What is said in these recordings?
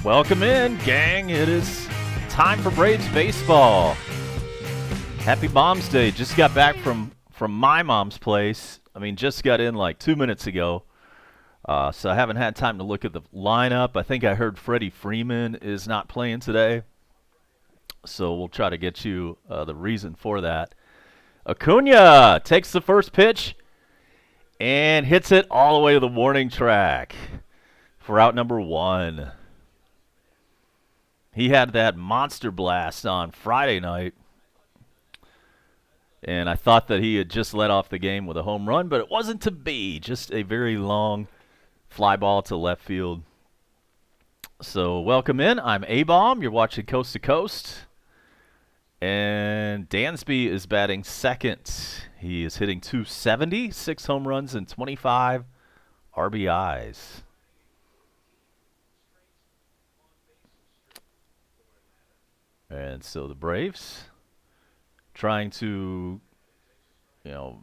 Welcome in, gang. It is time for Braves baseball. Happy Mom's Day. Just got back from my mom's place. Just got in like 2 minutes ago. So I haven't had time to look at the lineup. I think I heard Freddie Freeman is not playing today. So we'll try to get you the reason for that. Acuna takes the first pitch and hits it all the way to the warning track for out number 1. He had that monster blast on Friday night, and I thought that he had just let off the game with a home run, but it wasn't to be. Just a very long fly ball to left field. So welcome in. I'm A-Bomb. You're watching Coast to Coast. And Dansby is batting second. He is hitting .270, 6 home runs, and 25 RBIs. And so the Braves trying to,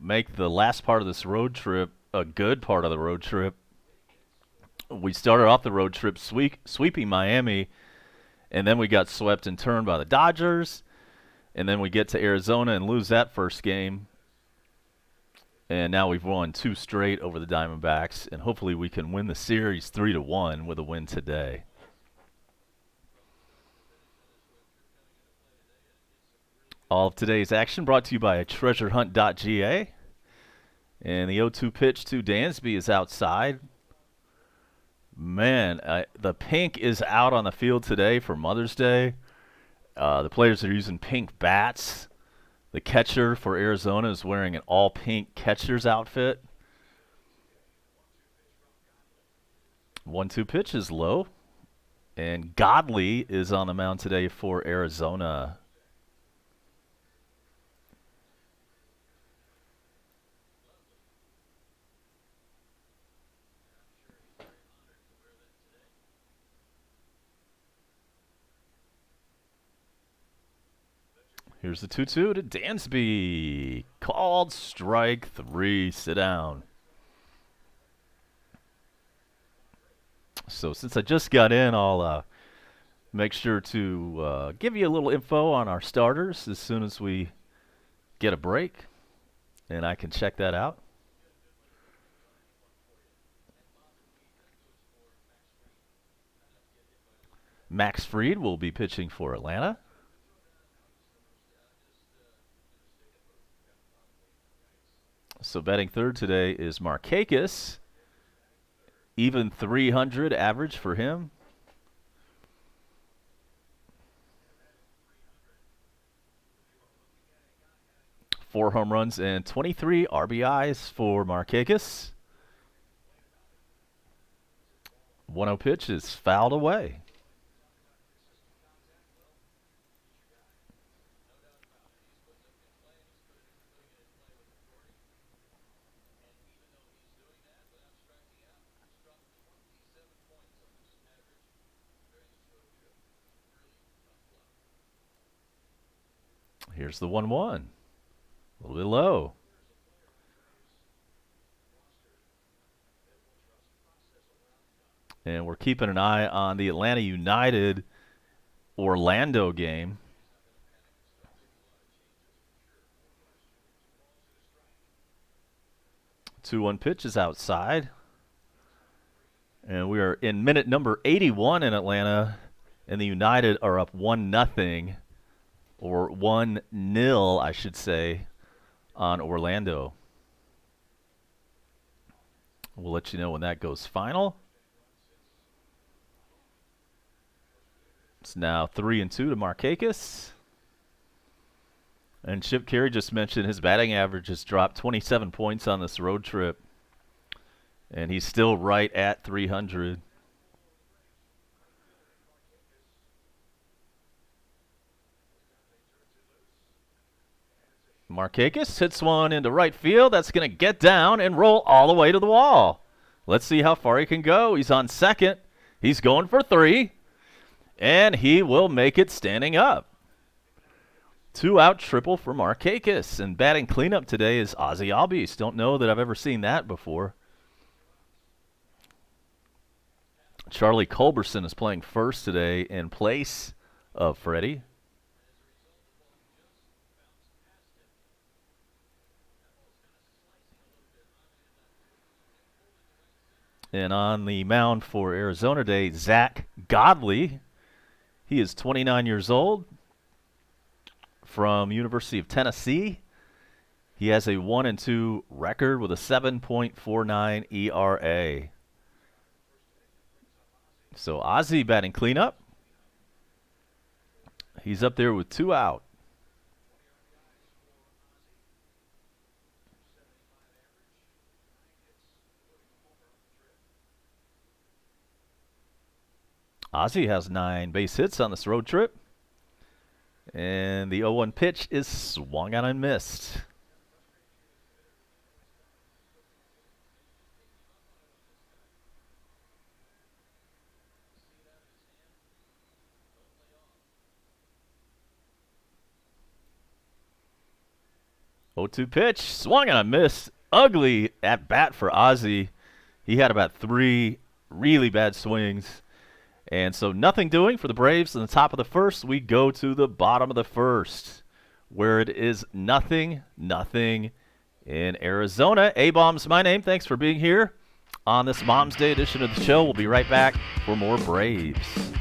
make the last part of this road trip a good part of the road trip. We started off the road trip sweeping Miami, and then we got swept in turn by the Dodgers, and then we get to Arizona and lose that first game. And now we've won 2 straight over the Diamondbacks, and hopefully we can win the series 3-1 with a win today. All of today's action brought to you by treasurehunt.ga. And the 0-2 pitch to Dansby is outside. Man, the pink is out on the field today for Mother's Day. The players are using pink bats. The catcher for Arizona is wearing an all-pink catcher's outfit. 1-2 pitch is low. And Godley is on the mound today for Arizona. Here's the 2-2 to Dansby. Called strike 3. Sit down. So since I just got in, I'll make sure to give you a little info on our starters as soon as we get a break, and I can check that out. Max Fried will be pitching for Atlanta. So batting third today is Markakis. Even 300 average for him. Four home runs and 23 RBIs for Markakis. 1-0 pitch is fouled away. Here's the 1-1. A little bit low. And we're keeping an eye on the Atlanta United Orlando game. Two 1 pitch is outside. And we are in minute number 81 in Atlanta. And the United are up 1-0. Or 1-0, I should say, on Orlando. We'll let you know when that goes final. It's now 3-2 to Markakis. And Chip Carey just mentioned his batting average has dropped 27 points on this road trip. And he's still right at 300. Markakis hits one into right field. That's going to get down and roll all the way to the wall. Let's see how far he can go. He's on second. He's going for 3. And he will make it standing up. 2-out triple for Markakis. And batting cleanup today is Ozzie Albies. Don't know that I've ever seen that before. Charlie Culberson is playing first today in place of Freddie. And on the mound for Arizona today, Zach Godley. He is 29 years old from University of Tennessee. He has a 1-2 record with a 7.49 ERA. So Ozzie batting cleanup. He's up there with 2 out. Ozzie has 9 base hits on this road trip. And the 0-1 pitch is swung on and missed. O2 pitch, swung on a miss. Ugly at bat for Ozzie. He had about 3 really bad swings. And so nothing doing for the Braves in the top of the first. We go to the bottom of the first, where it is 0-0 in Arizona. A-Bomb's my name. Thanks for being here on this Mom's Day edition of the show. We'll be right back for more Braves.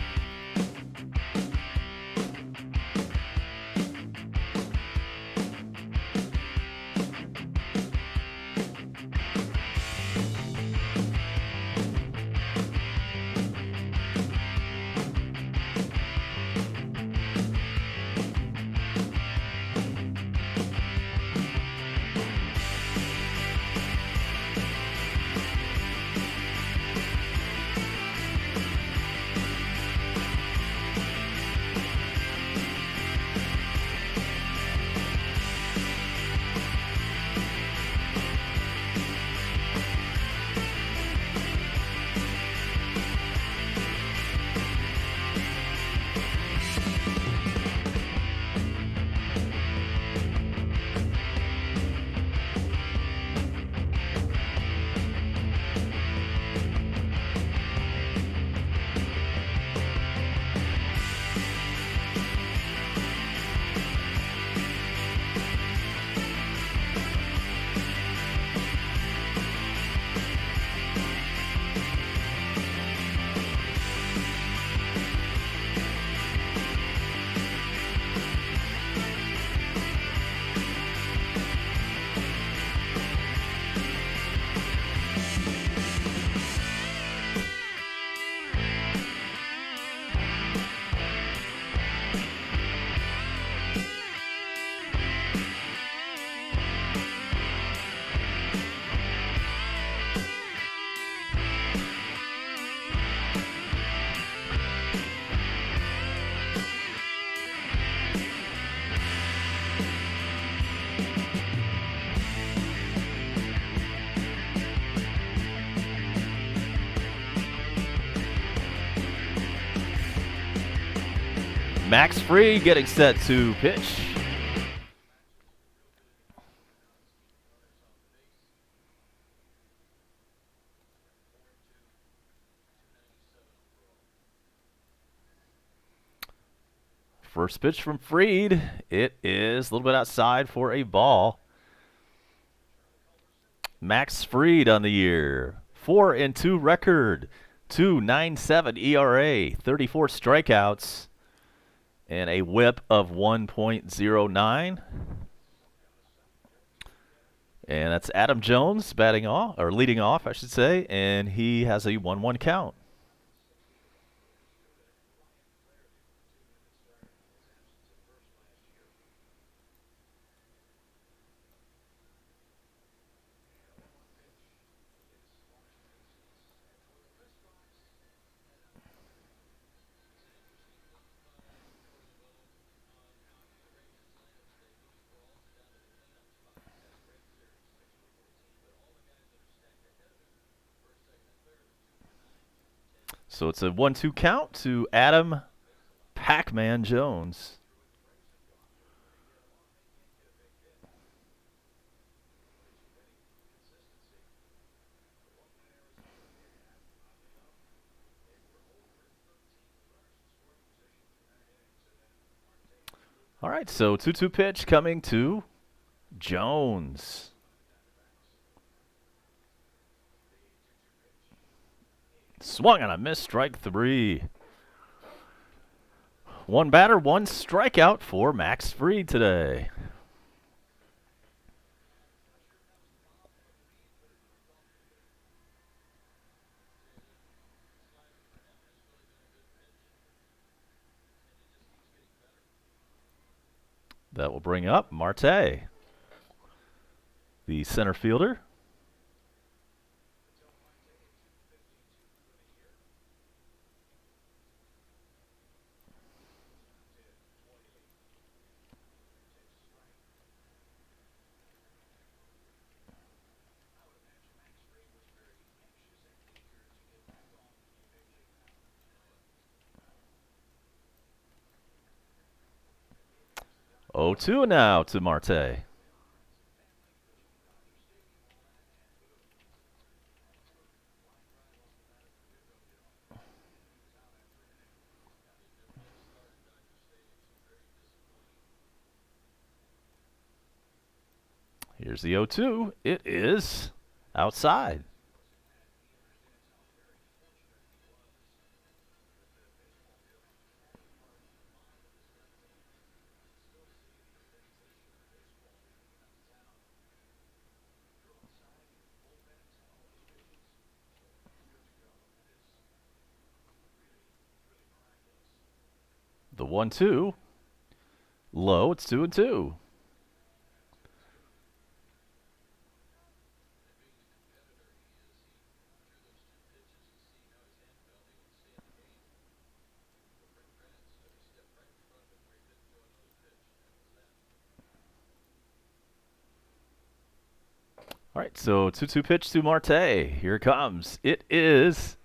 Max Fried getting set to pitch. First pitch from Fried. It is a little bit outside for a ball. Max Fried on the year. 4-2 record. 2.97 ERA. 34 strikeouts. And a whip of 1.09. And that's Adam Jones batting off, or leading off, I should say, and he has a 1-1 count. So it's a 1-2 count to Adam Pac-Man Jones. All right, so 2-2 pitch coming to Jones. Swung on a miss, strike 3. One batter, one strikeout for Max Fried today. That will bring up Marte, the center fielder. Oh, 2 now to Marte. Here's the 0-2. It is outside. The 1-2. Low. It's 2-2. All right, so 2-2 pitch to Marte. Here it comes. It is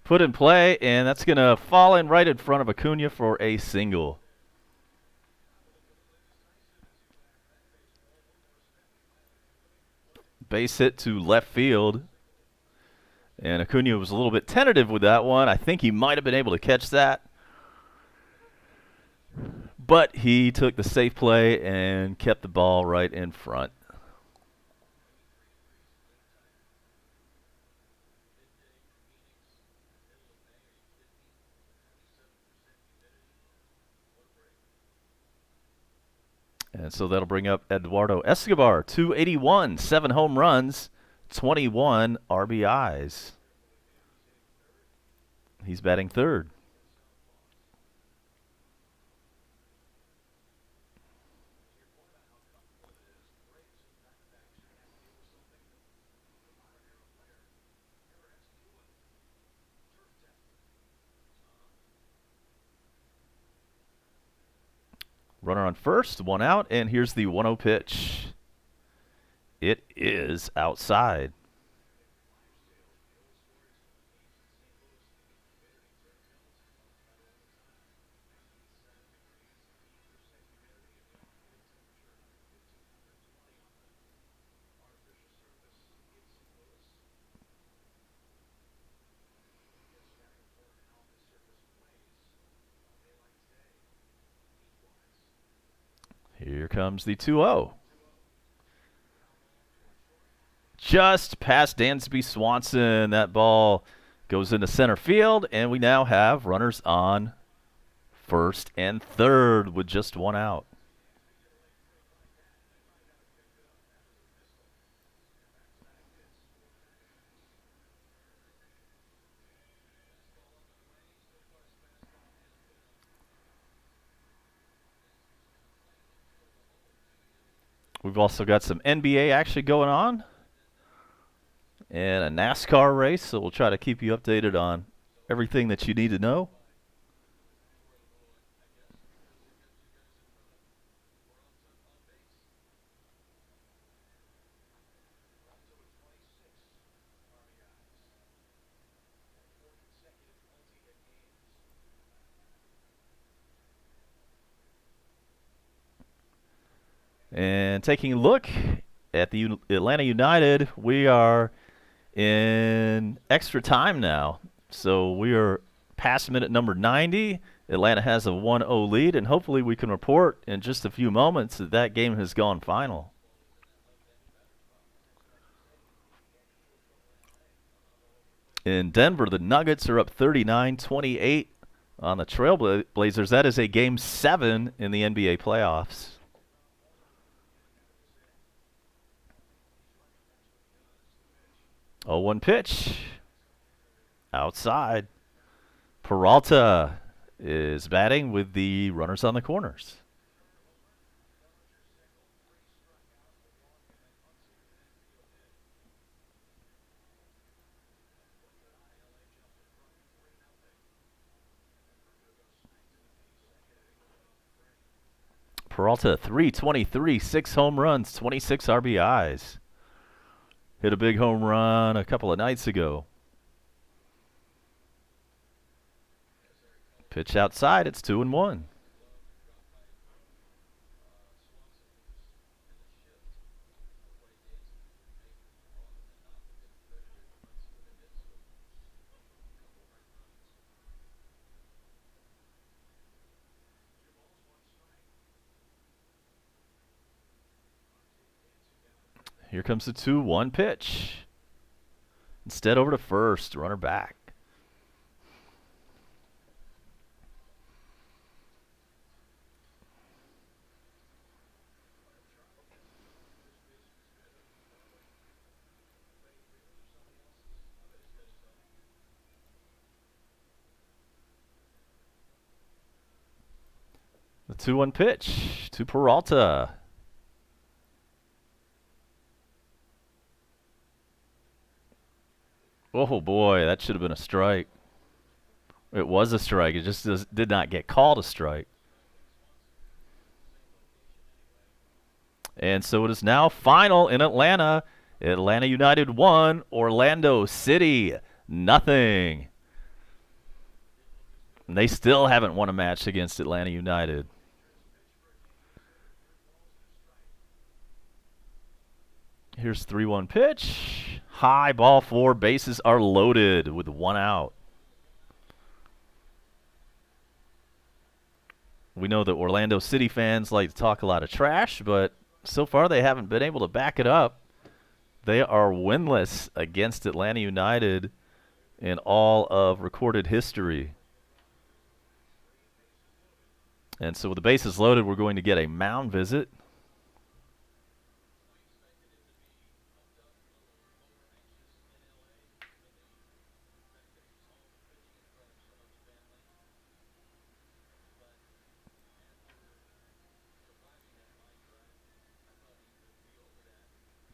put in play, and that's going to fall in right in front of Acuna for a single. Base hit to left field. And Acuna was a little bit tentative with that one. I think he might have been able to catch that. But he took the safe play and kept the ball right in front. And so that'll bring up Eduardo Escobar, 281, 7 home runs, 21 RBIs. He's batting third. Runner on first, 1 out, and here's the 1-0 pitch. It is outside. Here comes the 2-0. Just past Dansby Swanson. That ball goes into center field, and we now have runners on first and third with just 1 out. We've also got some NBA action going on and a NASCAR race, so we'll try to keep you updated on everything that you need to know. And taking a look at the Atlanta United, we are in extra time now. So we are past minute number 90, Atlanta has a 1-0 lead, and hopefully we can report in just a few moments that that game has gone final. In Denver, the Nuggets are up 39-28 on the Trailblazers. That is a Game 7 in the NBA playoffs. 0-1 pitch. Outside. Peralta is batting with the runners on the corners. Peralta, 323, 6 home runs, 26 RBIs. Hit a big home run a couple of nights ago. Pitch outside, it's 2-1. Here comes the 2-1 pitch. Instead, over to first, runner back. The 2-1 pitch to Peralta. Oh boy, that should have been a strike. It was a strike. It just did not get called a strike. And so it is now final in Atlanta. Atlanta United 1, Orlando City nothing. And they still haven't won a match against Atlanta United. Here's 3-1 pitch. High ball 4. Bases are loaded with 1 out. We know that Orlando City fans like to talk a lot of trash, but so far they haven't been able to back it up. They are winless against Atlanta United in all of recorded history. And so with the bases loaded, we're going to get a mound visit.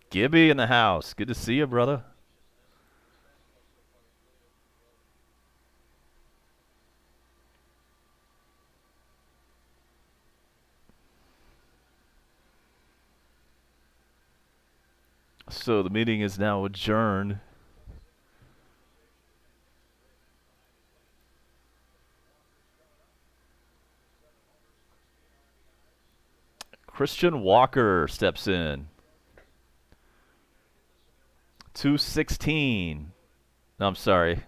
Gibby in the house. Good to see you, brother. So the meeting is now adjourned. Christian Walker steps in. 216. No, I'm sorry.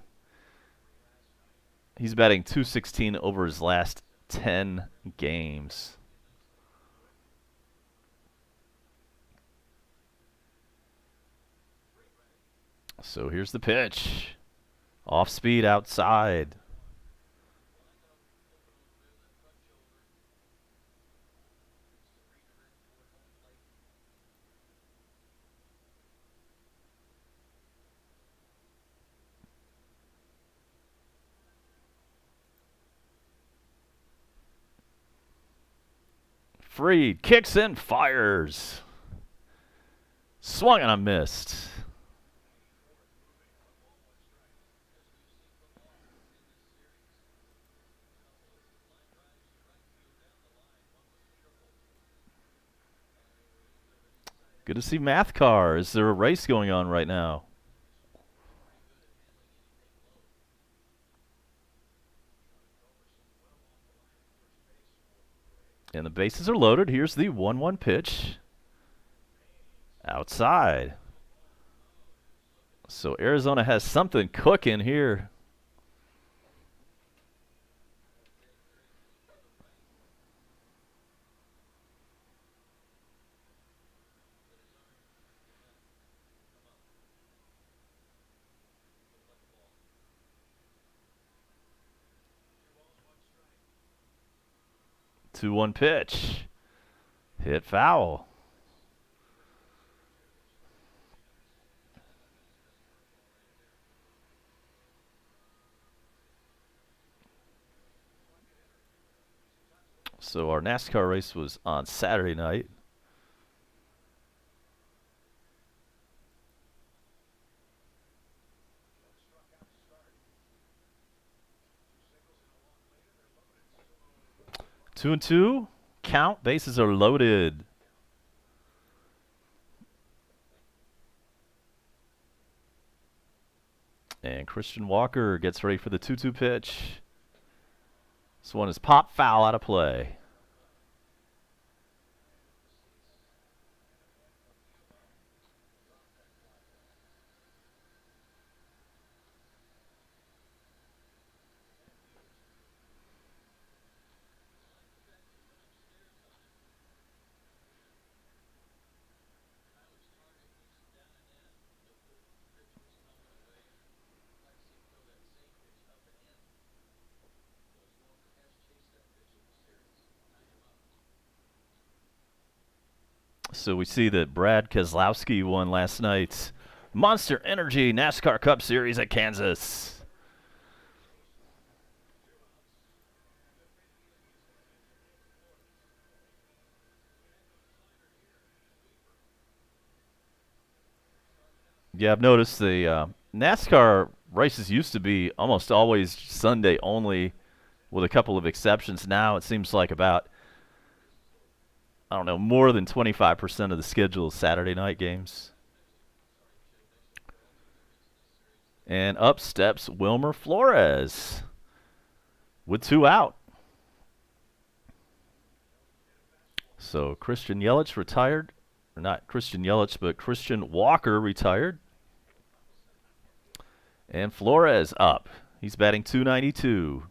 He's batting 216 over his last 10 games. So here's the pitch. Off speed outside. Freed kicks and fires. Swung and a missed. Good to see Math Car. Is there a race going on right now? And the bases are loaded. Here's the 1-1 pitch. Outside. So Arizona has something cooking here. 2-1 pitch. Hit foul. So our NASCAR race was on Saturday night. Two and two. Count. Bases are loaded. And Christian Walker gets ready for the 2-2 pitch. This one is pop foul out of play. So we see that Brad Keselowski won last night's Monster Energy NASCAR Cup Series at Kansas. Yeah, I've noticed the NASCAR races used to be almost always Sunday only, with a couple of exceptions. Now it seems like about, I don't know, more than 25% of the schedule is Saturday night games. And up steps Wilmer Flores with 2 out. So Christian Yelich retired. Or not Christian Yelich, but Christian Walker retired. And Flores up. He's batting .292.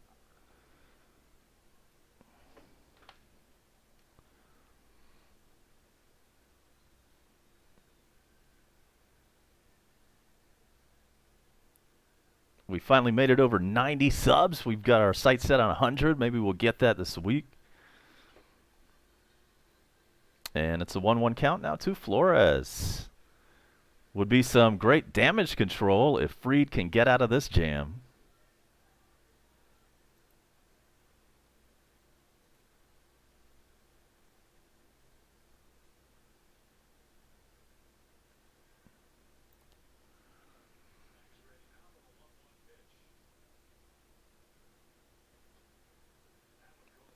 We finally made it over 90 subs. We've got our sight set on 100. Maybe we'll get that this week. And it's a 1-1 count now to Flores. Would be some great damage control if Fried can get out of this jam.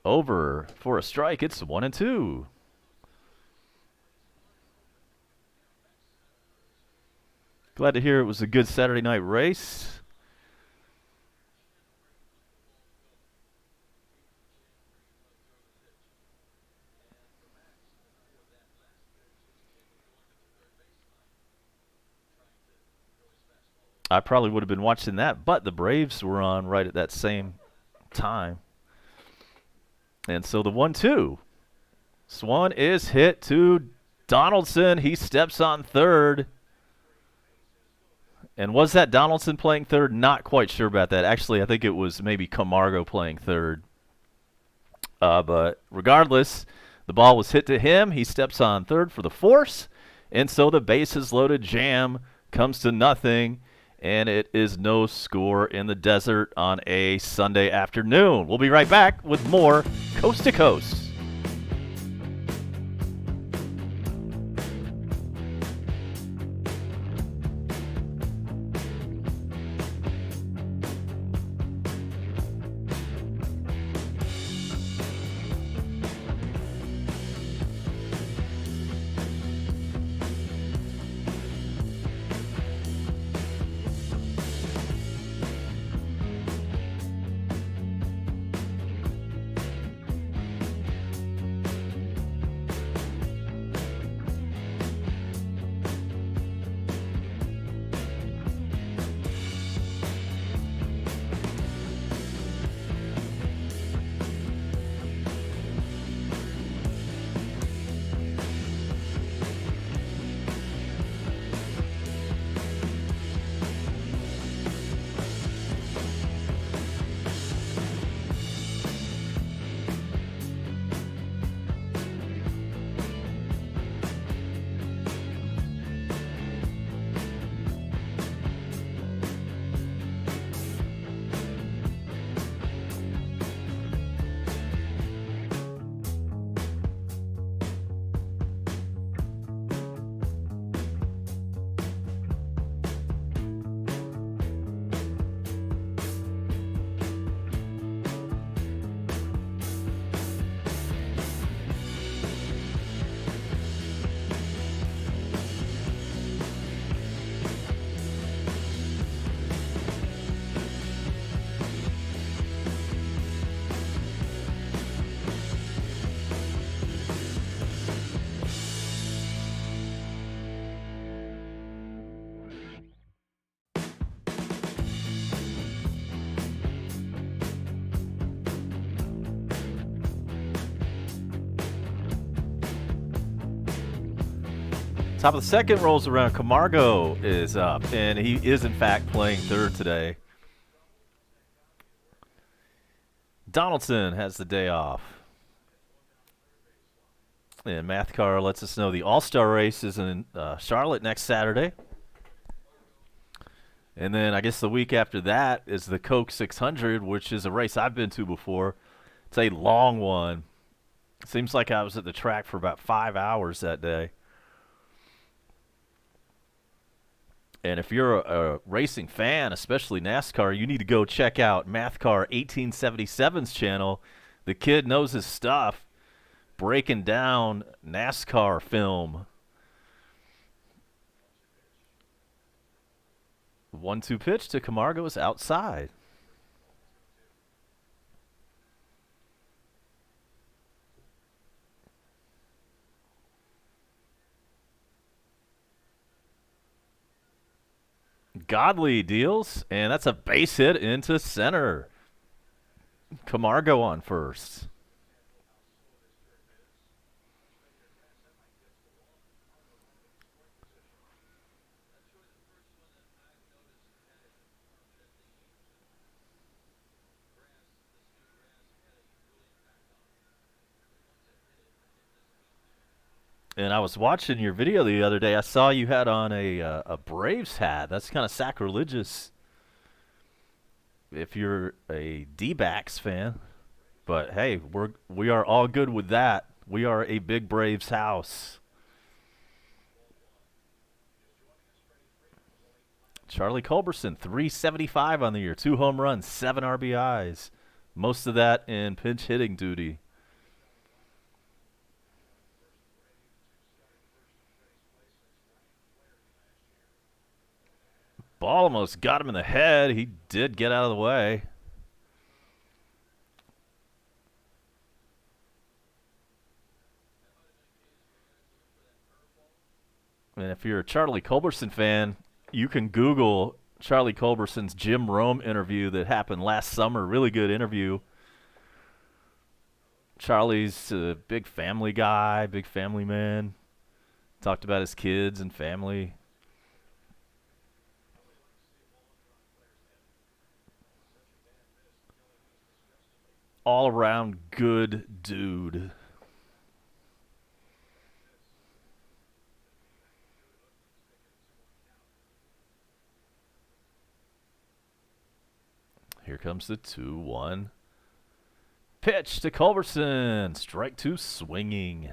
Over for a strike. It's 1-2. Glad to hear it was a good Saturday night race. I probably would have been watching that, but the Braves were on right at that same time. And so the 1-2. Swan is hit to Donaldson. He steps on third. And was that Donaldson playing third? Not quite sure about that. Actually, I think it was maybe Camargo playing third. But regardless, the ball was hit to him. He steps on third for the force. And so the bases loaded jam comes to nothing. And it is no score in the desert on a Sunday afternoon. We'll be right back with more Coast to Coast. Top of the second rolls around. Camargo is up, and he is in fact playing third today. Donaldson has the day off. And Math Car lets us know the All-Star race is in Charlotte next Saturday. And then I guess the week after that is the Coke 600, which is a race I've been to before. It's a long one. Seems like I was at the track for about 5 hours that day. And if you're a racing fan, especially NASCAR, you need to go check out Mathcar 1877's channel. The kid knows his stuff, breaking down NASCAR film. 1-2 pitch to Camargo is outside. Godley deals, and that's a base hit into center. Camargo on first. And I was watching your video the other day. I saw you had on a Braves hat. That's kind of sacrilegious if you're a D-backs fan. But hey, we are all good with that. We are a big Braves house. Charlie Culberson, 375 on the year, 2 home runs, 7 RBIs. Most of that in pinch hitting duty. Ball almost got him in the head. He did get out of the way. And if you're a Charlie Culberson fan, you can Google Charlie Culberson's Jim Rome interview that happened last summer. Really good interview. Charlie's a big family guy, big family man. Talked about his kids and family. All around good dude. Here comes the 2-1 pitch to Culberson. Strike 2 swinging.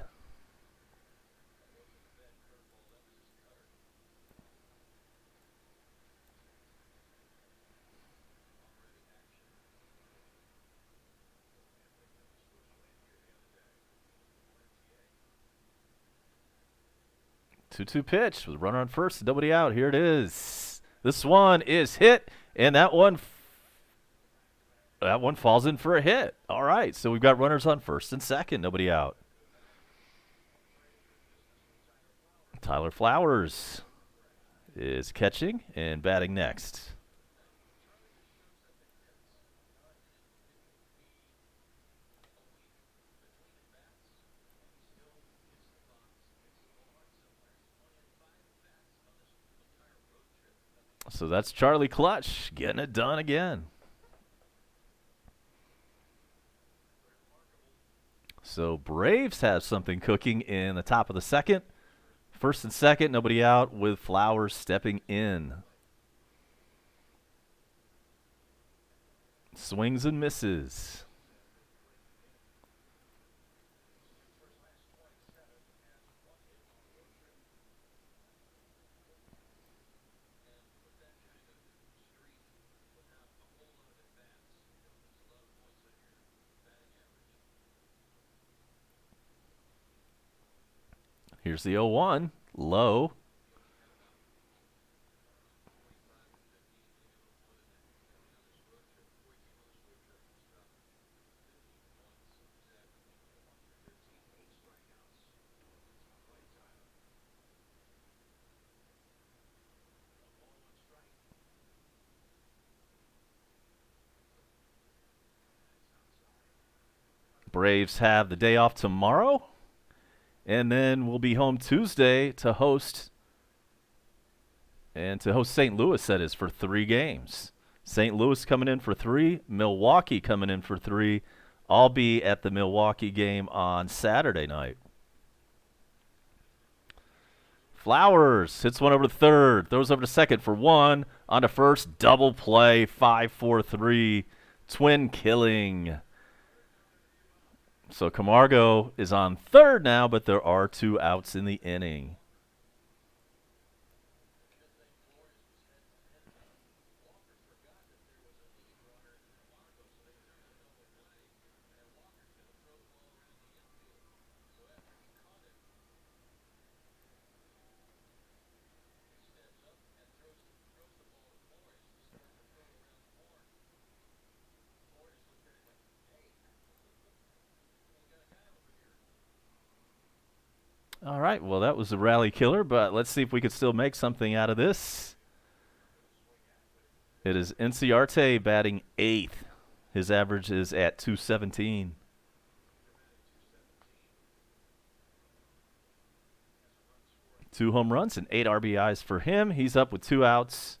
Two-two pitch with a runner on first, nobody out. Here it is. This one is hit, and that one falls in for a hit. All right, so we've got runners on first and second, nobody out. Tyler Flowers is catching and batting next. So that's Charlie Clutch getting it done again. So Braves have something cooking in the top of the second. First and second, nobody out with Flowers stepping in. Swings and misses. Here's the 0-1, low. Braves have the day off tomorrow. And then we'll be home Tuesday to host St. Louis, that is, for 3 games. St. Louis coming in for 3, Milwaukee coming in for 3. I'll be at the Milwaukee game on Saturday night. Flowers hits one over to third, throws over to second for 1, on to first, double play, 5-4-3, twin killing. So Camargo is on third now, but there are 2 outs in the inning. All right, well, that was a rally killer, but let's see if we could still make something out of this. It is Inciarte batting 8th. His average is at 217. Two home runs and 8 RBIs for him. He's up with 2 outs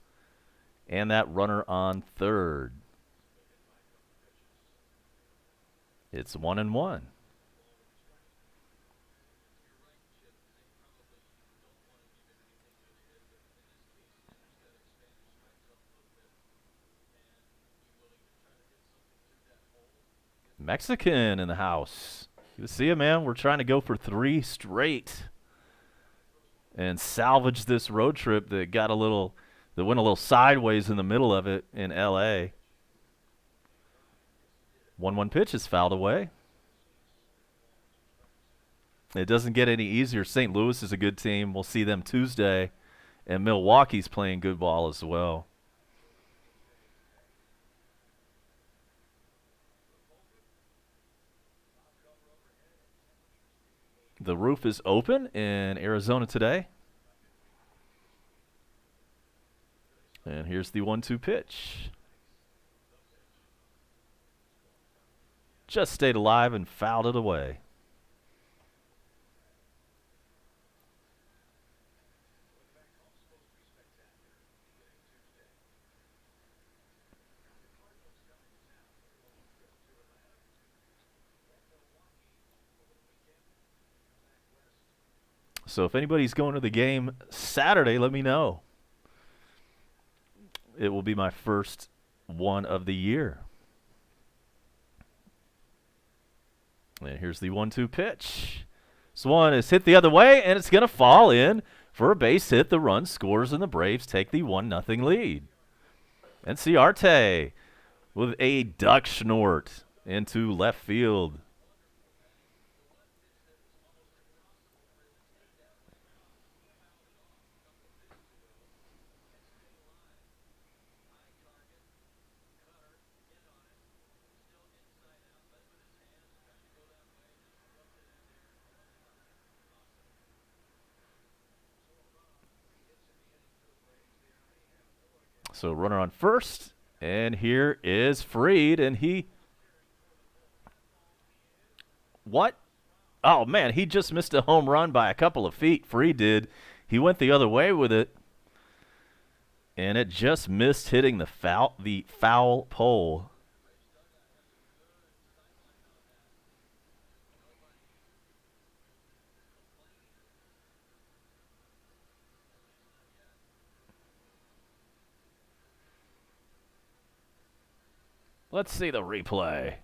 and that runner on third. It's 1-1. Mexican in the house. You see it, man. We're trying to go for 3 straight and salvage this road trip that went a little sideways in the middle of it in LA. 1-1 pitch is fouled away. It doesn't get any easier. St. Louis is a good team. We'll see them Tuesday, and Milwaukee's playing good ball as well. The roof is open in Arizona today. And here's the 1-2 pitch. Just stayed alive and fouled it away. So if anybody's going to the game Saturday, let me know. It will be my first one of the year. And here's the 1-2 pitch. This one is hit the other way, and it's going to fall in for a base hit. The run scores, and the Braves take the 1-0 lead. Inciarte with a duck snort into left field. So runner on first, and here is Fried, and he... What? Oh, man, he just missed a home run by a couple of feet. Fried did. He went the other way with it, and it just missed hitting the foul pole. Let's see the replay.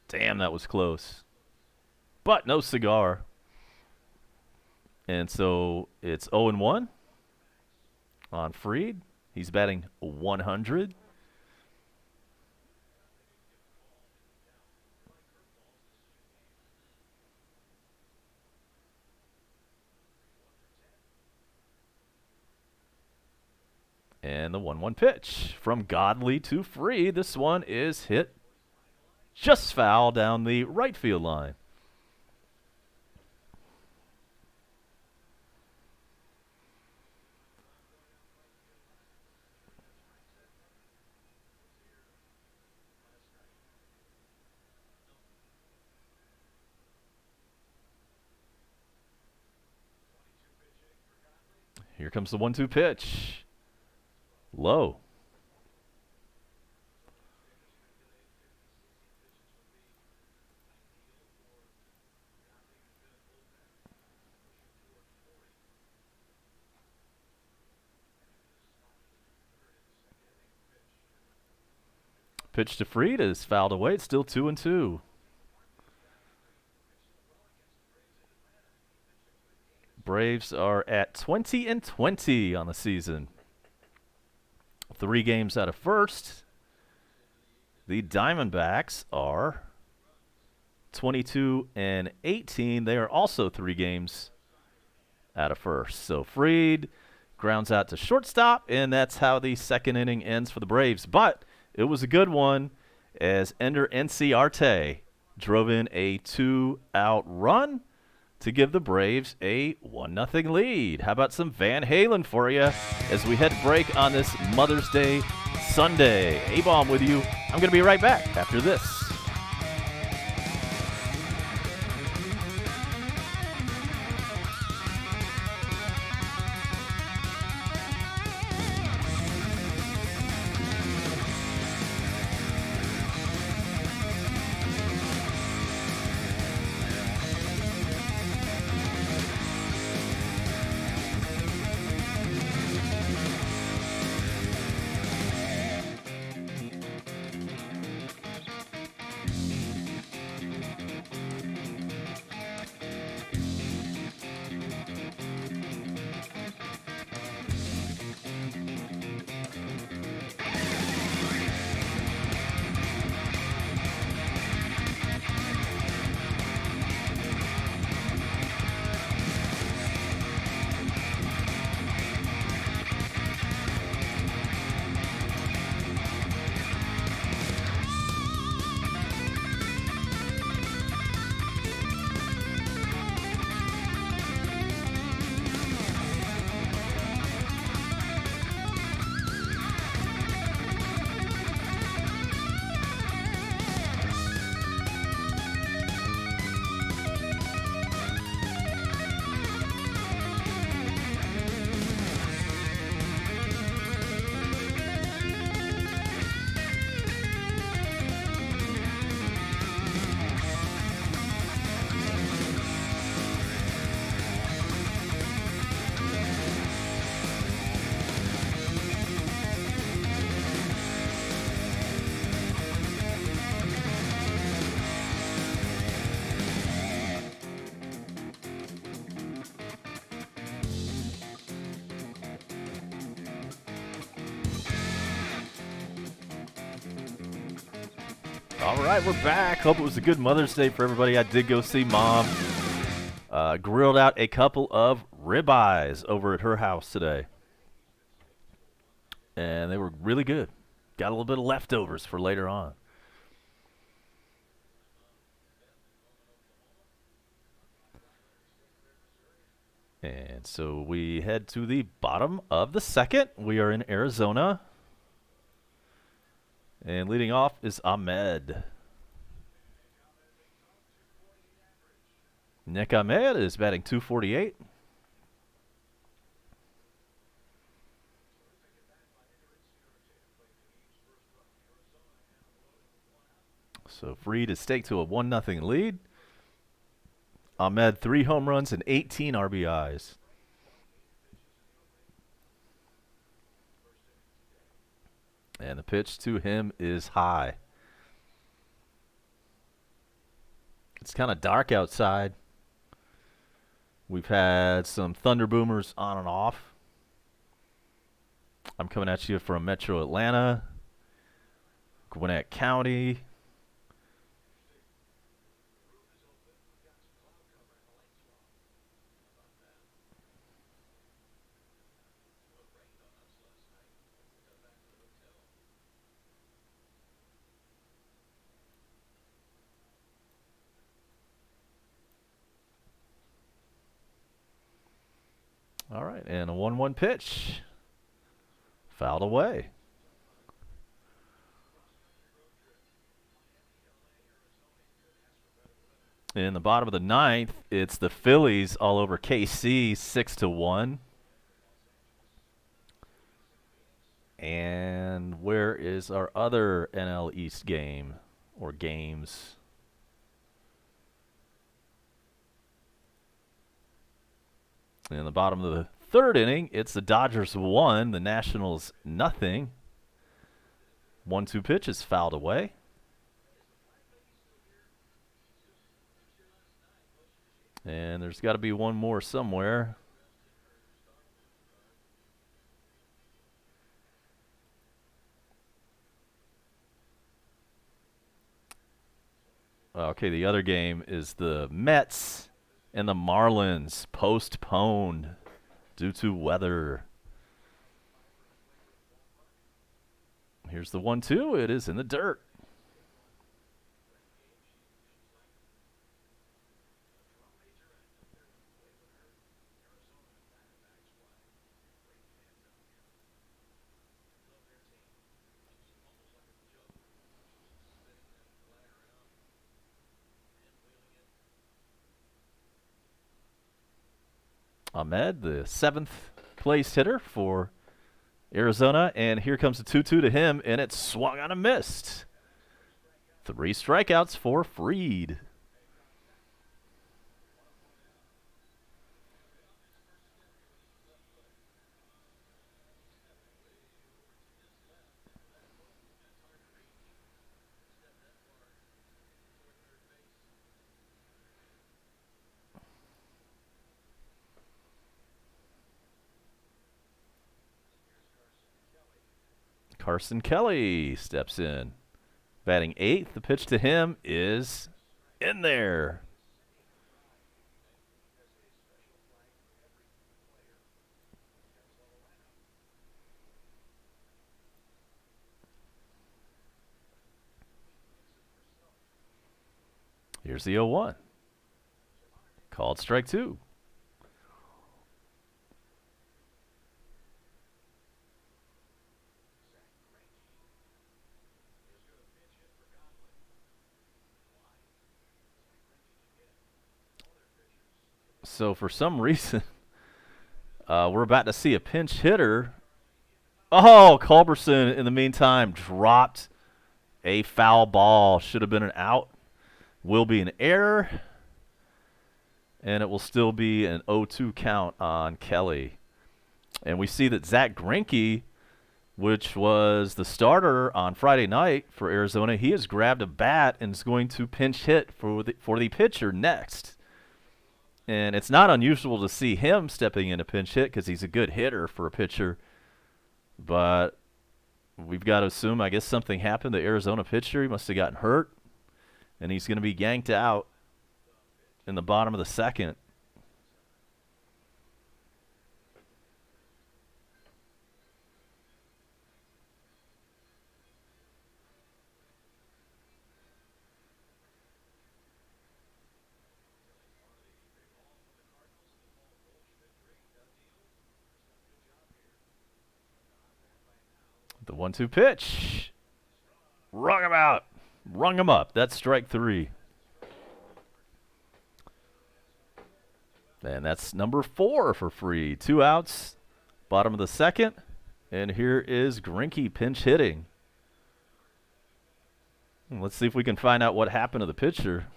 Damn, that was close. But no cigar. And so it's 0-1 on Fried. He's batting 100. And the 1-1 pitch from Godley to Fried. This one is hit just foul down the right field line. Here comes the 1-2 pitch. Low. Pitch to Fried is fouled away. It's still 2-2. Braves are at 20-20 on the season. 3 games out of first. The Diamondbacks are 22-18. They are also 3 games out of first. So Fried grounds out to shortstop, and that's how the second inning ends for the Braves. But it was a good one as Ender Inciarte drove in a 2-out run to give the Braves a 1-0 lead. How about some Van Halen for you as we head break on this Mother's Day Sunday? A-Bomb with you. I'm going to be right back after this. All right, we're back. Hope it was a good Mother's Day for everybody. I did go see Mom. Grilled out a couple of ribeyes over at her house today. And they were really good. Got a little bit of leftovers for later on. And so we head to the bottom of the second. We are in Arizona. And leading off is Ahmed. Nick Ahmed is batting .248. So Fried is staked to a 1-0 lead. Ahmed 3 home runs and 18 RBIs. And the pitch to him is high. It's kind of dark outside. We've had some thunder boomers on and off. I'm coming at you from Metro Atlanta, Gwinnett County. All right, and a 1-1 pitch. Fouled away. In the bottom of the ninth, it's the Phillies all over KC, 6-1. And where is our other NL East game or games? In the bottom of the third inning, it's the Dodgers 1, the Nationals nothing. 1-2 pitch is fouled away. And there's got to be one more somewhere. Okay, the other game is the Mets and the Marlins, postponed due to weather. Here's the 1-2. It is in the dirt. Ahmed, the 7th place hitter for Arizona, and here comes the 2-2 to him, and it's swung on and missed. 3 strikeouts for Fried. Carson Kelly steps in. Batting 8th, the pitch to him is in there. Here's the 0-1. Called strike 2. So for some reason, we're about to see a pinch hitter. Oh, Culberson, in the meantime, dropped a foul ball. Should have been an out. Will be an error. And it will still be an 0-2 count on Kelly. And we see that Zach Greinke, which was the starter on Friday night for Arizona, he has grabbed a bat and is going to pinch hit for the pitcher next. And it's not unusual to see him stepping in a pinch hit because he's a good hitter for a pitcher. But we've got to assume, I guess, something happened. The Arizona pitcher, he must have gotten hurt. And he's going to be yanked out in the bottom of the second. The 1-2 pitch. Rung him out. Rung him up. That's strike 3. And that's number 4 for Fried. 2 outs. Bottom of the second. And here is Greinke pinch hitting. Let's see if we can find out what happened to the pitcher.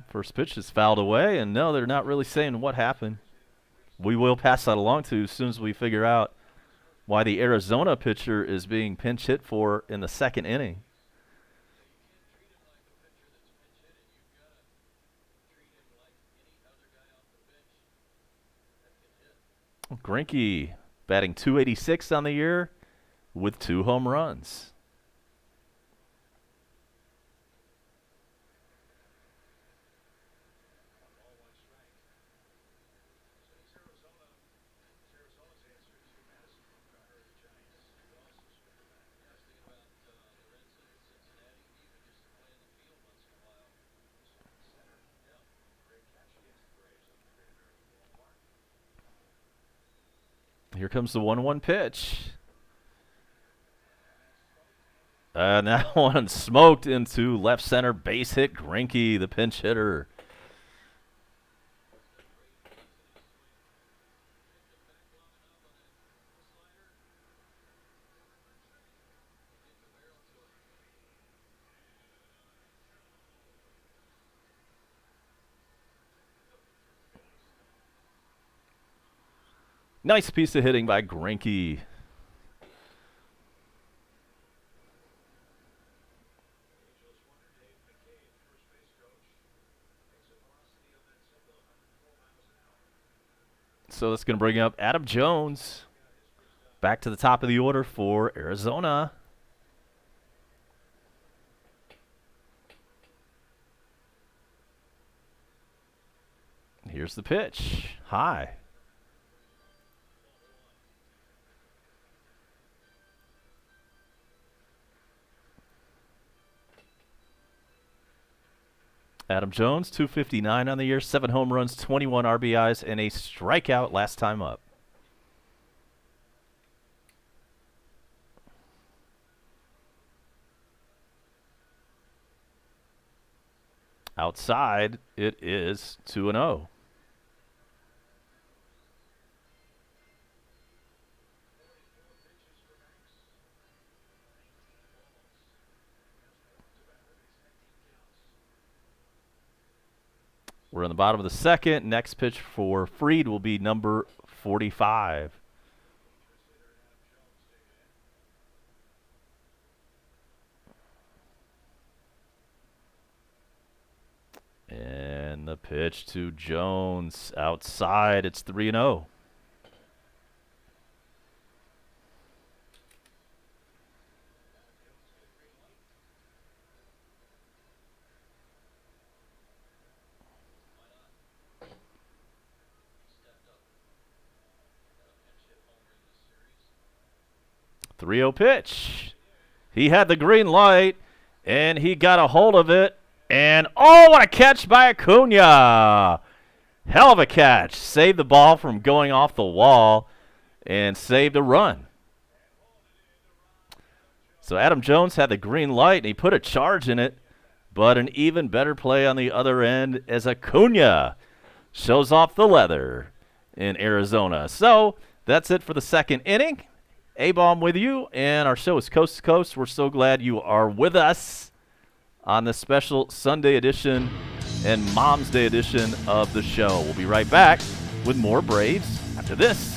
First pitch is fouled away, and no, they're not really saying what happened. We will pass that along to you as soon as we figure out why the Arizona pitcher is being pinch hit for in the second inning. Greinke batting .286 on the year with 2 home runs. Here comes the 1-1 pitch. And that one smoked into left center base hit. Greinke, the pinch hitter. Nice piece of hitting by Greinke. So that's going to bring up Adam Jones back to the top of the order for Arizona. Here's the pitch. High. Adam Jones, 259 on the year, 7 home runs, 21 RBIs, and a strikeout last time up. Outside, it is 2-0. We're in the bottom of the second. Next pitch for Fried will be number 45. And the pitch to Jones outside. It's 3-0. Pitch. He had the green light, and he got a hold of it. And, oh, what a catch by Acuna. Hell of a catch. Saved the ball from going off the wall and saved a run. So Adam Jones had the green light, and he put a charge in it. But an even better play on the other end as Acuna shows off the leather in Arizona. So that's it for the second inning. A-Bomb with you, and our show is Coast to Coast. We're so glad you are with us on this special Sunday edition and Mom's Day edition of the show. We'll be right back with more Braves after this.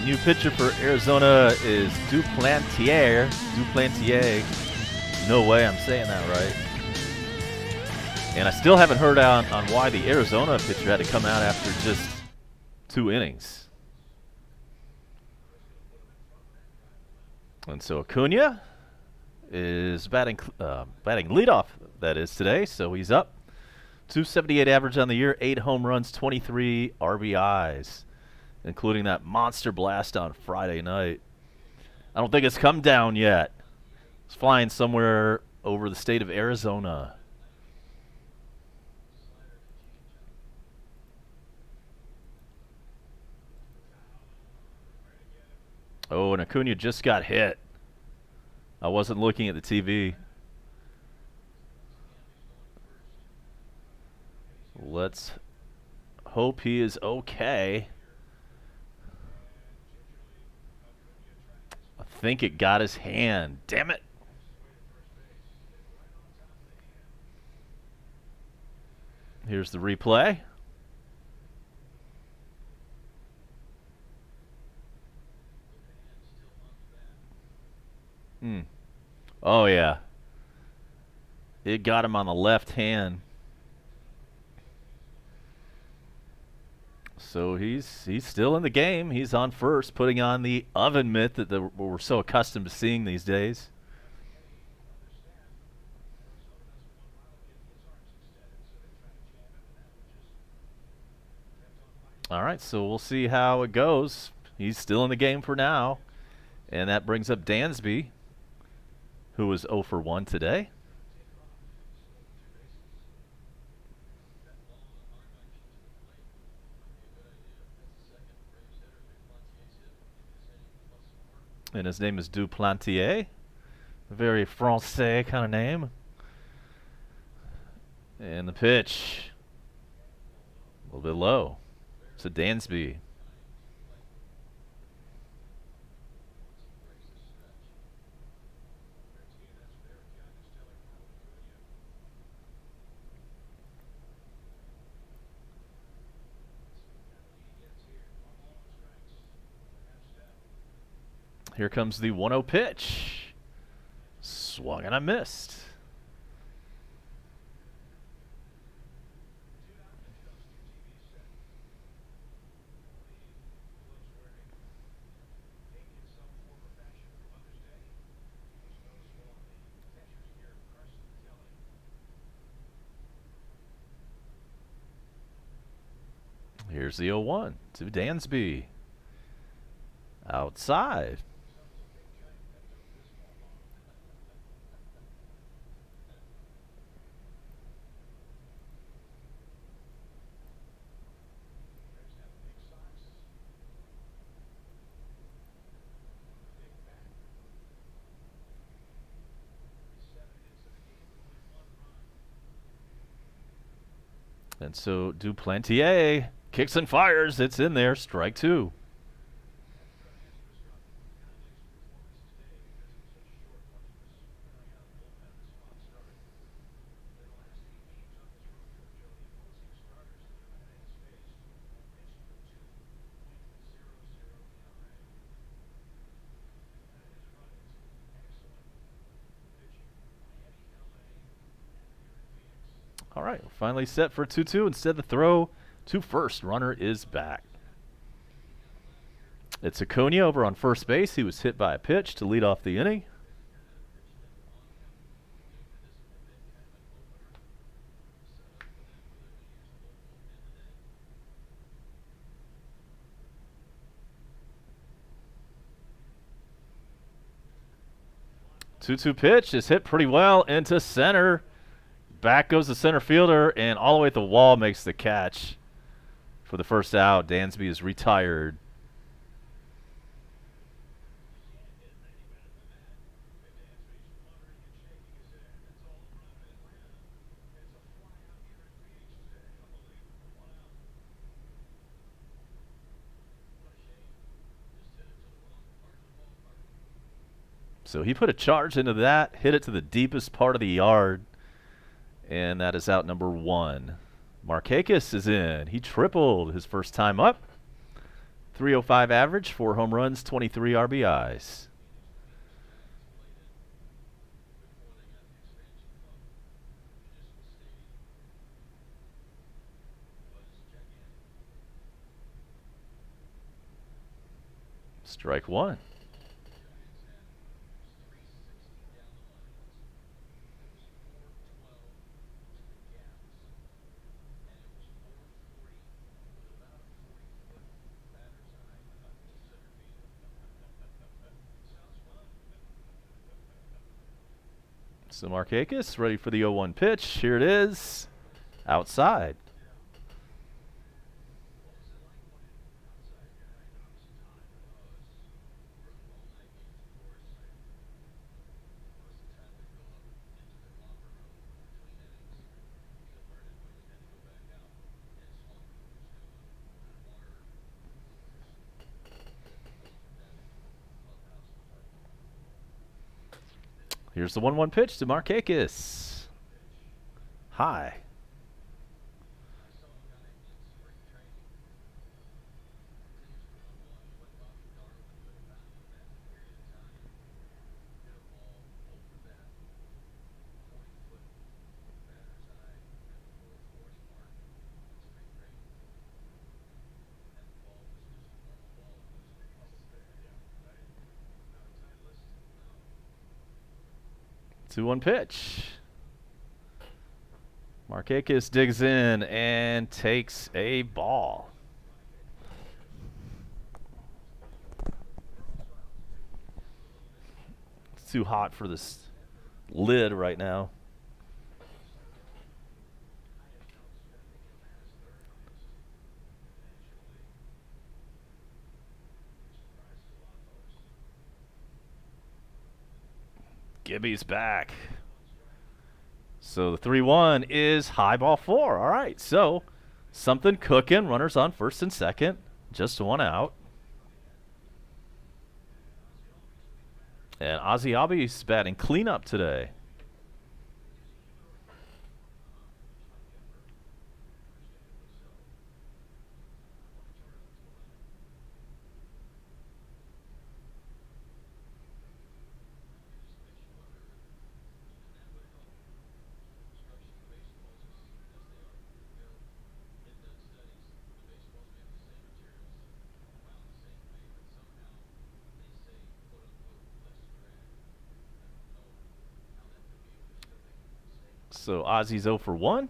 new pitcher for Arizona is Duplantier. Duplantier. No way I'm saying that right. And I still haven't heard on why the Arizona pitcher had to come out after just 2 innings. And so Acuna is batting leadoff, that is, today. So he's up. 278 average on the year, 8 home runs, 23 RBIs, including that monster blast on Friday night. I don't think it's come down yet. It's flying somewhere over the state of Arizona. Oh, and Acuna just got hit. I wasn't looking at the TV. Let's hope he is okay. I think it got his hand. Damn it. Here's the replay. Oh, yeah. It got him on the left hand. So he's still in the game. He's on first, putting on the oven mitt that we're so accustomed to seeing these days. All right, so we'll see how it goes. He's still in the game for now. And that brings up Dansby, who was 0 for 1 today. And his name is Duplantier. A very Francais kind of name. And the pitch, a little bit low. So Dansby. Here comes the 1-0 pitch. Swung and I missed. Here's the 0-1 to Dansby. Outside. And so Duplantier kicks and fires. It's in there. Strike 2. All right, finally set for 2-2. Instead, the throw to first. Runner is back. It's Acuna over on first base. He was hit by a pitch to lead off the inning. Two-two pitch is hit pretty well into center. Back goes the center fielder, and all the way at the wall makes the catch for the first out. Dansby is retired. So he put a charge into that, hit it to the deepest part of the yard, and that is out number 1. Markakis is in. He tripled his first time up. .305 average, 4 home runs, 23 RBIs. Strike one. So Markakis ready for the 0-1 pitch. Here it is. Outside. Here's the 1-1 pitch to Markakis. High. Two-one pitch. Markakis digs in and takes a ball. It's too hot for this lid right now. Gibby's back. So the 3-1 is high ball 4. All right, so something cooking. Runners on first and second. Just one out. And Ozzy Albies batting cleanup today. So Ozzy's 0 for 1,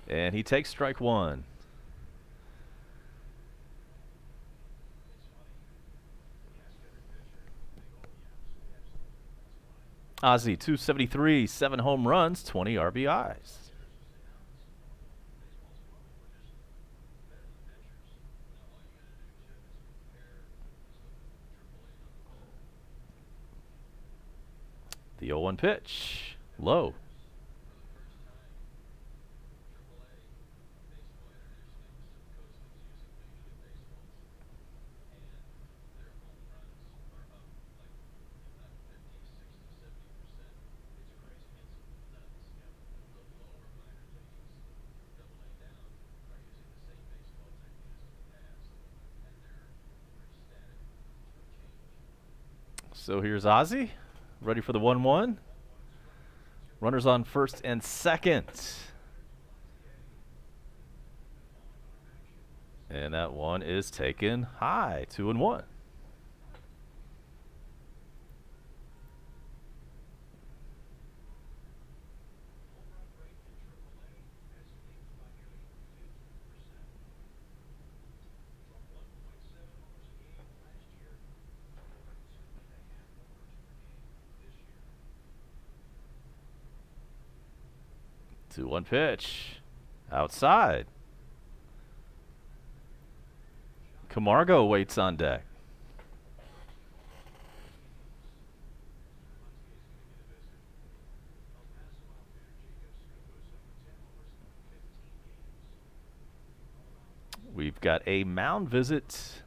and he takes strike one. Ozzy, 273, 7 home runs, 20 RBIs. The 0-1 pitch, low. So here's Ozzy, ready for the 1-1. Runners on first and second. And that one is taken high, 2-1. Two-one pitch, outside. Camargo waits on deck. We've got a mound visit.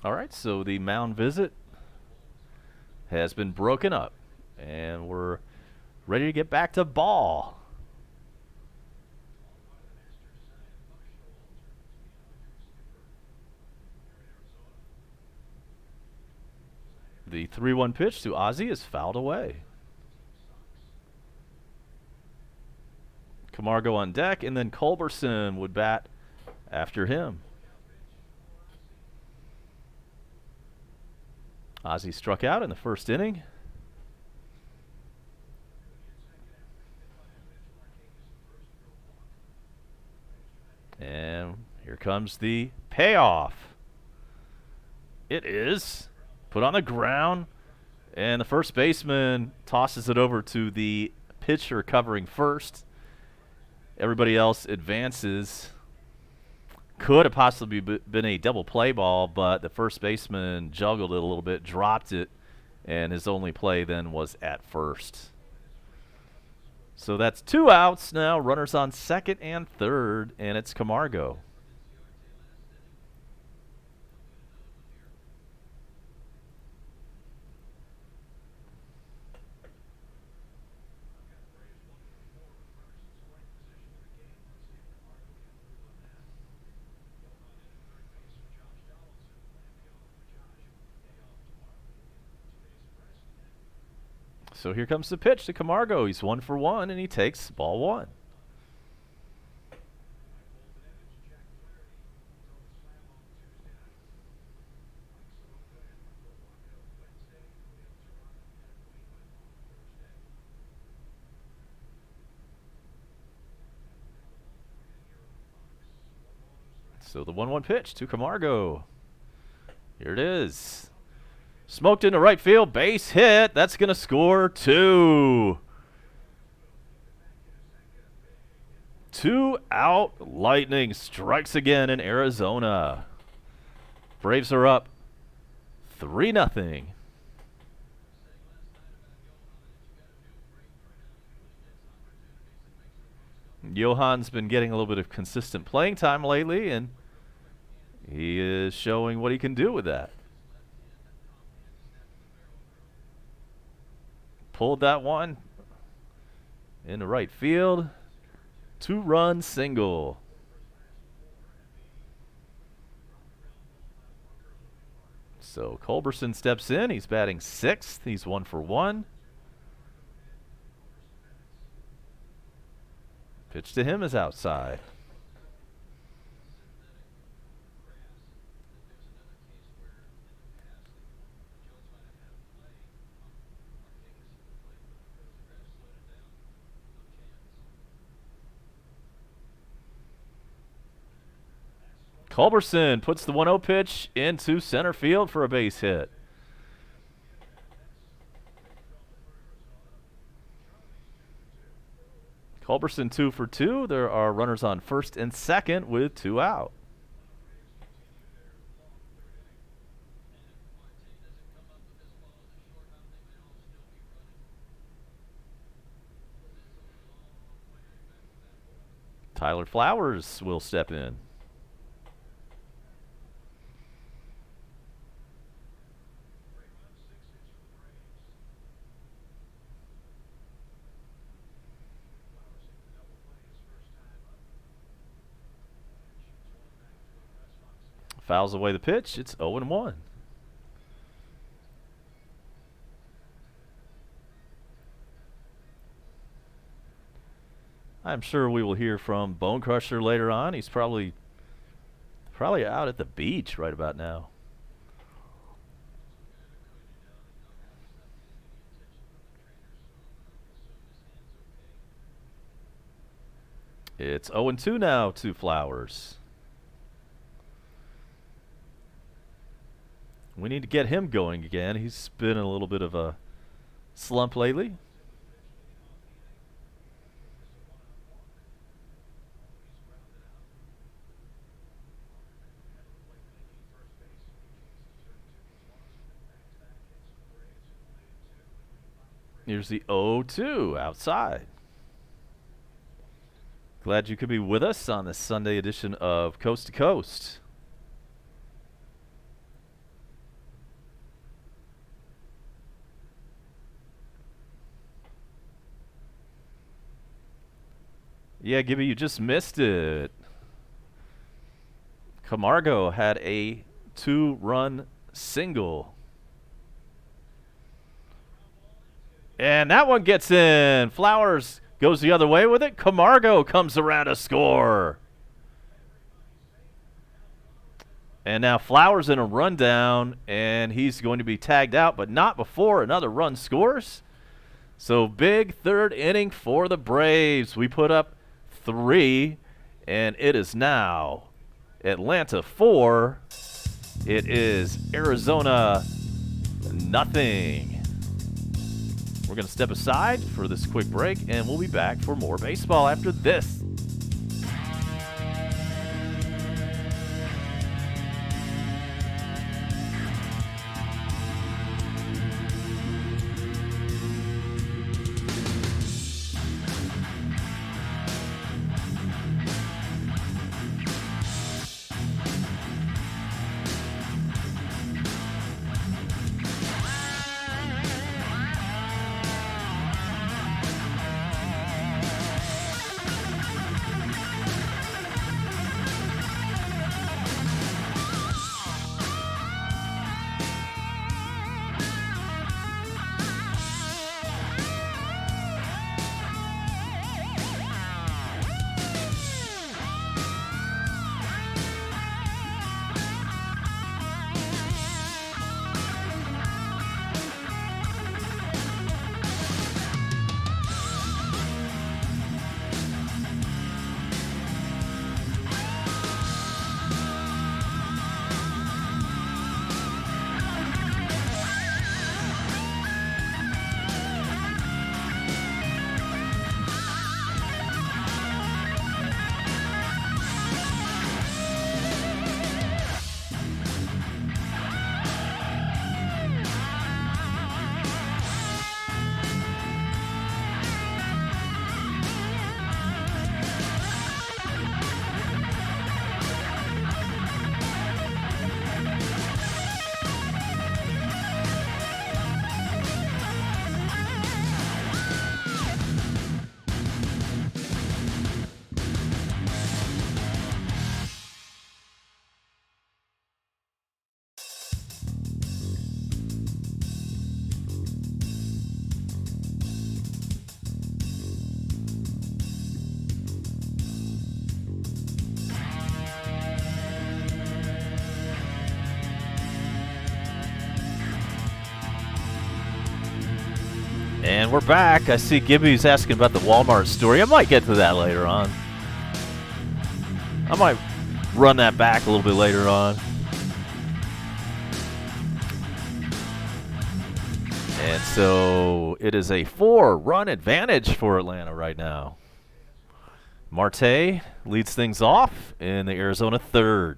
All right, so the mound visit has been broken up, and we're ready to get back to ball. The 3-1 pitch to Ozzie is fouled away. Camargo on deck, and then Culberson would bat after him. Ozzie struck out in the first inning. And here comes the payoff. It is put on the ground, and the first baseman tosses it over to the pitcher covering first. Everybody else advances. Could have possibly been a double play ball, but the first baseman juggled it a little bit, dropped it, and his only play then was at first. So that's 2 outs now, runners on second and third, and it's Camargo. So here comes the pitch to Camargo. He's 1 for 1, and he takes ball 1. So the 1-1 pitch to Camargo. Here it is. Smoked into right field, base hit. That's going to score 2. 2 out. Lightning strikes again in Arizona. Braves are up 3-0. Johan's been getting a little bit of consistent playing time lately, and he is showing what he can do with that. Pulled that one into right field. 2-run single. So Culberson steps in. He's batting 6th. He's 1 for 1. Pitch to him is outside. Culberson puts the 1-0 pitch into center field for a base hit. Culberson 2 for 2. There are runners on first and second with 2 out. Tyler Flowers will step in. Fouls away the pitch. It's 0-1. I'm sure we will hear from Bone Crusher later on. He's probably out at the beach right about now. It's 0-2 now to Flowers. We need to get him going again. He's been in a little bit of a slump lately. Here's the 0-2 outside. Glad you could be with us on this Sunday edition of Coast to Coast. Yeah, Gibby, you just missed it. Camargo had a 2-run single. And that one gets in. Flowers goes the other way with it. Camargo comes around to score. And now Flowers in a rundown, and he's going to be tagged out, but not before another run scores. So big third inning for the Braves. We put up 3, and it is now Atlanta 4. It is Arizona nothing. We're going to step aside for this quick break, and we'll be back for more baseball after this. And we're back. I see Gibby's asking about the Walmart story. I might get to that later on. I might run that back a little bit later on. And so it is a 4-run advantage for Atlanta right now. Marte leads things off in the Arizona third.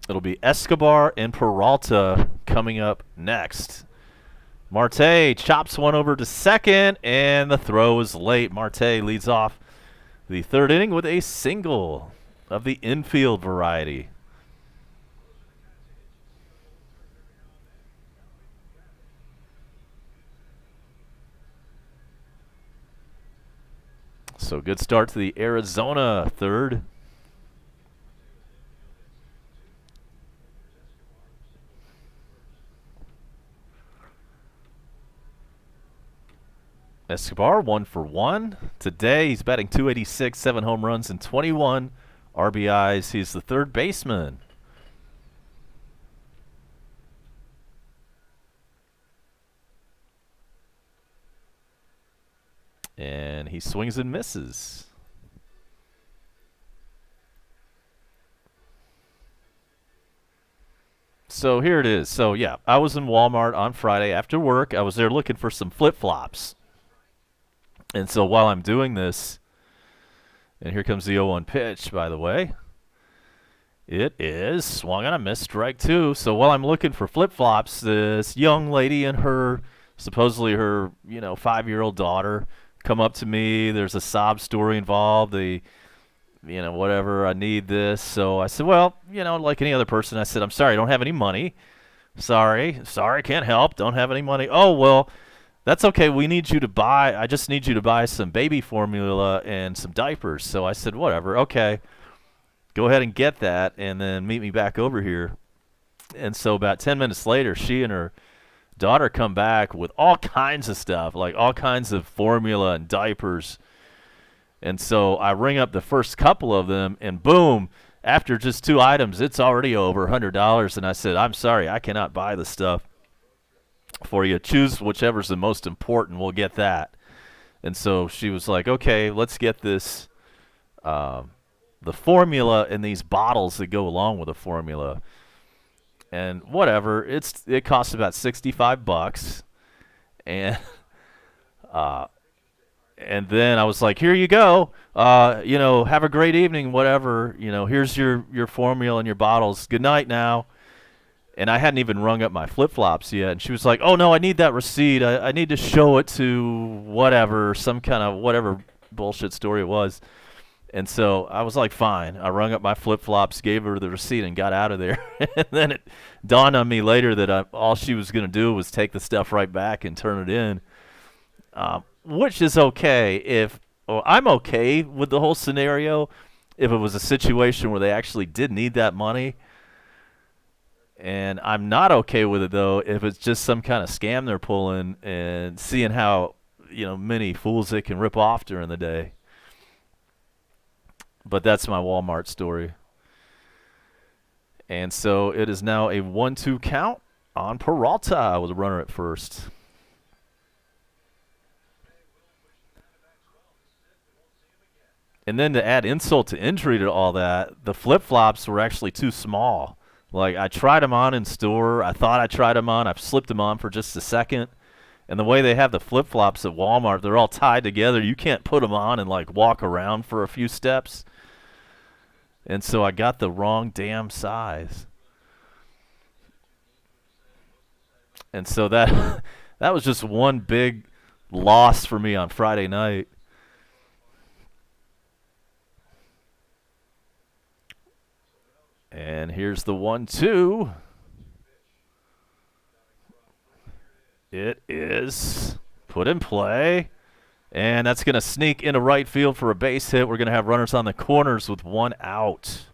It'll be Escobar and Peralta coming up next. Marte chops one over to second, and the throw is late. Marte leads off the third inning with a single of the infield variety. So good start to the Arizona third. Escobar 1 for 1. Today he's batting .286, 7 home runs and 21 RBIs. He's the third baseman. And he swings and misses. So here it is. So yeah, I was in Walmart on Friday after work. I was there looking for some flip-flops. And so while I'm doing this, and here comes the 0-1 pitch, by the way. It is swung on a missed, strike 2. So while I'm looking for flip-flops, this young lady and her, supposedly her, 5-year-old daughter, come up to me. There's a sob story involved. They, whatever, I need this. So I said, well, like any other person, I said, I'm sorry, I don't have any money. Sorry, can't help. Don't have any money. Oh, well, that's okay. I just need you to buy some baby formula and some diapers. So I said, whatever, okay. Go ahead and get that and then meet me back over here. And so about 10 minutes later, she and her daughter come back with all kinds of stuff, like all kinds of formula and diapers. And so I ring up the first couple of them, and boom, after just 2 items, it's already over $100. And I said, I'm sorry, I cannot buy the stuff for you. Choose whichever's the most important. We'll get that. And so she was like, okay, let's get this, the formula and these bottles that go along with the formula. And whatever, it costs about $65, and then I was like, here you go, have a great evening, whatever, here's your formula and your bottles, good night now. And I hadn't even rung up my flip-flops yet, and she was like, oh no, I need that receipt, I need to show it to whatever, some kind of whatever bullshit story it was. And so I was like, fine. I rung up my flip-flops, gave her the receipt, and got out of there. And then it dawned on me later that all she was going to do was take the stuff right back and turn it in, which is okay. I'm okay with the whole scenario if it was a situation where they actually did need that money. And I'm not okay with it, though, if it's just some kind of scam they're pulling and seeing how many fools they can rip off during the day. But that's my Walmart story. And so it is now a 1-2 count on Peralta with a runner at first. And then to add insult to injury to all that, the flip-flops were actually too small. Like, I tried them on in store. I thought I tried them on. I've slipped them on for just a second. And the way they have the flip-flops at Walmart, they're all tied together. You can't put them on and, like, walk around for a few steps. And so I got the wrong damn size. And so that was just one big loss for me on Friday night. And here's the 1-2. It is put in play. And that's going to sneak into right field for a base hit. We're going to have runners on the corners with 1 out.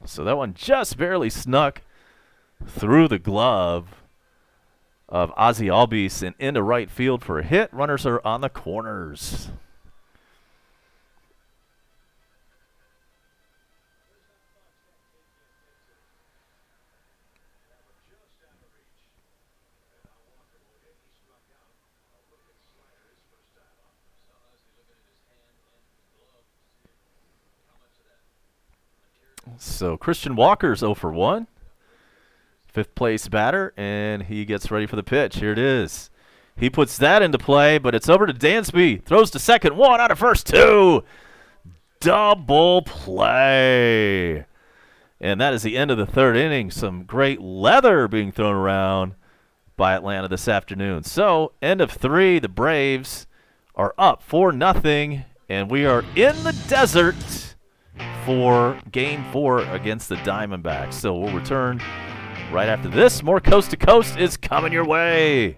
So that one just barely snuck through the glove of Ozzy Albies and into right field for a hit. Runners are on the corners. So Christian Walker's 0 for 1. 5th place batter, and he gets ready for the pitch. Here it is. He puts that into play, but it's over to Dansby. Throws to second. 1 out of first. 2. Double play. And that is the end of the 3rd inning. Some great leather being thrown around by Atlanta this afternoon. So, end of 3. The Braves are up 4-0, and we are in the desert for Game 4 against the Diamondbacks. So we'll return right after this. More Coast to Coast is coming your way.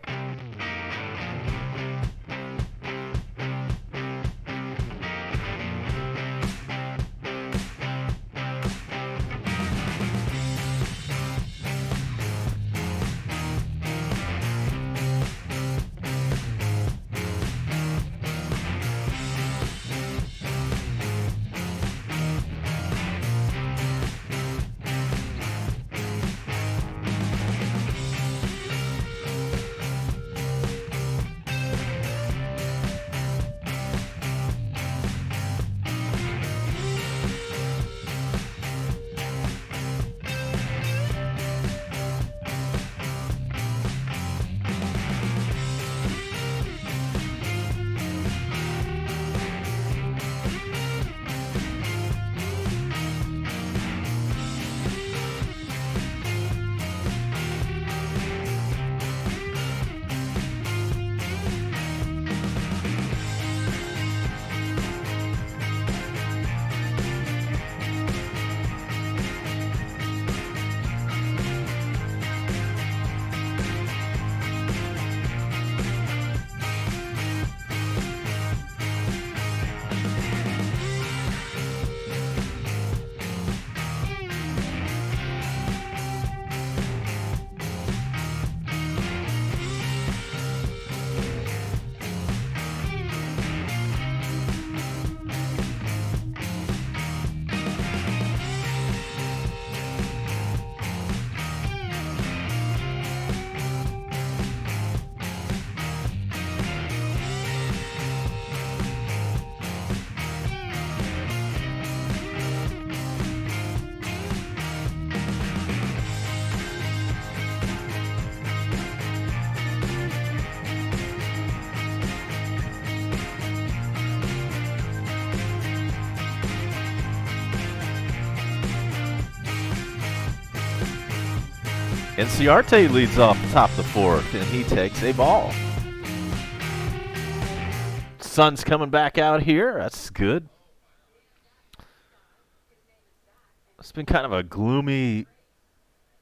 Inciarte leads off the top of the fourth, and he takes a ball. Sun's coming back out here. That's good. It's been kind of a gloomy,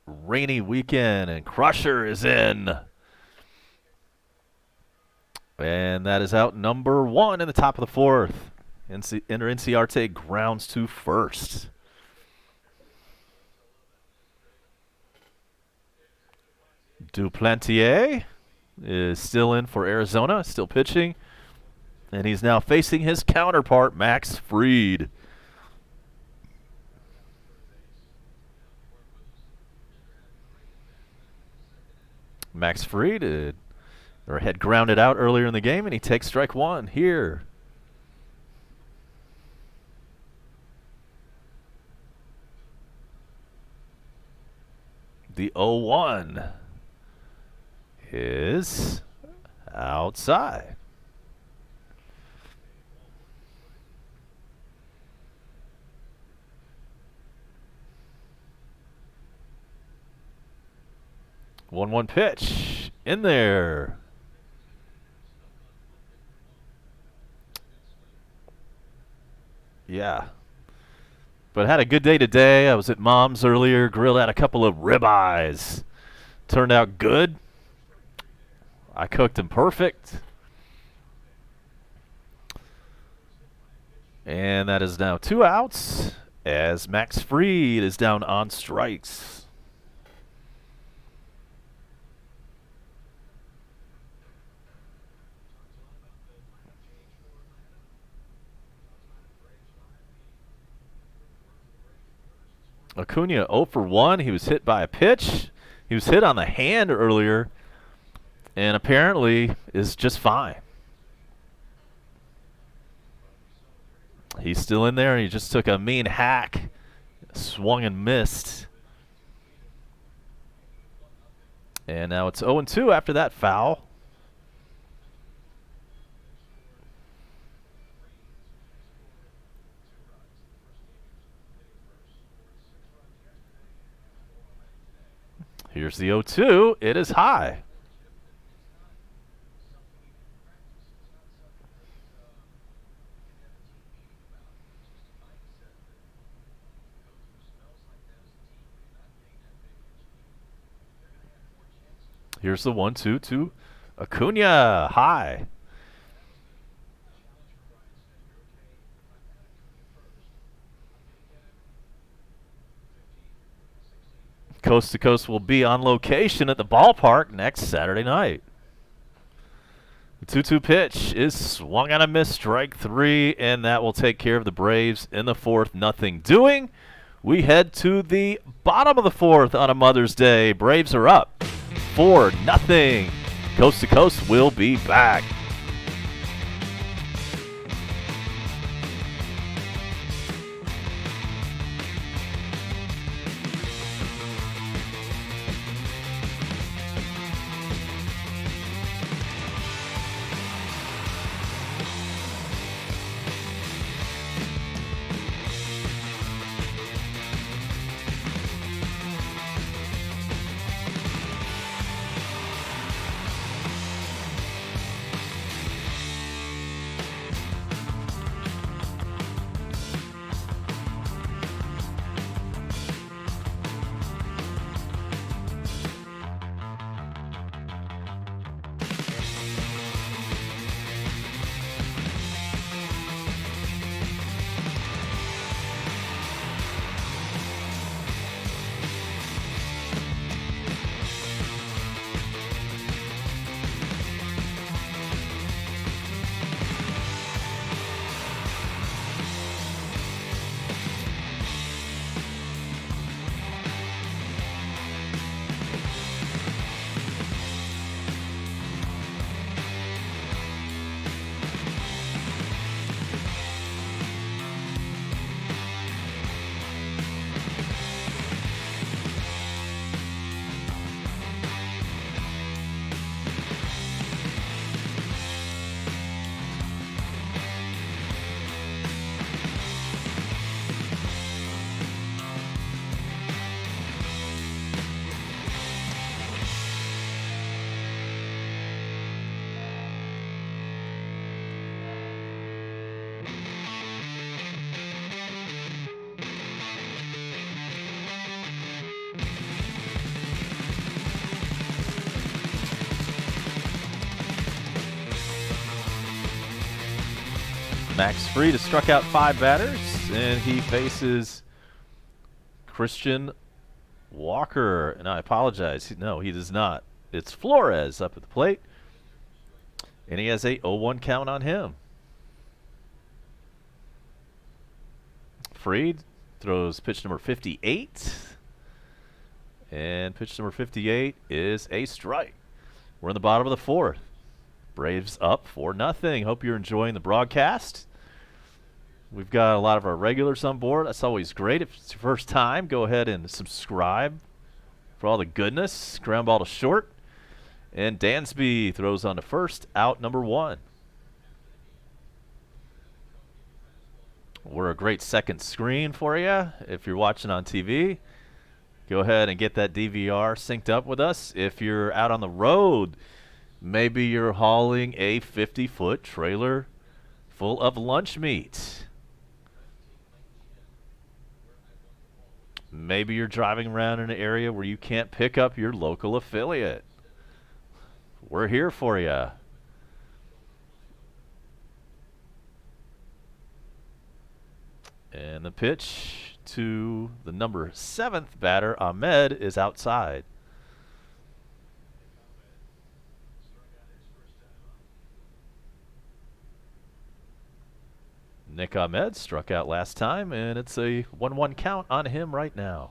rainy weekend, and Crusher is in. And that is out number 1 in the top of the fourth. Inciarte grounds to first. Duplantier is still in for Arizona, still pitching. And he's now facing his counterpart, Max Fried. Max Fried had grounded out earlier in the game, and he takes strike 1 here. The 0-1 is outside. One pitch in there. Yeah. But had a good day today. I was at Mom's earlier, grilled out a couple of ribeyes. Turned out good. I cooked them perfect. And that is now 2 outs as Max Fried is down on strikes. Acuna 0 for 1. He was hit by a pitch. He was hit on the hand earlier and apparently is just fine. He's still in there, and he just took a mean hack, swung and missed. And now it's 0-2 after that foul. Here's the 0-2. It is high. Here's the 1-2 to Acuna. High. Coast to Coast will be on location at the ballpark next Saturday night. The 2-2 pitch is swung on a miss, strike 3, and that will take care of the Braves in the fourth. Nothing doing. We head to the bottom of the fourth on a Mother's Day. Braves are up 4-0. Coast to Coast will be back. Max Fried has struck out 5 batters, and he faces Christian Walker. And I apologize. No, he does not. It's Flores up at the plate, and he has a 0-1 count on him. Fried throws pitch number 58, and pitch number 58 is a strike. We're in the bottom of the 4th. Braves up 4-0. Hope you're enjoying the broadcast. We've got a lot of our regulars on board. That's always great. If it's your first time, go ahead and subscribe for all the goodness. Ground ball to short. And Dansby throws on to first, out number 1. We're a great second screen for you if you're watching on TV. Go ahead and get that DVR synced up with us. If you're out on the road, maybe you're hauling a 50-foot trailer full of lunch meat. Maybe you're driving around in an area where you can't pick up your local affiliate. We're here for you. And the pitch to the number 7th batter, Ahmed, is outside. Nick Ahmed struck out last time, and it's a 1-1 count on him right now.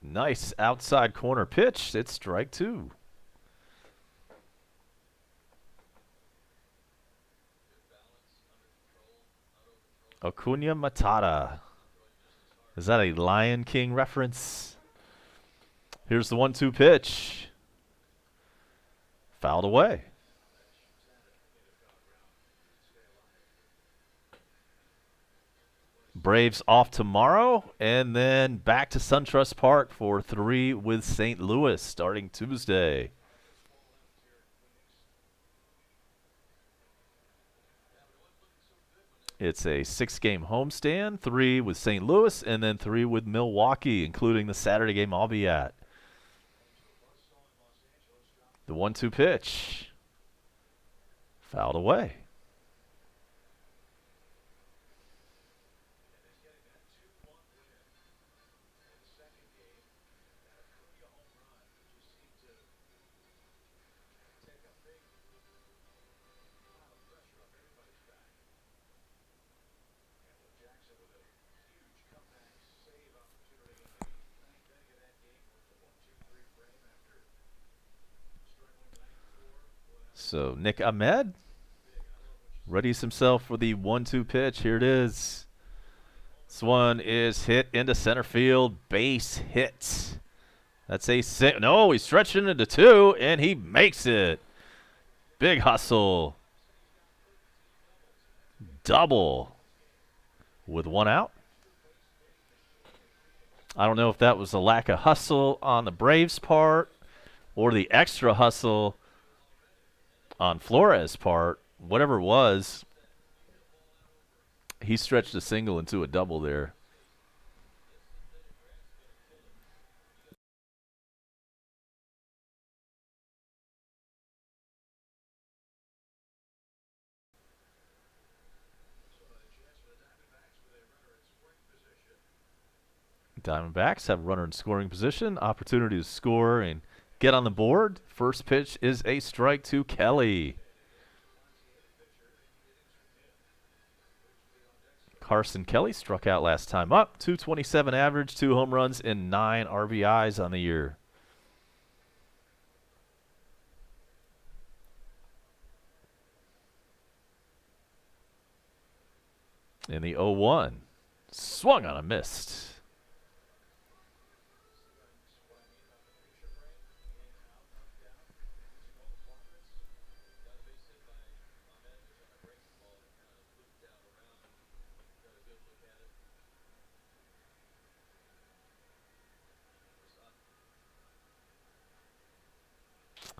Nice outside corner pitch. It's strike 2. Acuna Matata. Is that a Lion King reference? Here's the 1-2 pitch. Fouled away. Braves off tomorrow, and then back to SunTrust Park for 3 with St. Louis starting Tuesday. It's a 6-game homestand, 3 with St. Louis, and then 3 with Milwaukee, including the Saturday game I'll be at. The 1-2 pitch. Fouled away. So Nick Ahmed readies himself for the 1-2 pitch. Here it is. This one is hit into center field. Base hit. That's a no, he's stretching into 2, and he makes it. Big hustle. Double with 1 out. I don't know if that was a lack of hustle on the Braves' part or the extra hustle on Flores' part. Whatever it was, he stretched a single into a double there. Diamondbacks have a runner in scoring position. Opportunity to score and get on the board. First pitch is a strike to Kelly. Carson Kelly struck out last time up. 227 average, 2 home runs, and 9 RBIs on the year. In the 0-1. Swung on a missed.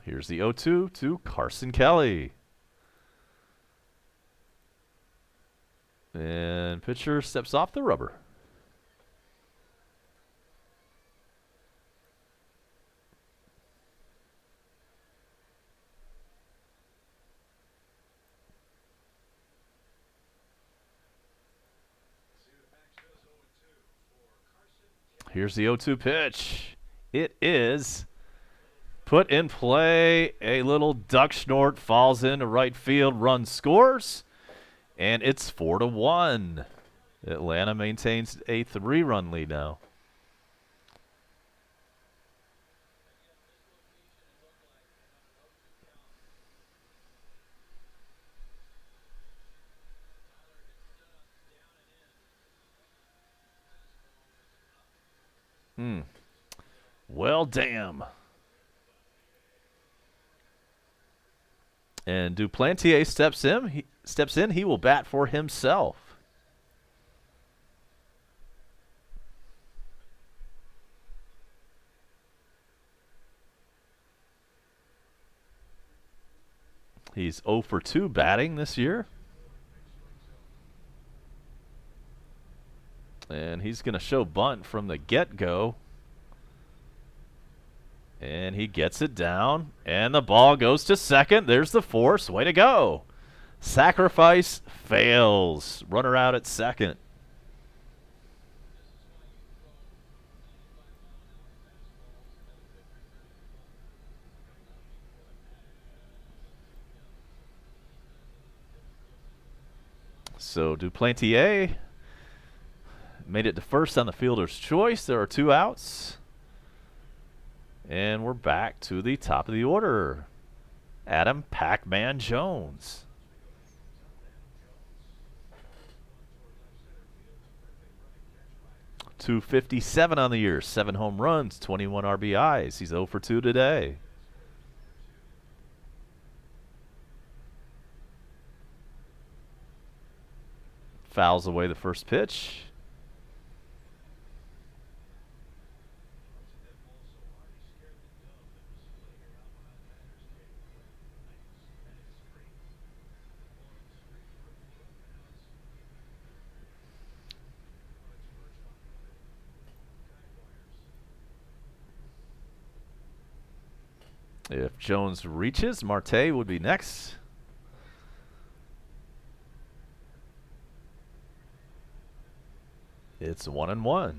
Here's the 0-2 to Carson Kelly. And pitcher steps off the rubber. Here's the 0-2 pitch. It is put in play. A little duck snort falls into right field. Run scores, and it's 4-1. Atlanta maintains a 3-run lead now. Well, damn. And Duplantier steps in. He will bat for himself. He's 0 for 2 batting this year. And he's going to show bunt from the get-go. And he gets it down. And the ball goes to second. There's the force. Way to go. Sacrifice fails. Runner out at second. So Duplantier made it to first on the fielder's choice. There are 2 outs. And we're back to the top of the order. Adam Pac-Man Jones. .257 on the year, 7 home runs, 21 RBIs. He's 0 for 2 today. Fouls away the first pitch. If Jones reaches, Marte would be next. It's 1-1.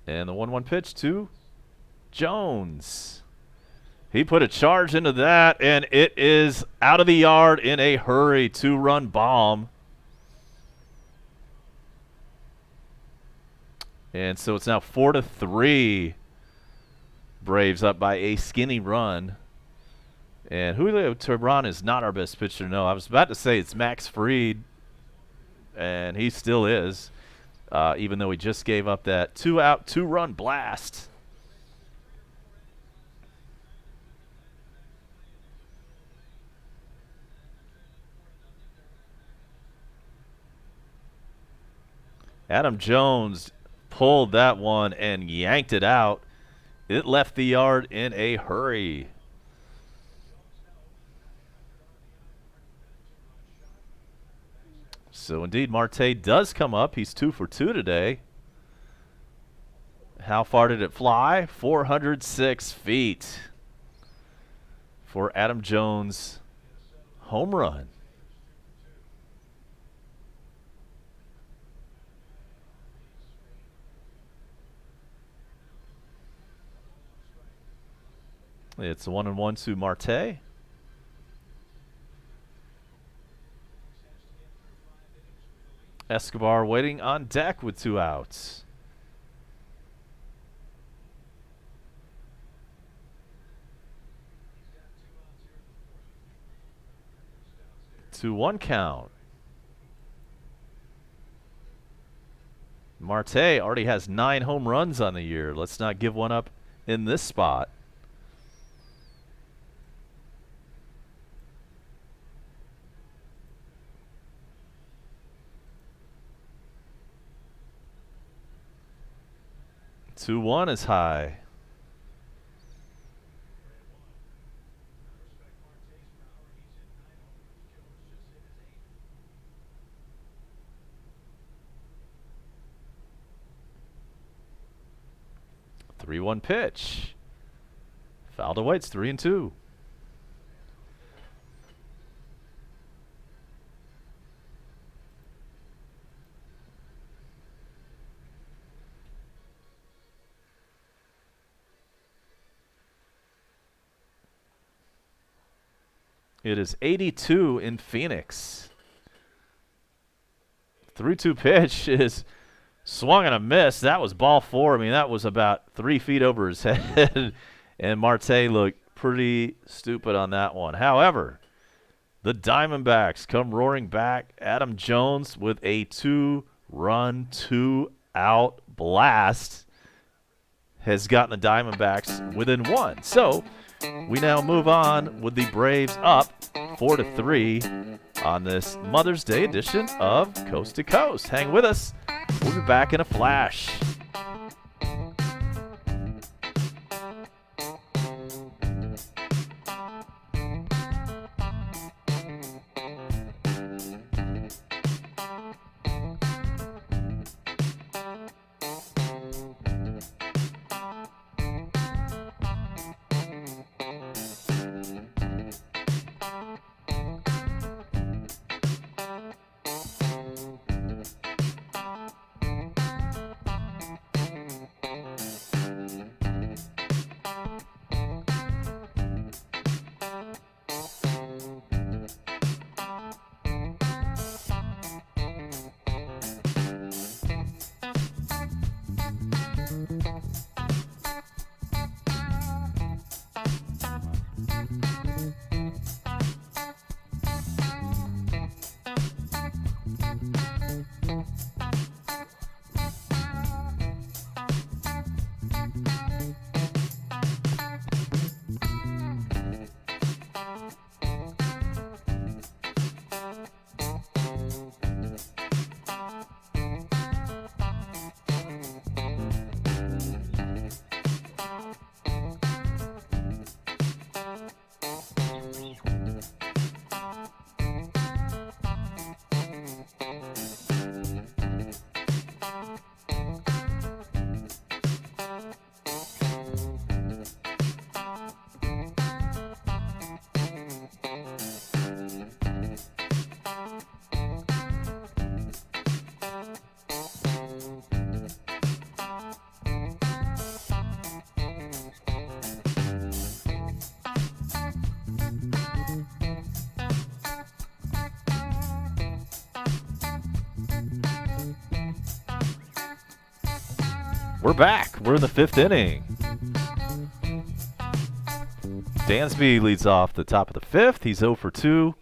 And the 1-1 pitch to Jones. He put a charge into that, and it is out of the yard in a hurry. 2-run bomb. And so it's now 4-3. Braves up by a skinny run. And Julio Teheran is not our best pitcher. No, I was about to say it's Max Fried, and he still is. Even though he just gave up that 2-out, 2-run blast. Adam Jones pulled that one and yanked it out. It left the yard in a hurry. So indeed, Marte does come up. He's 2 for 2 today. How far did it fly? 406 feet for Adam Jones' home run. It's 1-1 to Marte. Escobar waiting on deck with 2 outs. Two 1 count. Marte already has 9 home runs on the year. Let's not give one up in this spot. Two one is high. Three one pitch. Fouled away. It's 3-2. It is 82 in Phoenix. 3-2 pitch is swung and a miss. That was ball 4. I mean, that was about 3 feet over his head. And Marte looked pretty stupid on that one. However, the Diamondbacks come roaring back. Adam Jones with a 2-run, 2-out blast has gotten the Diamondbacks within 1. So we now move on with the Braves up 4-3 on this Mother's Day edition of Coast to Coast. Hang with us. We'll be back in a flash. We're back. We're in the 5th inning. Dansby leads off the top of the 5th. He's 0 for 2.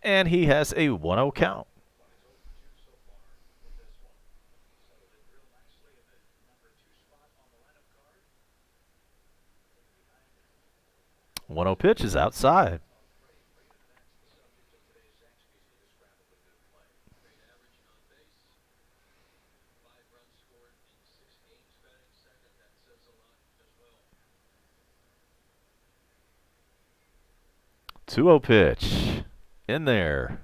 And he has a 1-0 count. One-0 pitch is outside. Two-0 pitch in there.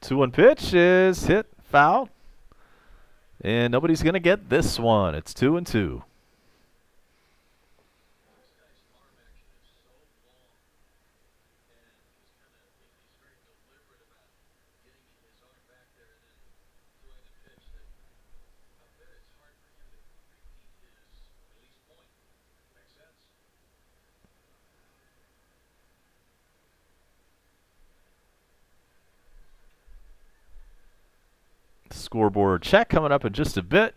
Two-one pitch is hit, foul, and nobody's gonna get this one. It's 2-2. scoreboard check coming up in just a bit.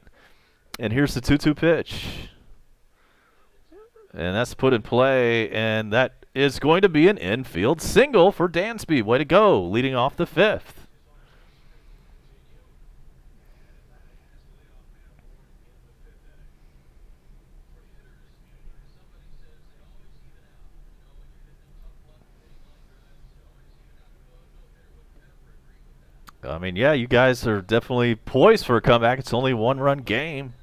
And here's the 2-2 pitch. And that's put in play, and that is going to be an infield single for Dansby. Way to go, leading off the fifth. I mean, yeah, you guys are definitely poised for a comeback. It's only a one-run game.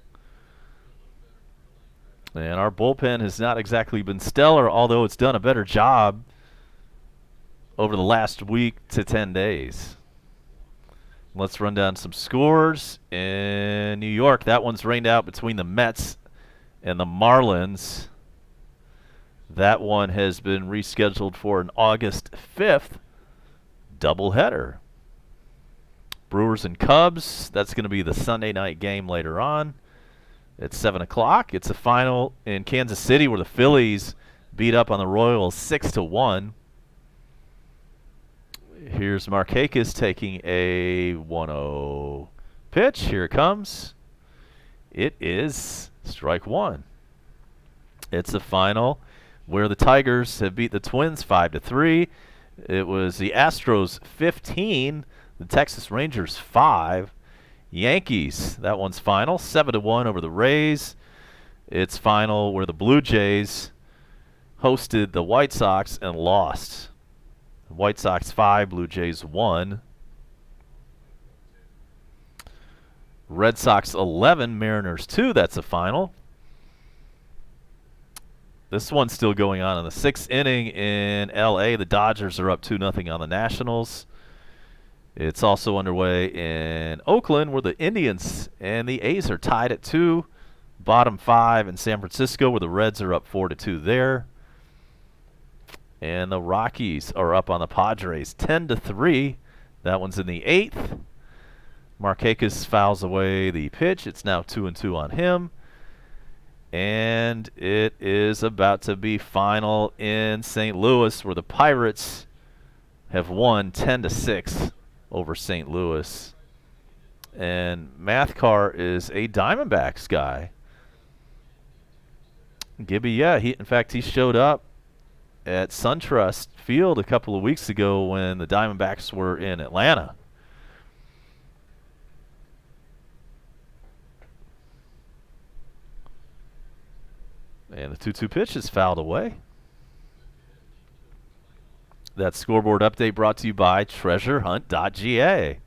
And our bullpen has not exactly been stellar, although it's done a better job over the last week to 10 days. Let's run down some scores. In New York, that one's rained out between the Mets and the Marlins. That one has been rescheduled for an August 5th doubleheader. Brewers and Cubs, that's going to be the Sunday night game later on. It's 7 o'clock. It's a final in Kansas City where the Phillies beat up on the Royals 6-1. Here's Markakis taking a 1-0 pitch. Here it comes. It is strike one. It's a final where the Tigers have beat the Twins 5-3. It was the Astros 15, the Texas Rangers 5. Yankees, that one's final, 7-1 over the Rays. It's final where the Blue Jays hosted the White Sox and lost. White Sox 5, Blue Jays 1. Red Sox 11, Mariners 2, that's a final. This one's still going on in the 6th inning in L.A. The Dodgers are up 2-0 on the Nationals. It's also underway in Oakland where the Indians and the A's are tied at 2. Bottom 5 in San Francisco where the Reds are up 4-2 there. And the Rockies are up on the Padres 10-3. That one's in the 8th. Markakis fouls away the pitch. It's now 2-2 on him. And it is about to be final in St. Louis where the Pirates have won 10-6 over St. Louis. And Mathcar is a Diamondbacks guy. Gibby, yeah, in fact, he showed up at SunTrust Field a couple of weeks ago when the Diamondbacks were in Atlanta. And the 2-2 pitch is fouled away. That scoreboard update brought to you by treasurehunt.ga.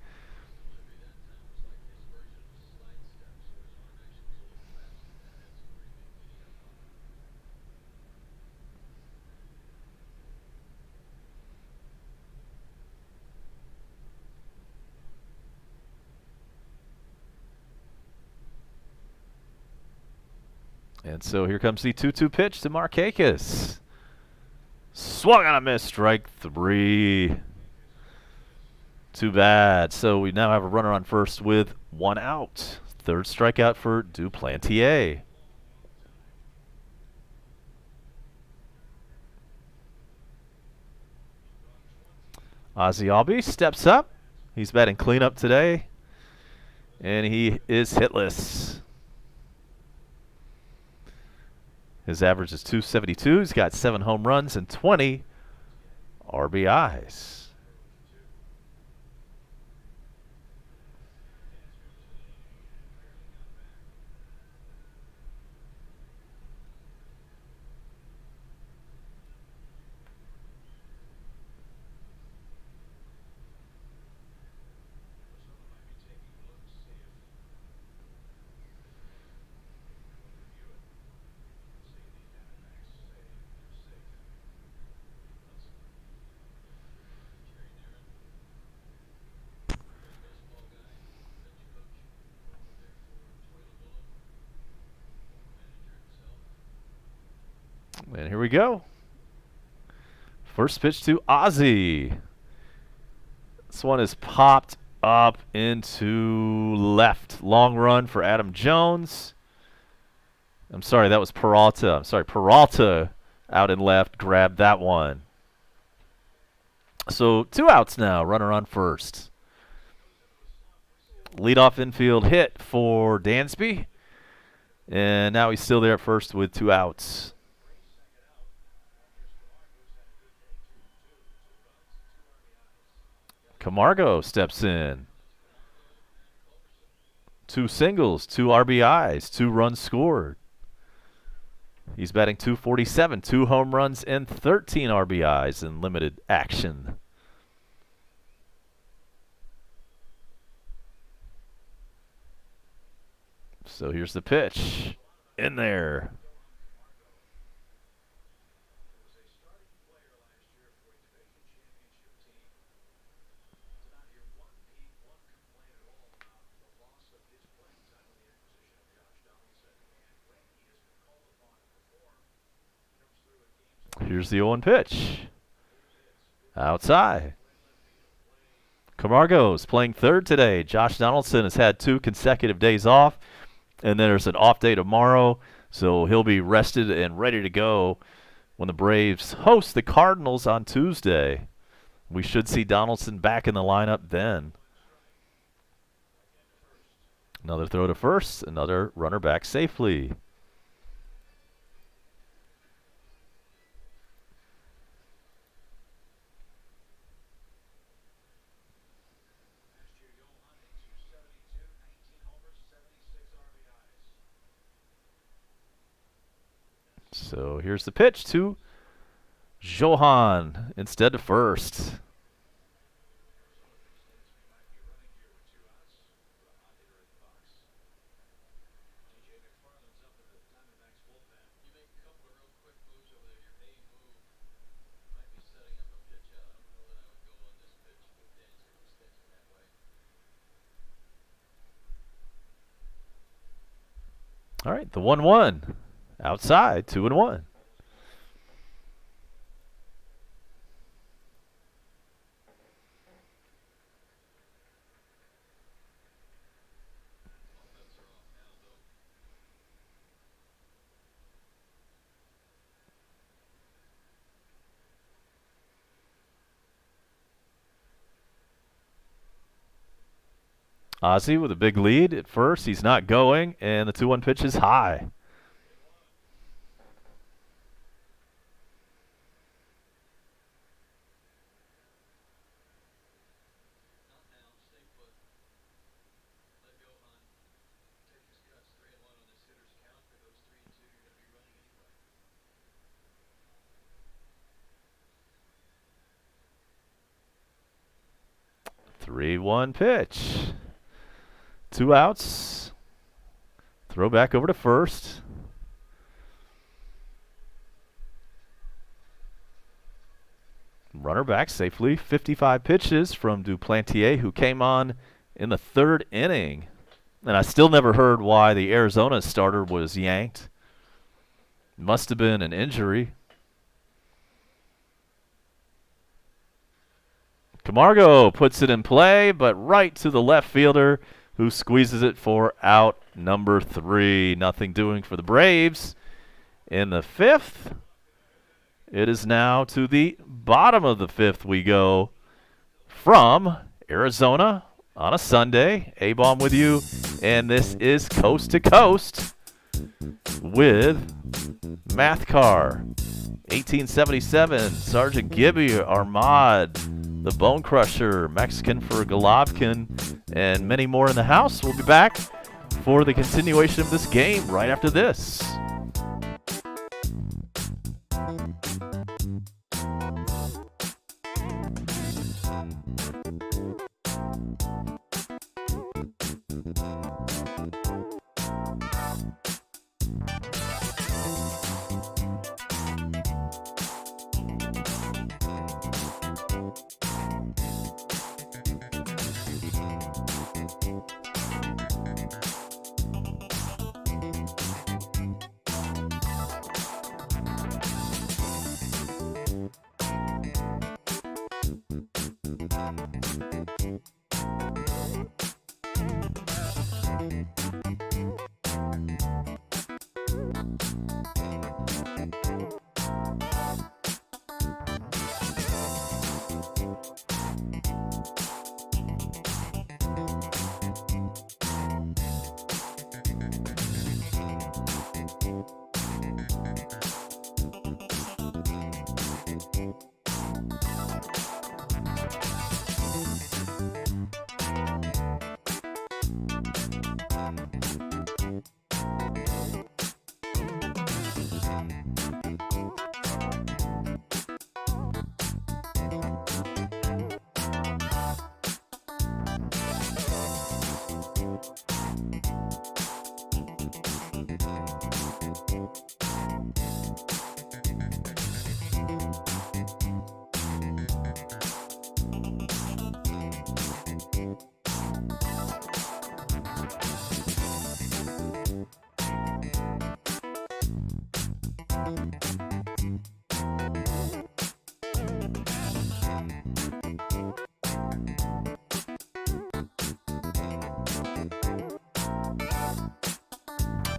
And so here comes the 2-2 pitch to Markakis. Swung on a miss, strike 3. Too bad. So we now have a runner on first with 1 out. Third strikeout for Duplantier. Ozzie Albies steps up. He's batting cleanup today. And he is hitless. His average is .272. He's got 7 home runs and 20 RBIs. And here we go. First pitch to Ozzie. This one is popped up into left. Long run for Adam Jones. I'm sorry, that was Peralta. I'm sorry, Peralta out in left grabbed that one. So 2 outs now. Runner on first. Leadoff infield hit for Dansby. And now he's still there at first with 2 outs. Camargo steps in. 2 singles, 2 RBIs, 2 runs scored. He's batting .247, 2 home runs and 13 RBIs in limited action. So here's the pitch. In there. Here's the 0-1 pitch. Outside. Camargo's playing third today. Josh Donaldson has had 2 consecutive days off, and then there's an off day tomorrow, so he'll be rested and ready to go when the Braves host the Cardinals on Tuesday. We should see Donaldson back in the lineup then. Another throw to first, another runner back safely. So here's the pitch to Johan instead of first. All right, the 1-1. Outside, 2-1. Ozzie with a big lead at first. He's not going, and the 2-1 pitch is high. Three-one pitch. 2 outs. Throw back over to first. Runner back safely. 55 pitches from Duplantier, who came on in the 3rd inning. And I still never heard why the Arizona starter was yanked. Must have been an injury. Camargo puts it in play, but right to the left fielder, who squeezes it for out number 3. Nothing doing for the Braves. In the 5th, it is now to the bottom of the 5th we go from Arizona on a Sunday. A-Bomb with you, and this is Coast to Coast with Mathcar. 1877, Sergeant Gibby, Armad, the Bone Crusher, Mexican for Golovkin, and many more in the house. We'll be back for the continuation of this game right after this.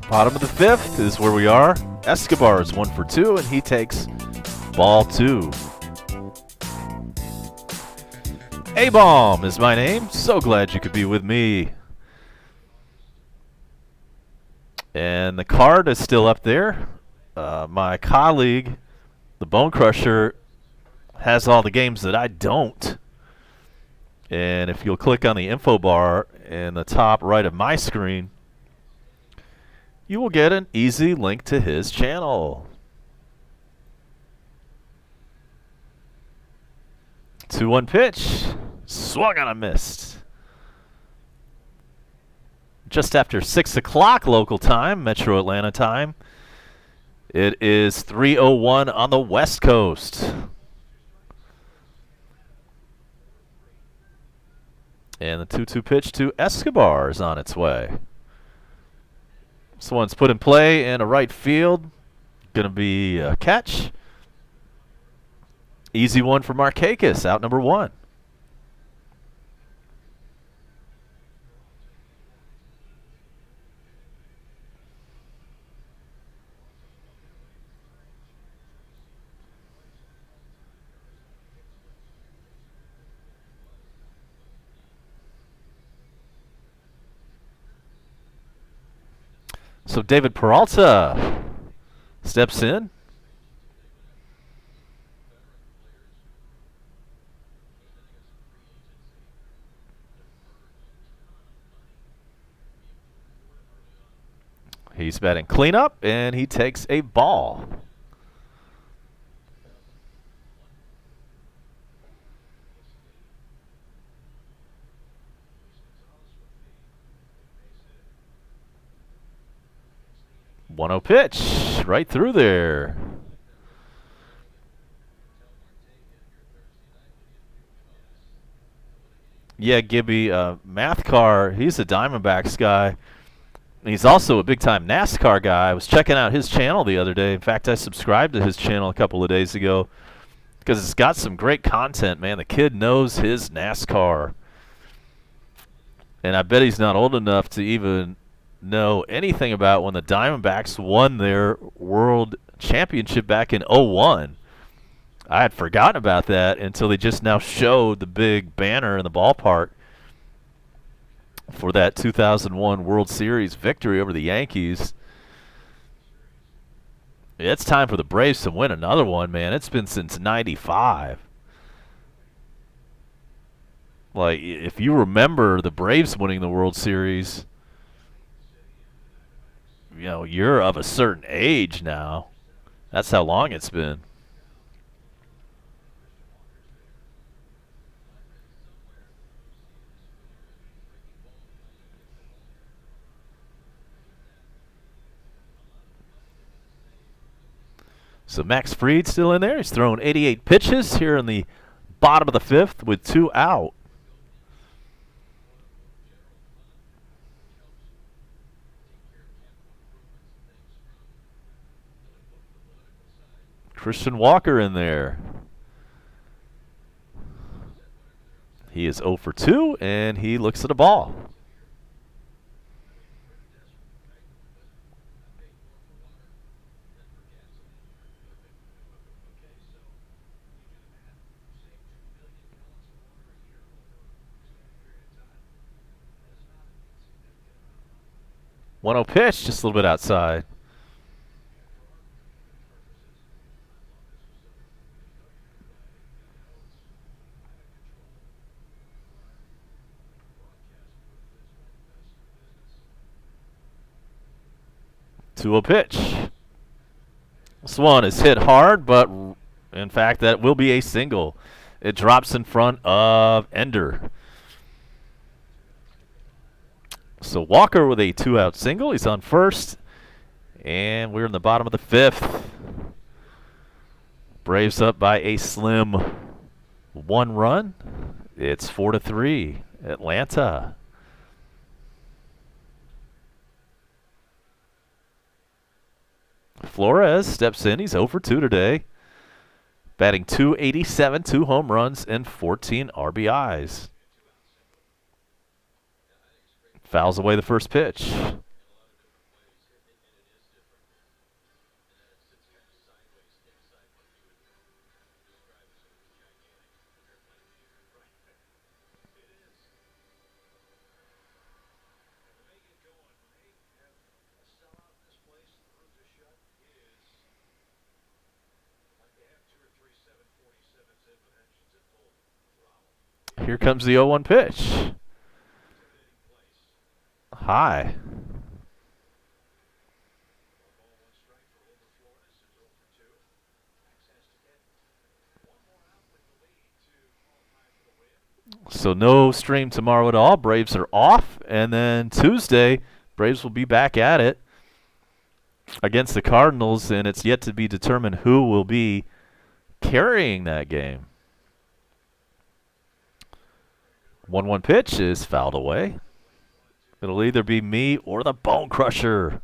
Bottom of the fifth is where we are. Escobar is 1 for 2, and he takes ball 2. A-Bomb is my name. So glad you could be with me. And the card is still up there. My colleague, the Bone Crusher, has all the games that I don't. And if you'll click on the info bar in the top right of my screen, you will get an easy link to his channel. 2-1 pitch. Swung on a missed. Just after 6 o'clock local time, Metro Atlanta time. It is 3:01 on the West Coast. And the 2-2 pitch to Escobar is on its way. This one's put in play in a right field. Going to be a catch. Easy one for Markakis, out number 1. So David Peralta steps in. He's batting cleanup, and he takes a ball. One-oh pitch right through there. Yeah, Gibby, Mathcar, he's a Diamondbacks guy. He's also a big-time NASCAR guy. I was checking out his channel the other day. In fact, I subscribed to his channel a couple of days ago because it's got some great content, man. The kid knows his NASCAR. And I bet he's not old enough to even know anything about when the Diamondbacks won their World Championship back in '01. I had forgotten about that until they just now showed the big banner in the ballpark for that 2001 World Series victory over the Yankees. It's time for the Braves to win another one, man. It's been since '95. Like, if you remember the Braves winning the World Series, you know, you're of a certain age now. That's how long it's been. So Max Fried still in there. He's thrown 88 pitches here in the bottom of the fifth with 2 out. Christian Walker in there. He is 0 for 2, and he looks at a ball. One-oh pitch, just a little bit outside. Two-oh pitch. This one is hit hard, but in fact, that will be a single. It drops in front of Ender. So Walker with a 2-out single. He's on first. And we're in the bottom of the fifth. Braves up by a slim 1 run. It's 4-3. Atlanta. Flores steps in. He's 0 for 2 today. Batting .287, 2 home runs, and 14 RBIs. Fouls away the first pitch. Here comes the 0-1 pitch. High. So no stream tomorrow at all. Braves are off. And then Tuesday, Braves will be back at it against the Cardinals, and it's yet to be determined who will be carrying that game. 1-1 pitch is fouled away. It'll either be me or the Bone Crusher.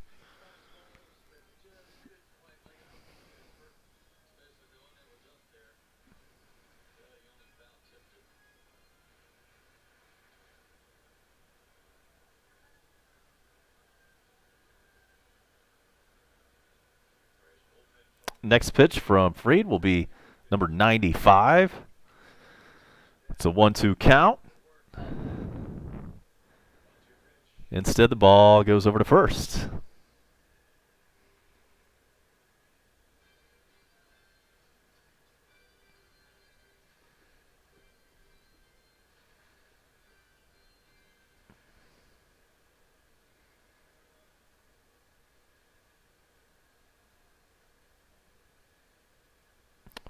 Next pitch from Fried will be number 95. It's a 1-2 count. Instead, the ball goes over to first.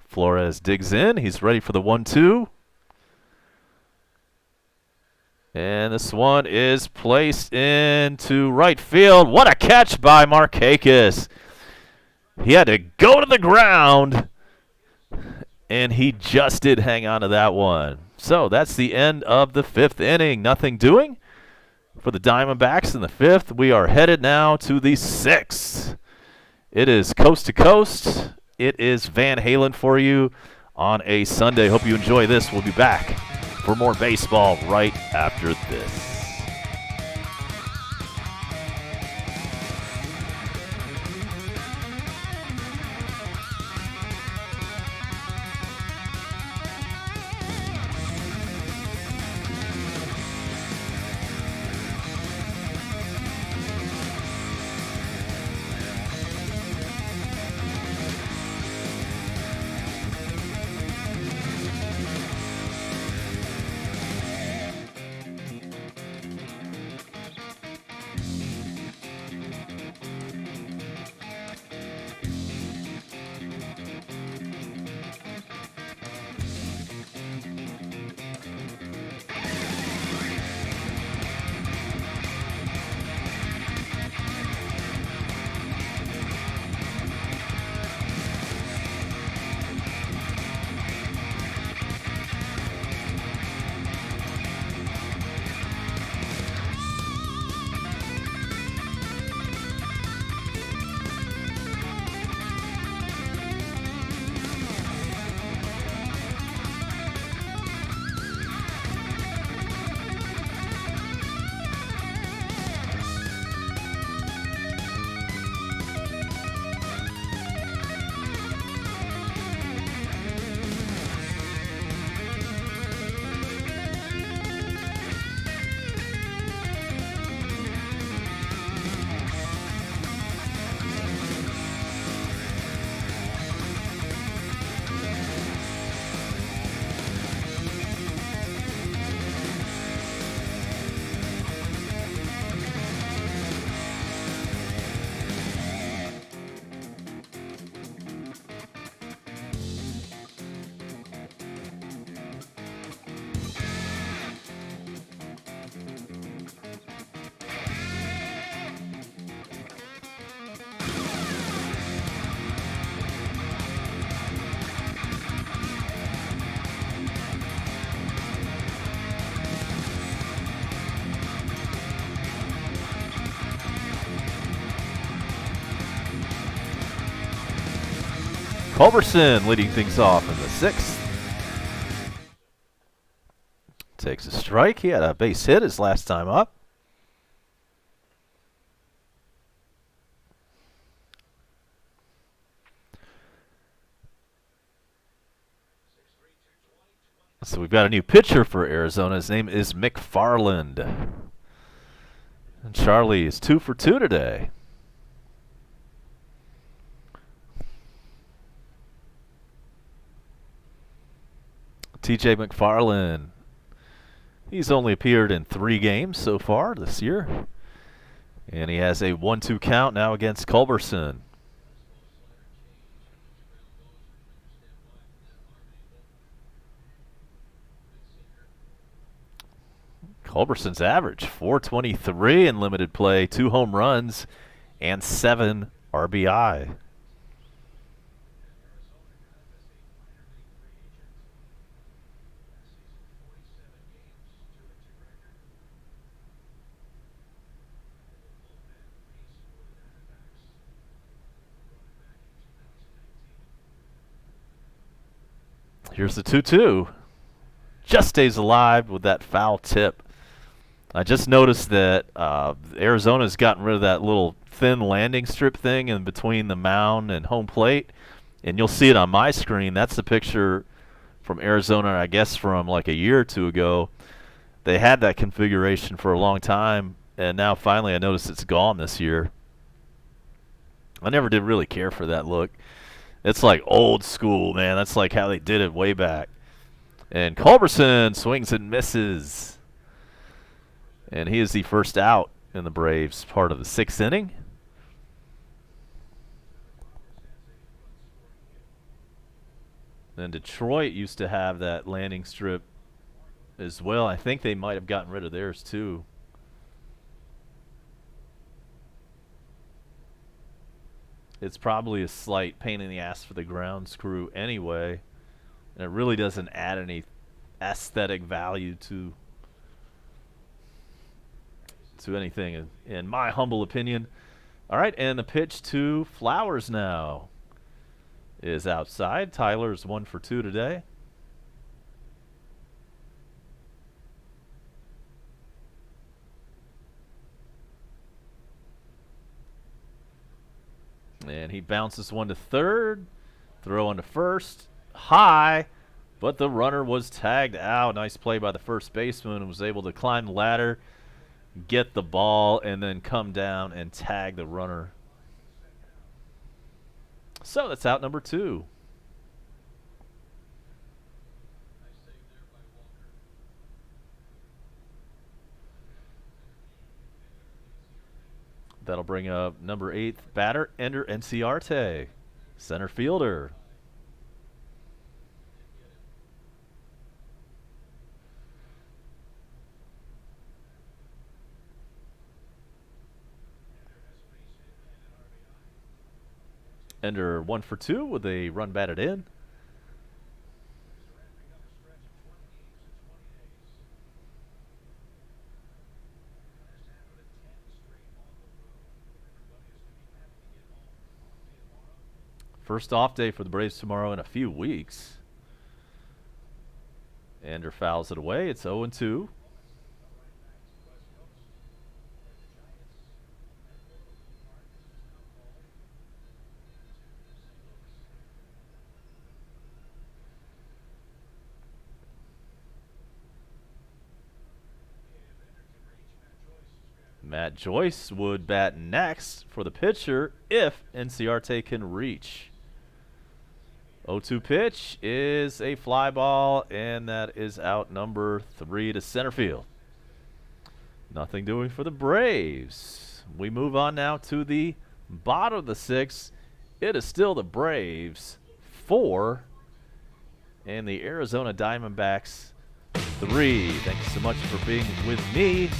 Flores digs in. He's ready for the 1-2. And this one is placed into right field. What a catch by Markakis. He had to go to the ground, and he just did hang on to that one. So that's the end of the 5th inning. Nothing doing for the Diamondbacks in the 5th. We are headed now to the 6th. It is coast to coast. It is Van Halen for you on a Sunday. Hope you enjoy this. We'll be back for more baseball right after this. Culberson leading things off in the 6th. Takes a strike. He had a base hit his last time up. So we've got a new pitcher for Arizona. His name is McFarland. And Charlie is 2 for 2 today. TJ McFarland. He's only appeared in 3 games so far this year. And he has a 1-2 count now against Culberson. Culberson's average, 423 in limited play, 2 home runs, and 7 RBI. Here's the 2-2. Just stays alive with that foul tip. I just noticed that Arizona's gotten rid of that little thin landing strip thing in between the mound and home plate. And you'll see it on my screen. That's the picture from Arizona, I guess, from like a year or 2 ago. They had that configuration for a long time, and now finally I noticed it's gone this year. I never did really care for that look. It's like old school, man. That's like how they did it way back. And Culberson swings and misses. And he is the first out in the Braves part of the 6th inning. And Detroit used to have that landing strip as well. I think they might have gotten rid of theirs too. It's probably a slight pain in the ass for the grounds crew anyway. And it really doesn't add any aesthetic value to anything, in my humble opinion. All right, and the pitch to Flowers now is outside. Tyler's 1 for 2 today. And he bounces one to third. Throw on to first. High, but the runner was tagged out. Nice play by the first baseman, and was able to climb the ladder, get the ball, and then come down and tag the runner. So that's out number 2. That'll bring up number 8th batter, Ender Enciarte, center fielder. Ender 1 for 2 with a run batted in. First off day for the Braves tomorrow in a few weeks. Ender fouls it away. It's 0-2. Matt Joyce would bat next for the pitcher if Enciarte can reach. 0-2 pitch is a fly ball, and that is out number 3 to center field. Nothing doing for the Braves. We move on now to the bottom of the 6th. It is still the Braves 4 and the Arizona Diamondbacks 3. Thank you so much for being with me.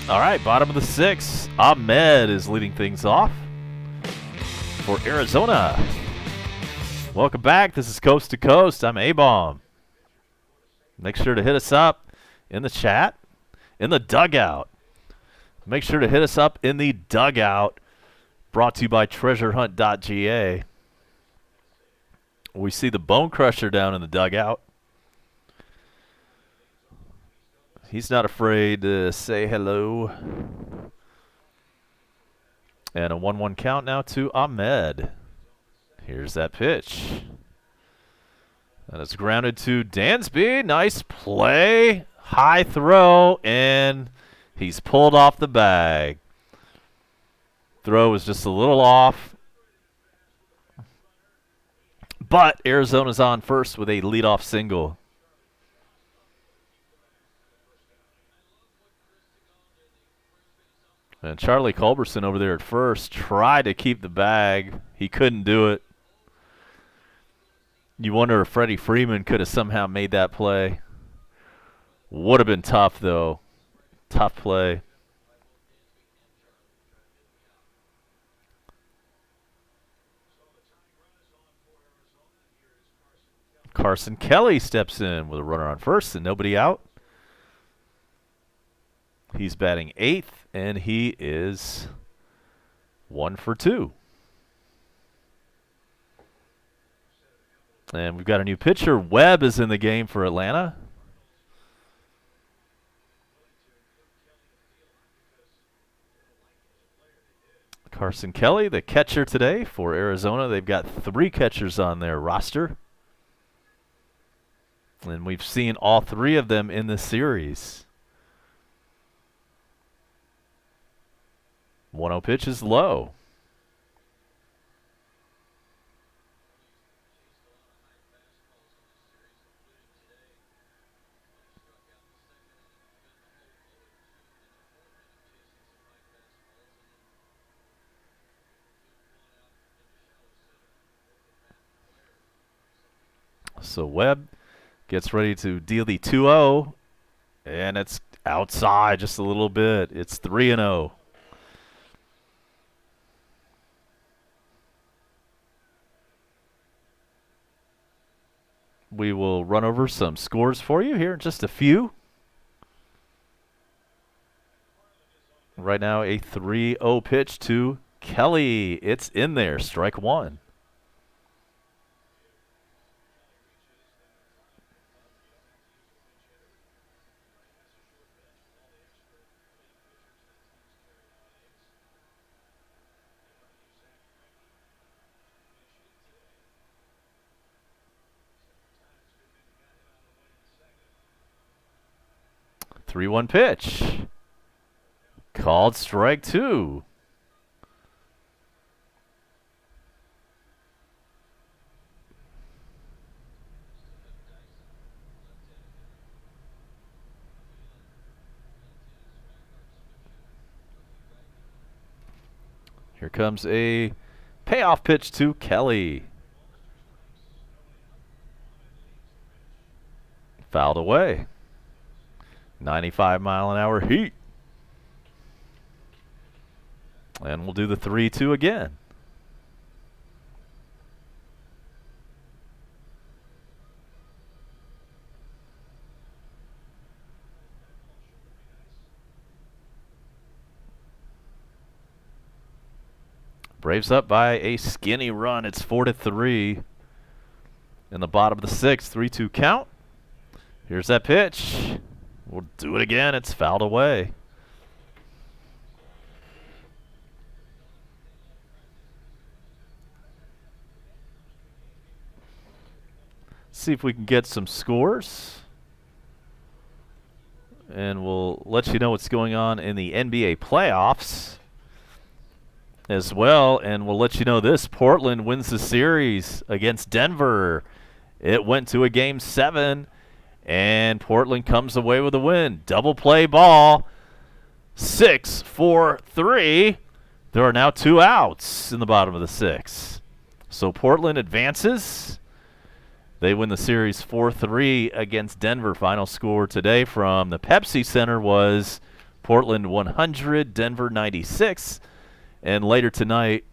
All right, bottom of the 6th. Ahmed is leading things off for Arizona. Welcome back. This is Coast to Coast. I'm A-Bomb. Make sure to hit us up in the chat, in the dugout. Make sure to hit us up in the dugout. Brought to you by treasurehunt.ga. We see the Bone Crusher down in the dugout. He's not afraid to say hello. And a 1-1 count now to Ahmed. Here's that pitch. And it's grounded to Dansby. Nice play. High throw. And he's pulled off the bag. Throw was just a little off. But Arizona's on first with a leadoff single. And Charlie Culberson over there at first tried to keep the bag. He couldn't do it. You wonder if Freddie Freeman could have somehow made that play. Would have been tough, though. Tough play. Carson Kelly steps in with a runner on first and nobody out. He's batting 8th, and he is 1 for 2. And we've got a new pitcher. Webb is in the game for Atlanta. Carson Kelly, the catcher today for Arizona. They've got 3 catchers on their roster. And we've seen all 3 of them in the series. 1-0 pitch is low. So Webb gets ready to deal the 2-0, and it's outside just a little bit. It's 3-0. We will run over some scores for you here in just a few. Right now, a 3-0 pitch to Kelly. It's in there, strike 1. Three-one pitch. Called strike 2. Here comes a payoff pitch to Kelly. Fouled away. 95-mile-an-hour heat. And we'll do the 3-2 again. Braves up by a skinny run. It's 4-3 in the bottom of the 6th. 3-2 count. Here's that pitch. We'll do it again. It's fouled away. See if we can get some scores. And we'll let you know what's going on in the NBA playoffs as well. And we'll let you know this. Portland wins the series against Denver. It went to a Game 7. And Portland comes away with a win. Double play ball. 6-4-3. There are now 2 outs in the bottom of the 6th. So Portland advances. They win the series 4-3 against Denver. Final score today from the Pepsi Center was Portland 100, Denver 96. And later tonight,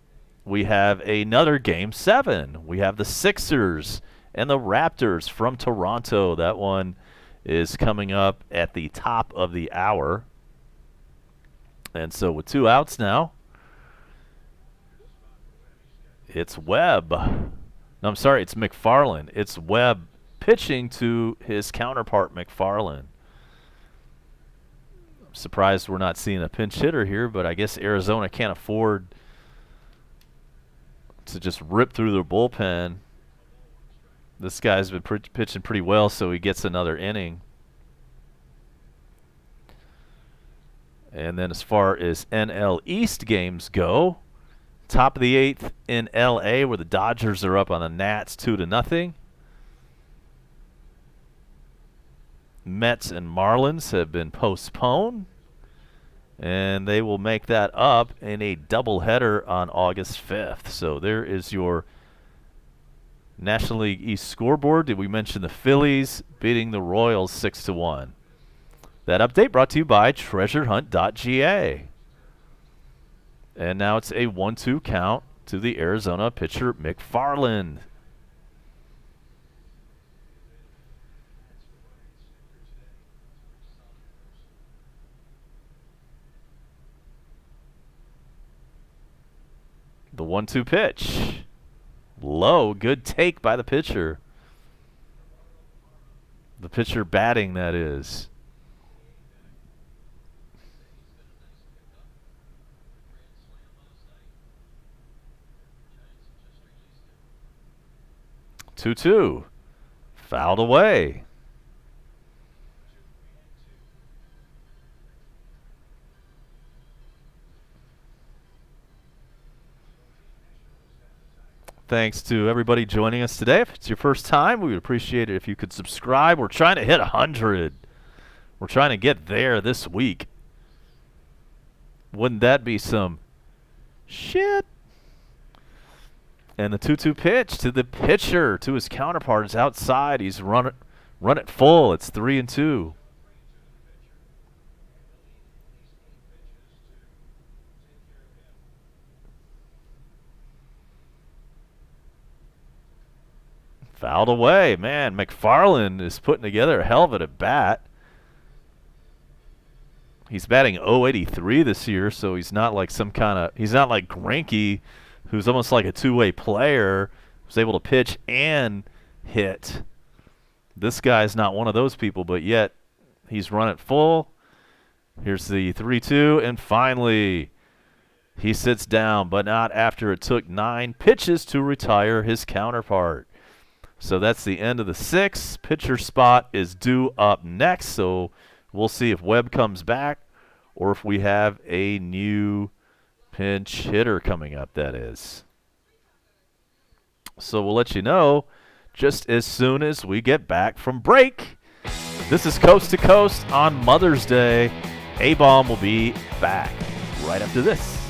we have another Game 7. We have the Sixers and the Raptors from Toronto. That one is coming up at the top of the hour. And so with 2 outs now, it's Webb. No, I'm sorry, it's McFarland. It's Webb pitching to his counterpart, McFarland. I'm surprised we're not seeing a pinch hitter here, but I guess Arizona can't afford to just rip through their bullpen. This guy's been pitching pretty well, so he gets another inning. And then as far as NL East games go, top of the 8th in LA, where the Dodgers are up on the Nats 2-0. Mets and Marlins have been postponed, and they will make that up in a doubleheader on August 5th. So there is your National League East scoreboard. Did we mention the Phillies beating the Royals 6-1? That update brought to you by treasurehunt.ga. And now it's a 1-2 count to the Arizona pitcher McFarland. The 1-2 pitch. Low, good take by the pitcher. The pitcher batting, that is. Two-two. Fouled away. Thanks to everybody joining us today. If it's your first time, we would appreciate it if you could subscribe. We're trying to hit 100. We're trying to get there this week. Wouldn't that be some shit? And the 2-2 pitch to the pitcher, to his counterpart, is outside. He's run it full. It's 3-2. Fouled away. Man, McFarland is putting together a hell of a bat. He's batting .083 this year, so he's not like he's not like Greinke, who's almost like a two-way player, who's able to pitch and hit. This guy's not one of those people, but yet he's run it full. Here's the 3-2, and finally he sits down, but not after it took 9 pitches to retire his counterpart. So that's the end of the 6th. Pitcher spot is due up next, so we'll see if Webb comes back or if we have a new pinch hitter coming up, that is. So we'll let you know just as soon as we get back from break. This is Coast to Coast on Mother's Day. A-Bomb will be back right after this.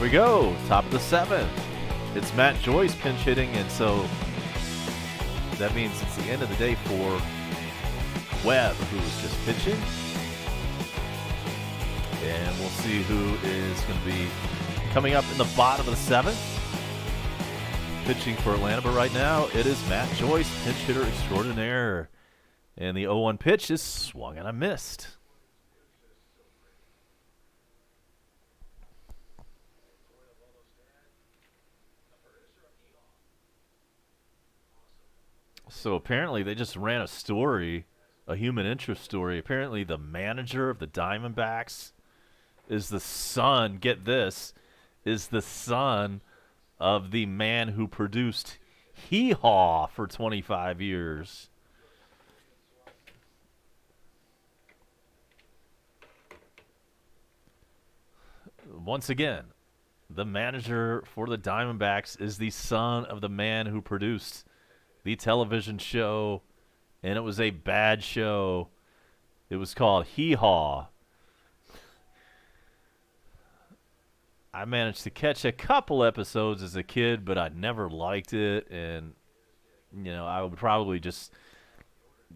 Here we go. Top of the 7th. It's Matt Joyce pinch hitting, and so that means it's the end of the day for Webb, who is just pitching. And we'll see who is going to be coming up in the bottom of the 7th. Pitching for Atlanta, but right now it is Matt Joyce, pinch hitter extraordinaire. And the 0-1 pitch is swung and a missed. So apparently they just ran a story, a human interest story. Apparently the manager of the Diamondbacks is the son, get this, is the son of the man who produced Hee Haw for 25 years. Once again, the manager for the Diamondbacks is the son of the man who produced the television show, and it was a bad show. It was called Hee Haw. I managed to catch a couple episodes as a kid, but I never liked it, and I would probably just,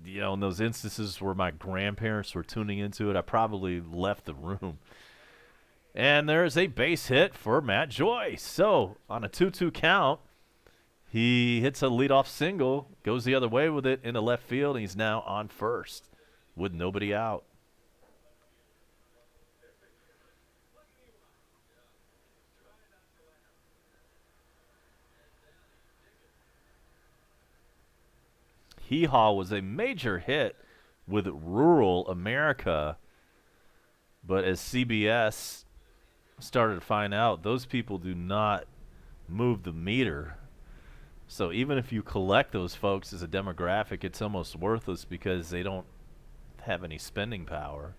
in those instances where my grandparents were tuning into it, I probably left the room. And there's a base hit for Matt Joyce. So on a 2-2 count, he hits a leadoff single, goes the other way with it into left field, and he's now on first with nobody out. Hee Haw was a major hit with rural America, but as CBS started to find out, those people do not move the meter. So even if you collect those folks as a demographic, it's almost worthless because they don't have any spending power.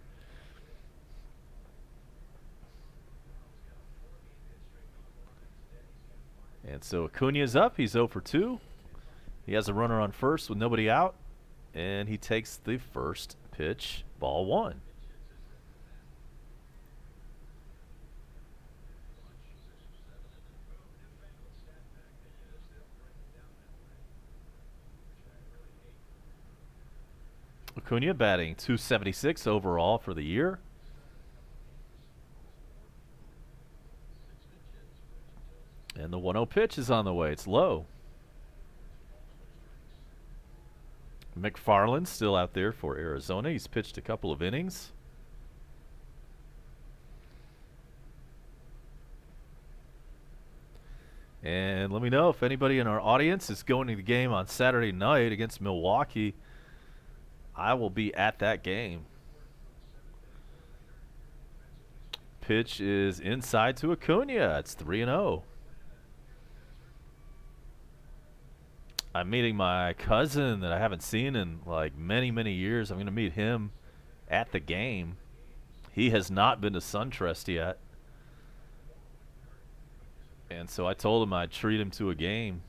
And so Acuna's up. He's 0 for 2. He has a runner on first with nobody out, and he takes the first pitch, ball 1. Acuna batting .276 overall for the year. And the 1-0 pitch is on the way. It's low. McFarland still out there for Arizona. He's pitched a couple of innings. And let me know if anybody in our audience is going to the game on Saturday night against Milwaukee. I will be at that game. Pitch is inside to Acuna. It's 3-0. I'm meeting my cousin that I haven't seen in like many, many years. I'm going to meet him at the game. He has not been to SunTrust yet. And so I told him I'd treat him to a game.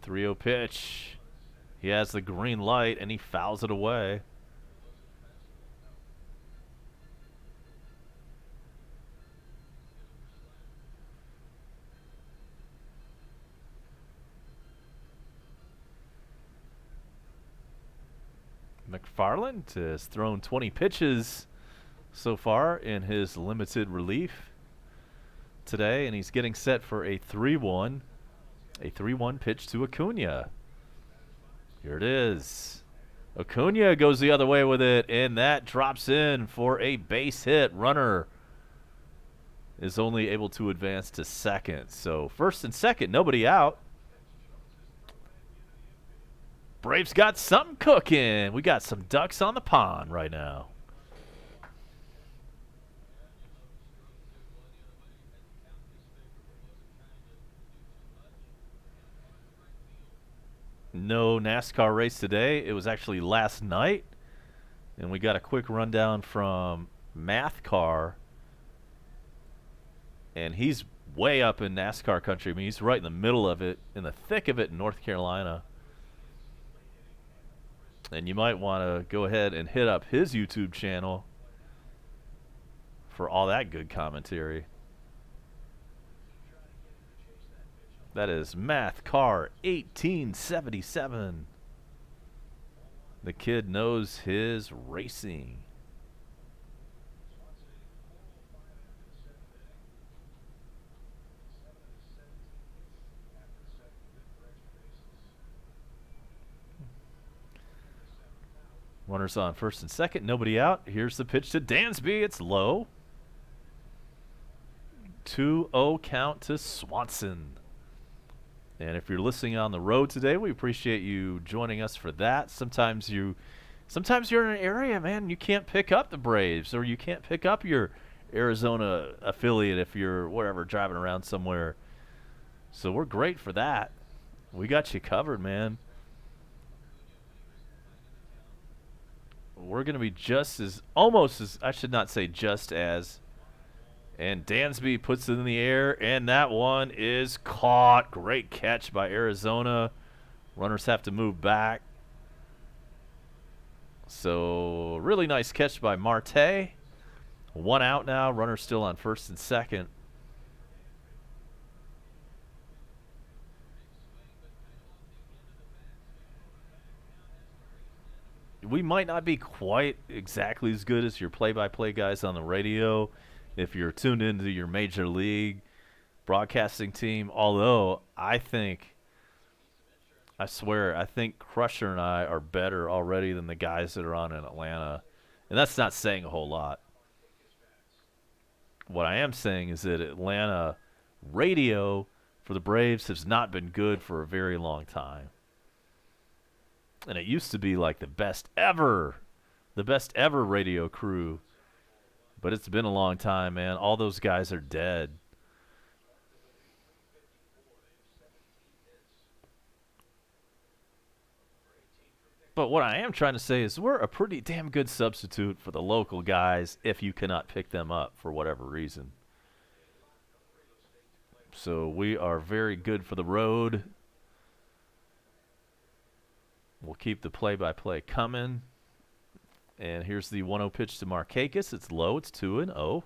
.30 pitch. He has the green light, and he fouls it away. McFarland has thrown 20 pitches so far in his limited relief today, and he's getting set for a 3-1. A 3-1 pitch to Acuna. Here it is. Acuna goes the other way with it, and that drops in for a base hit. Runner is only able to advance to second. So first and second, nobody out. Braves got something cooking. We got some ducks on the pond right now. No NASCAR race today. It was actually last night. And we got a quick rundown from Math Car. And he's way up in NASCAR country. I mean, he's right in the middle of it, in the thick of it in North Carolina. And you might want to go ahead and hit up his YouTube channel for all that good commentary. That is Math Car 1877. The kid knows his racing. Runners on first and second, nobody out. Here's the pitch to Dansby. It's low. 2-0 count to Swanson. And if you're listening on the road today, we appreciate you joining us for that. Sometimes you're in an area, man, you can't pick up the Braves, or you can't pick up your Arizona affiliate if you're whatever driving around somewhere. So we're great for that. We got you covered, man. We're going to be I should not say just as. And Dansby puts it in the air, and that one is caught. Great catch by Arizona. Runners have to move back. So, really nice catch by Marte. 1 out now. Runners still on first and second. We might not be quite exactly as good as your play-by-play guys on the radio if you're tuned into your major league broadcasting team, although I think Crusher and I are better already than the guys that are on in Atlanta. And that's not saying a whole lot. What I am saying is that Atlanta radio for the Braves has not been good for a very long time. And it used to be like the best ever radio crew. But it's been a long time, man. All those guys are dead. But what I am trying to say is we're a pretty damn good substitute for the local guys if you cannot pick them up for whatever reason. So we are very good for the road. We'll keep the play-by-play coming. And here's the 1-0 pitch to Markakis. It's low. It's 2-0.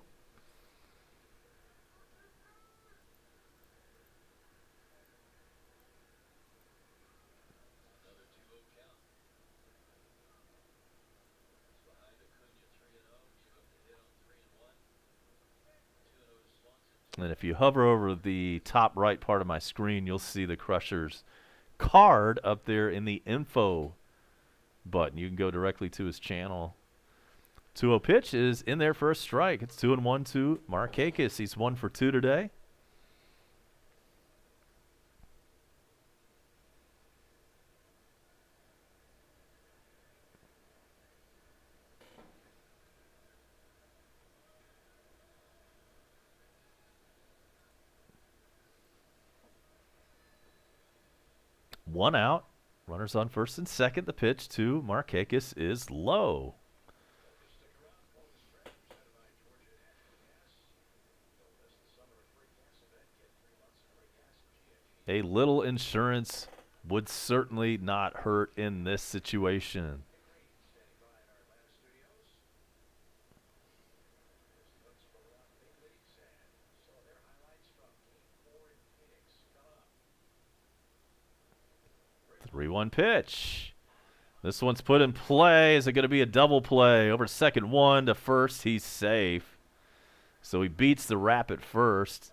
And if you hover over the top right part of my screen, you'll see the Crushers card up there in the info button. You can go directly to his channel. 2-0 pitch is in there for a strike. It's 2-1 to Markakis. He's 1 for 2 today. One out. Runners on first and second. The pitch to Markakis is low. A little insurance would certainly not hurt in this situation. The 3-1 pitch. This one's put in play. Is it going to be a double play? Over second one to first. He's safe. So he beats the wrap at first.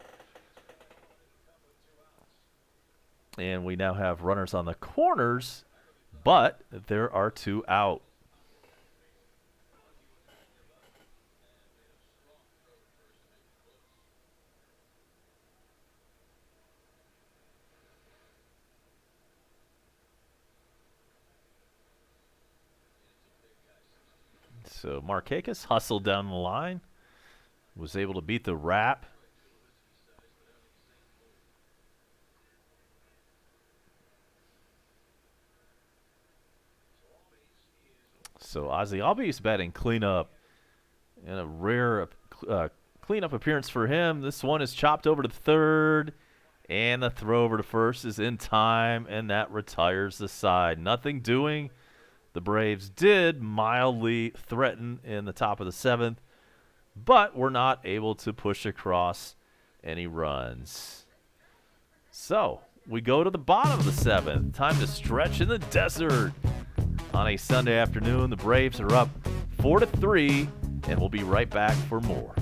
And we now have runners on the corners, but there are 2 out. So Markakis hustled down the line, was able to beat the wrap. So Ozzy Albies batting cleanup, and a rare cleanup appearance for him. This one is chopped over to third, and the throw over to first is in time, and that retires the side. Nothing doing. The Braves did mildly threaten in the top of the 7th, but we're not able to push across any runs. So we go to the bottom of the 7th. Time to stretch in the desert. On a Sunday afternoon, the Braves are up 4-3, and we'll be right back for more.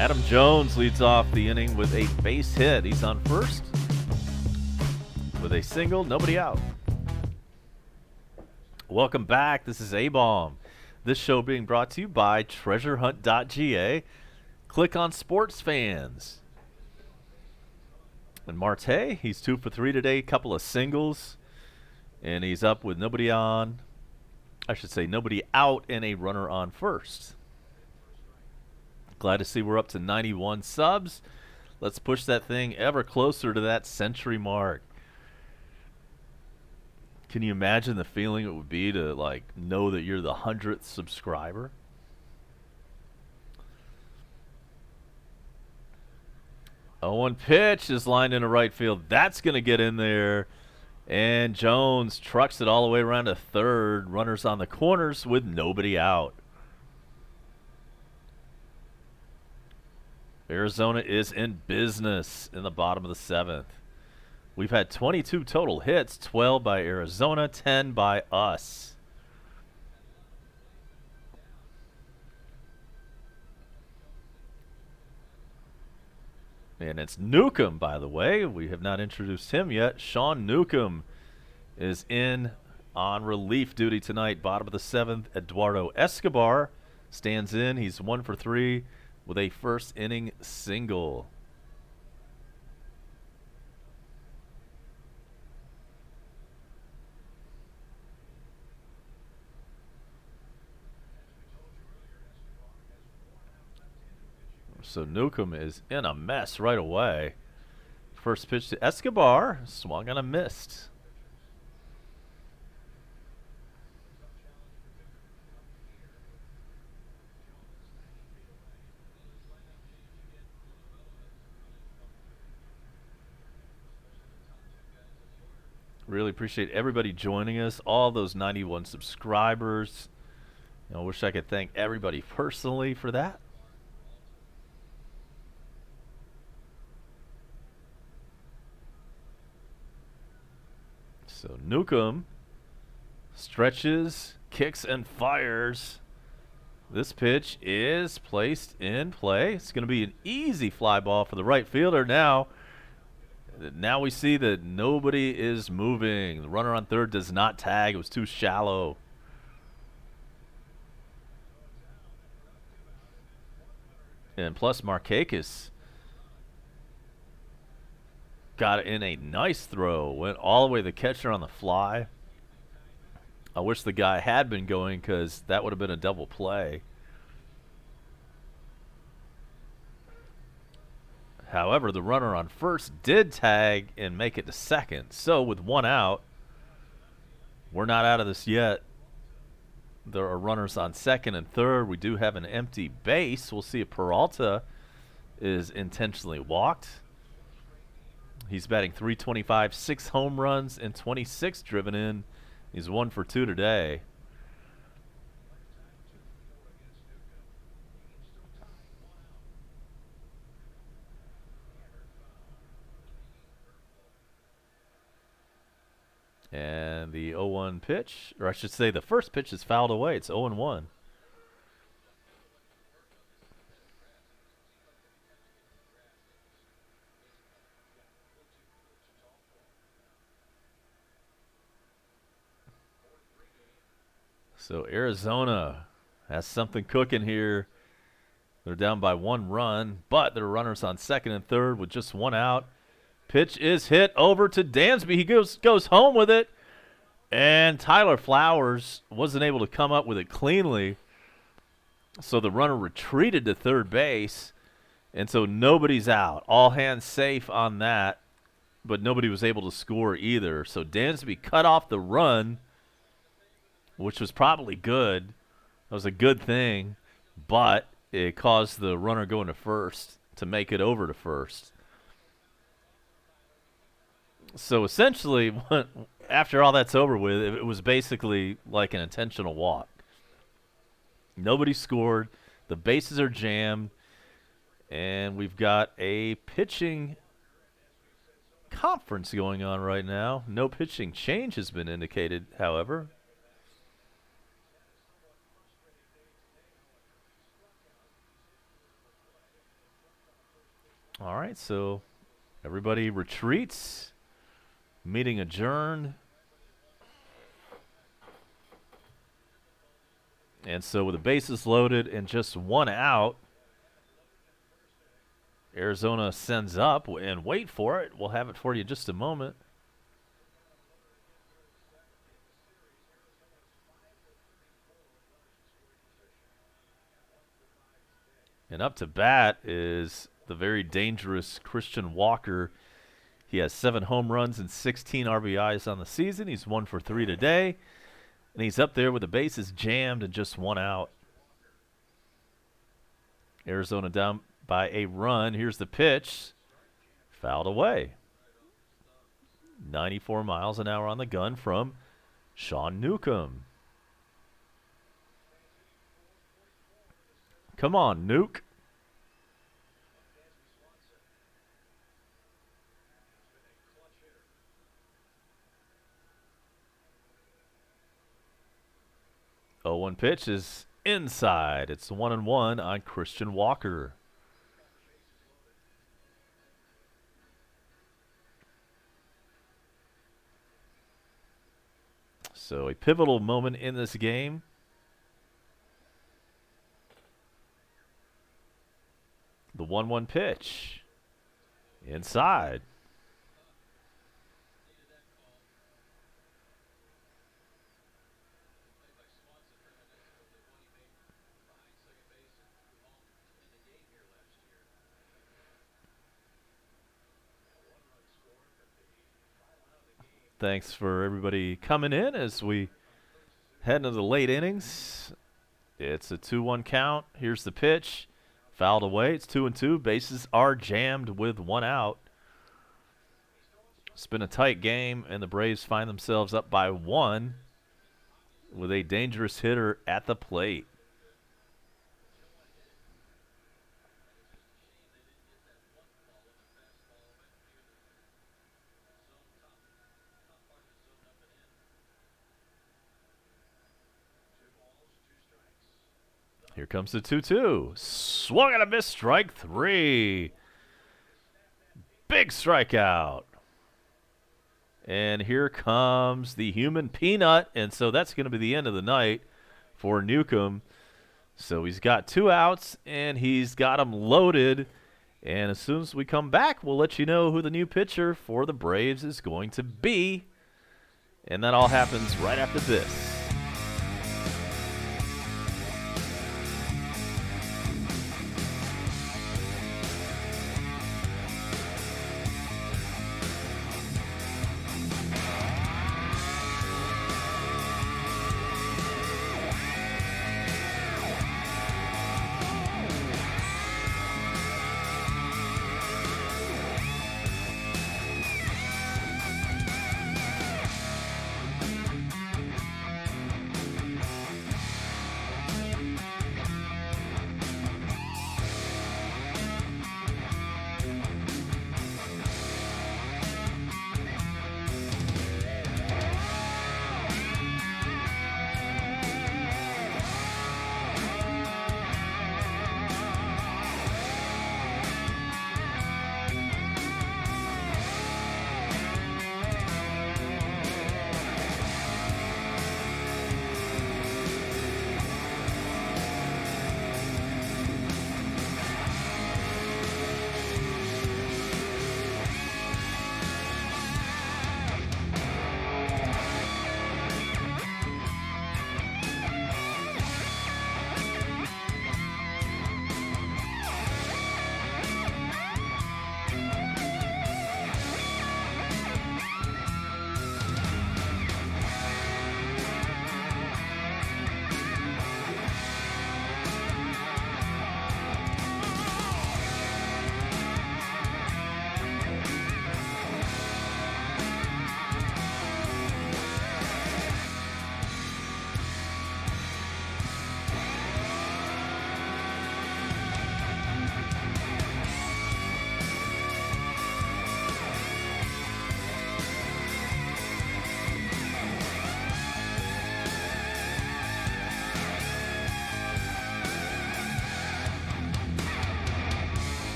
Adam Jones leads off the inning with a base hit. He's on first with a single, nobody out. Welcome back. This is A-Bomb. This show being brought to you by treasurehunt.ga. Click on Sports Fans. And Marte, he's 2 for 3 today, couple of singles. And he's up with nobody on. I should say nobody out and a runner on first. Glad to see we're up to 91 subs. Let's push that thing ever closer to that century mark. Can you imagine the feeling it would be to like know that you're the 100th subscriber? Oh, one pitch is lined into right field. That's going to get in there. And Jones trucks it all the way around to third. Runners on the corners with nobody out. Arizona is in business in the bottom of the 7th. We've had 22 total hits, 12 by Arizona, 10 by us. And it's Newcomb, by the way. We have not introduced him yet. Sean Newcomb is in on relief duty tonight. Bottom of the 7th, Eduardo Escobar stands in. He's 1 for 3 with a first inning single. So Newcomb is in a mess right away. First pitch to Escobar, swung on a missed. Really appreciate everybody joining us, all those 91 subscribers. I wish I could thank everybody personally for that. So Newcomb stretches, kicks, and fires. This pitch is placed in play. It's going to be an easy fly ball for the right fielder now. Now we see that nobody is moving. The runner on third does not tag. It was too shallow. And plus Markakis got in a nice throw. Went all the way to the catcher on the fly. I wish the guy had been going because that would have been a double play. However, the runner on first did tag and make it to second. So with one out, we're not out of this yet. There are runners on second and third. We do have an empty base. We'll see if Peralta is intentionally walked. He's batting .325, 6 home runs, and 26 driven in. He's 1 for 2 today. And the 0-1 pitch, or I should say the first pitch is fouled away. It's 0-1. So Arizona has something cooking here. They're down by 1 run, but there are runners on second and third with just 1 out. Pitch is hit over to Dansby. He goes home with it. And Tyler Flowers wasn't able to come up with it cleanly. So the runner retreated to third base. And so nobody's out. All hands safe on that. But nobody was able to score either. So Dansby cut off the run, which was probably good. That was a good thing. But it caused the runner going to first to make it over to first. So essentially, after all that's over with, it was basically like an intentional walk. Nobody scored. The bases are jammed. And we've got a pitching conference going on right now. No pitching change has been indicated, however. All right, so everybody retreats. Meeting adjourned. And so with the bases loaded and just 1 out, Arizona sends up, and wait for it. We'll have it for you in just a moment. And up to bat is the very dangerous Christian Walker. He has 7 home runs and 16 RBIs on the season. He's 1 for 3 today. And he's up there with the bases jammed and just 1 out. Arizona down by a run. Here's the pitch. Fouled away. 94 miles an hour on the gun from Sean Newcomb. Come on, Nuke. 0-1 pitch is inside. It's 1-1 on Christian Walker. So a pivotal moment in this game. The 1-1 pitch. Inside. Thanks for everybody coming in as we head into the late innings. It's a 2-1 count. Here's the pitch. Fouled away. It's 2-2. Bases are jammed with 1 out. It's been a tight game, and the Braves find themselves up by 1 with a dangerous hitter at the plate. Here comes the 2-2. Swung and a miss, strike 3. Big strikeout. And here comes the human peanut. And so that's going to be the end of the night for Newcomb. So he's got 2 outs, and he's got them loaded. And as soon as we come back, we'll let you know who the new pitcher for the Braves is going to be. And that all happens right after this.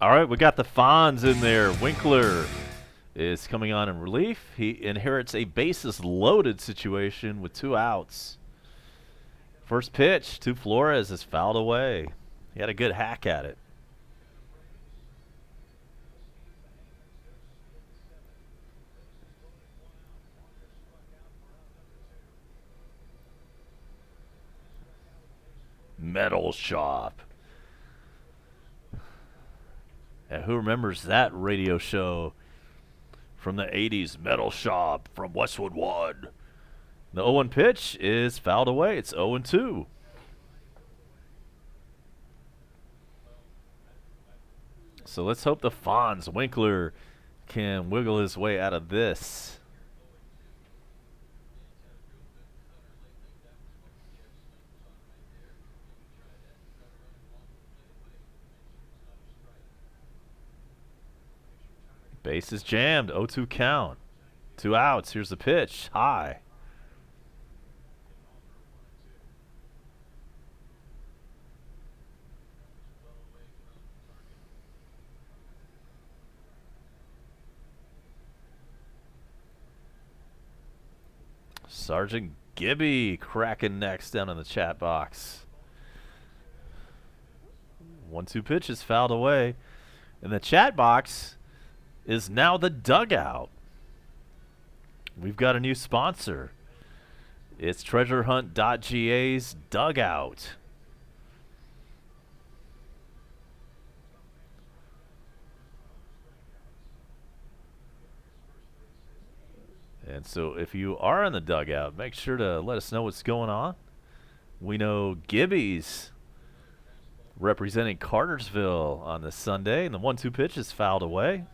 All right, we got the Fonz in there. Winkler is coming on in relief. He inherits a bases-loaded situation with 2 outs. First pitch to Flores is fouled away. He had a good hack at it. Metal Shop. And who remembers that radio show from the 80s? Metal Shop from Westwood 1. The 0-1 pitch is fouled away. It's 0-2. So let's hope the Fonz Winkler can wiggle his way out of this. Base is jammed. 0-2 count. 2 outs. Here's the pitch. High. Sergeant Gibby cracking necks down in the chat box. 1-2 pitch is fouled away. And the chat box is now the dugout. We've got a new sponsor. It's treasurehunt.ga's dugout. And so if you are in the dugout, make sure to let us know what's going on. We know Gibby's representing Cartersville on this Sunday, and the 1-2 pitch is fouled away.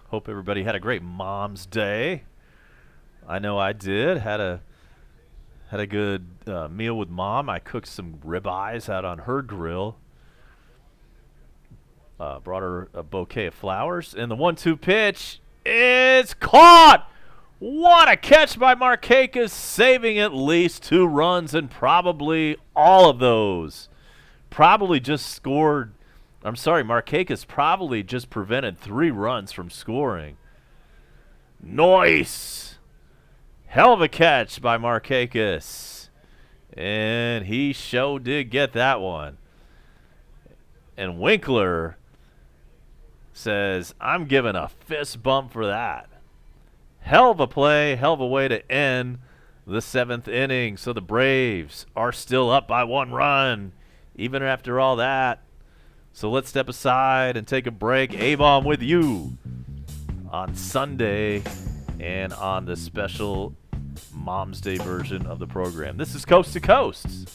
Hope everybody had a great Mom's Day. I know I did. Had a good meal with Mom. I cooked some ribeyes out on her grill. Brought her a bouquet of flowers. And the 1-2 pitch is caught! What a catch by Markakis, saving at least 2 runs, and probably all of those. Probably just scored. I'm sorry, Markakis probably just prevented 3 runs from scoring. Nice! Hell of a catch by Markakis. And he sure did get that one. And Winkler says, I'm giving a fist bump for that. Hell of a play, hell of a way to end the 7th inning. So the Braves are still up by 1 run, even after all that. So let's step aside and take a break. A-Bomb with you on Sunday and on the special Mom's Day version of the program. This is Coast to Coast.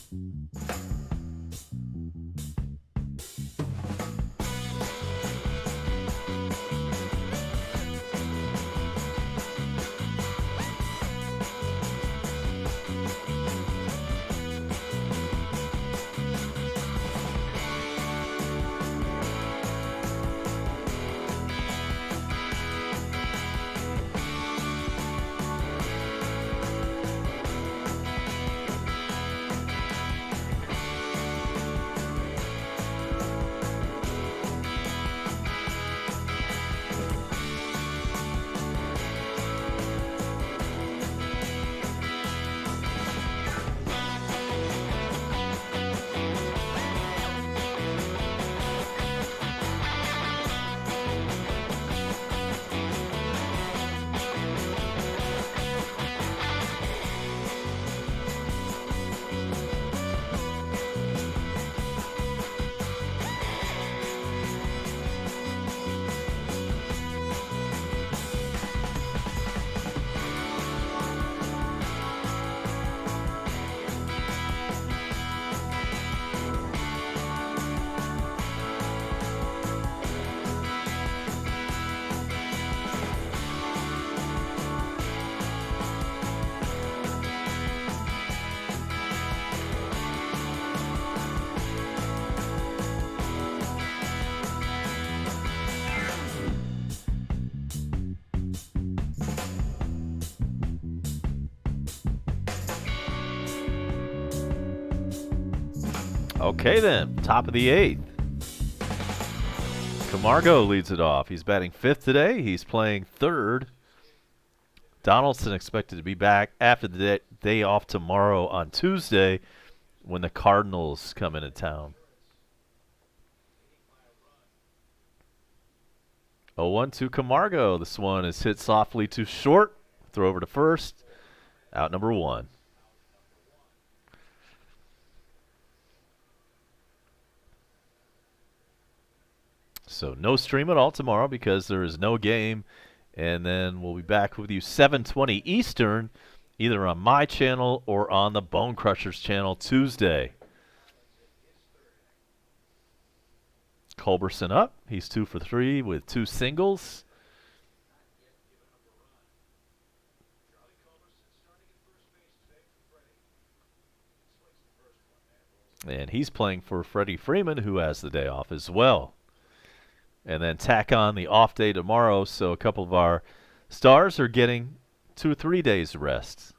Okay then, top of the 8th. Camargo leads it off. He's batting 5th today. He's playing 3rd. Donaldson expected to be back after the day off tomorrow on Tuesday when the Cardinals come into town. 0-1 to Camargo. This one is hit softly to short. Throw over to first. Out number 1. So no stream at all tomorrow because there is no game. And then we'll be back with you 7:20 Eastern, either on my channel or on the Bone Crushers channel Tuesday. Culberson up. He's 2 for 3 with 2 singles. And he's playing for Freddie Freeman, who has the day off as well. And then tack on the off day tomorrow, so a couple of our stars are getting 2 or 3 days of rest.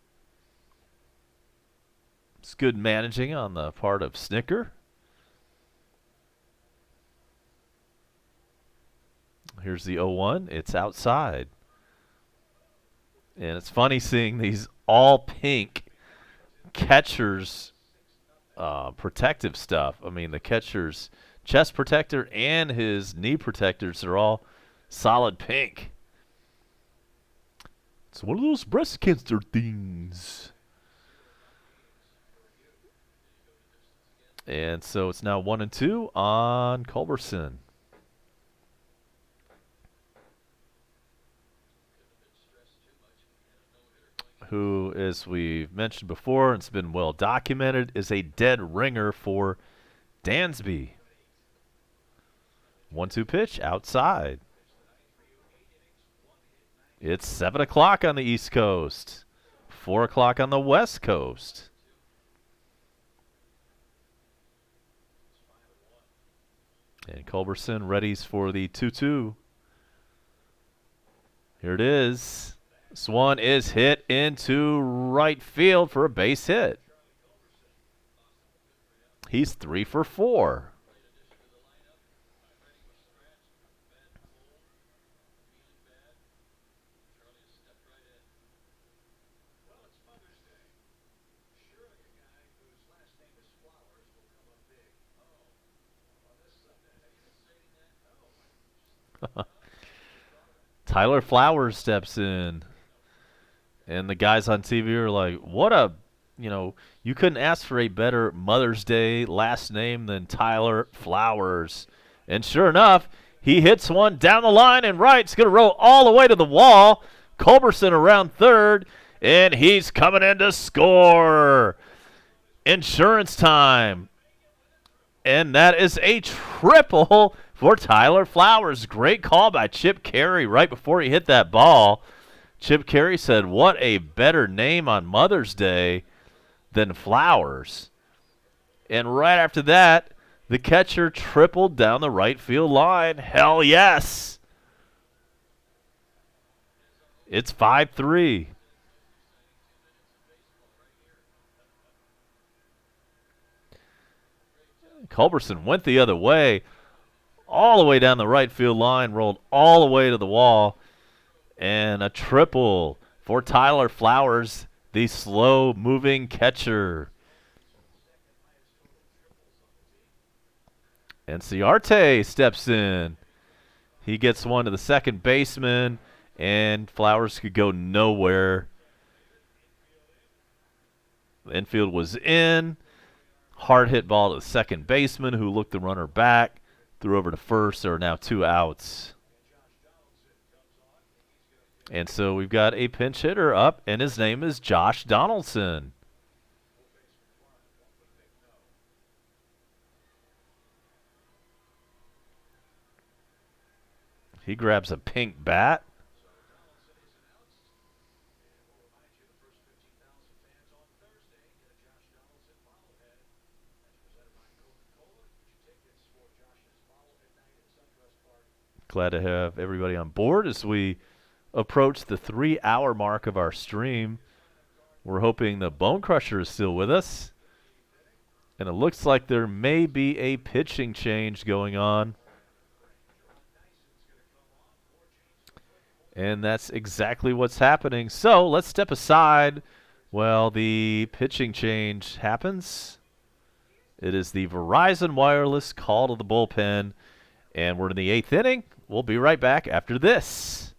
It's good managing on the part of Snicker. Here's the 0-1. It's outside. And it's funny seeing these all pink catchers protective stuff. I mean, the catcher's chest protector and his knee protectors are all solid pink. It's one of those breast cancer things. And so it's now 1-2 on Culberson. Who, as we've mentioned before, and it's been well documented, is a dead ringer for Dansby. 1-2 pitch outside. It's 7 o'clock on the East Coast, 4 o'clock on the West Coast. And Culberson readies for the 2-2. Here it is. This one is hit into right field for a base hit. He's 3 for 4. Tyler Flowers steps in. And the guys on TV are like, what a, you couldn't ask for a better Mother's Day last name than Tyler Flowers. And sure enough, he hits one down the line and right. It's going to roll all the way to the wall. Culberson around third, and he's coming in to score. Insurance time. And that is a triple for Tyler Flowers. Great call by Chip Carey right before he hit that ball. Chip Carey said, what a better name on Mother's Day than Flowers. And right after that, the catcher tripled down the right field line. Hell yes. It's 5-3. Culberson went the other way, all the way down the right field line, rolled all the way to the wall. And a triple for Tyler Flowers, the slow-moving catcher. And Ciarte steps in. He gets one to the second baseman, and Flowers could go nowhere. The infield was in. Hard hit ball to the second baseman, who looked the runner back, threw over to first. There are now 2 outs. And so we've got a pinch hitter up, and his name is Josh Donaldson. He grabs a pink bat. Glad to have everybody on board as we approach the 3-hour mark of our stream. We're hoping the Bone Crusher is still with us. And it looks like there may be a pitching change going on. And that's exactly what's happening. So let's step aside while the pitching change happens. It is the Verizon Wireless call to the bullpen. And we're in the 8th inning. We'll be right back after this.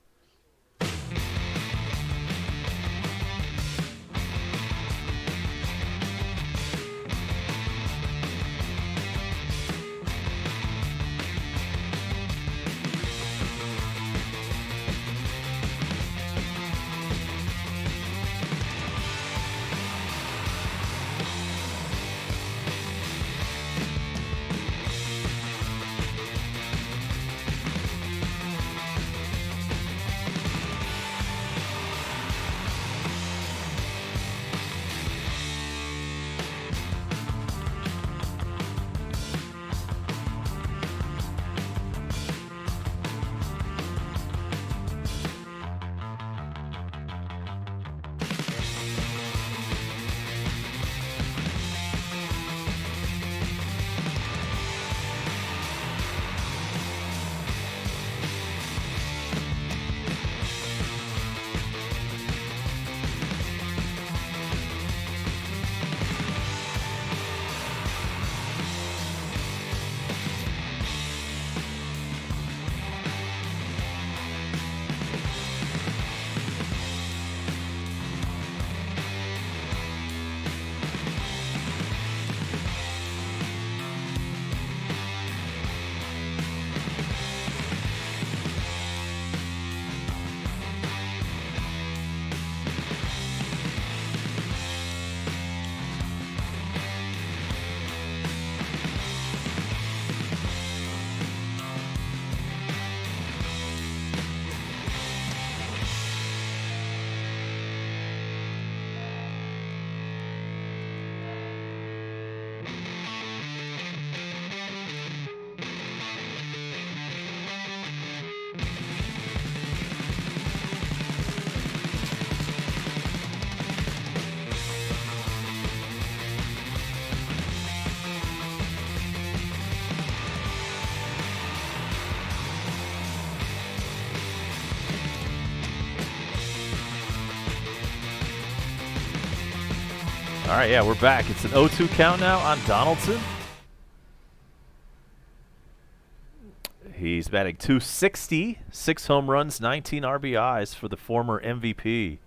All right, yeah, we're back. It's an 0-2 count now on Donaldson. He's batting .260, 6 home runs, 19 RBIs for the former MVP.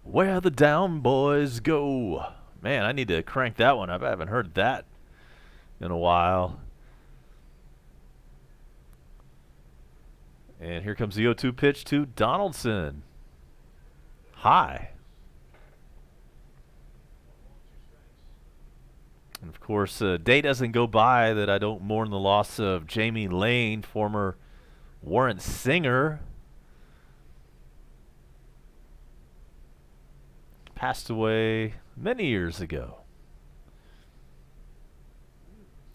Where the down boys go. Man, I need to crank that one up. I haven't heard that in a while. And here comes the 0-2 pitch to Donaldson. High. And of course, a day doesn't go by that I don't mourn the loss of Jamie Lane, former Warrant Singer. Passed away many years ago.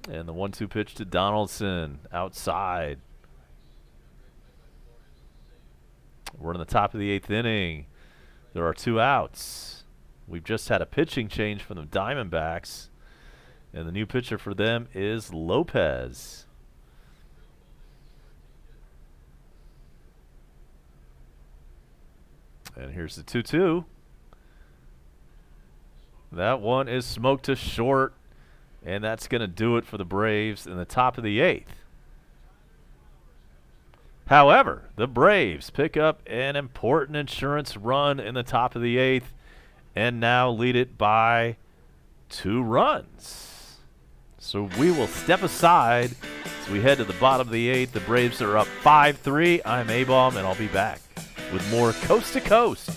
And the 1-2 pitch to Donaldson outside. We're in the top of the 8th inning. There are 2 outs. We've just had a pitching change from the Diamondbacks. And the new pitcher for them is Lopez. And here's the 2-2. That one is smoked to short. And that's going to do it for the Braves in the top of the 8th. However, the Braves pick up an important insurance run in the top of the 8th and now lead it by 2 runs. So we will step aside as we head to the bottom of the 8th. The Braves are up 5-3. I'm A-Bomb, and I'll be back with more Coast to Coast.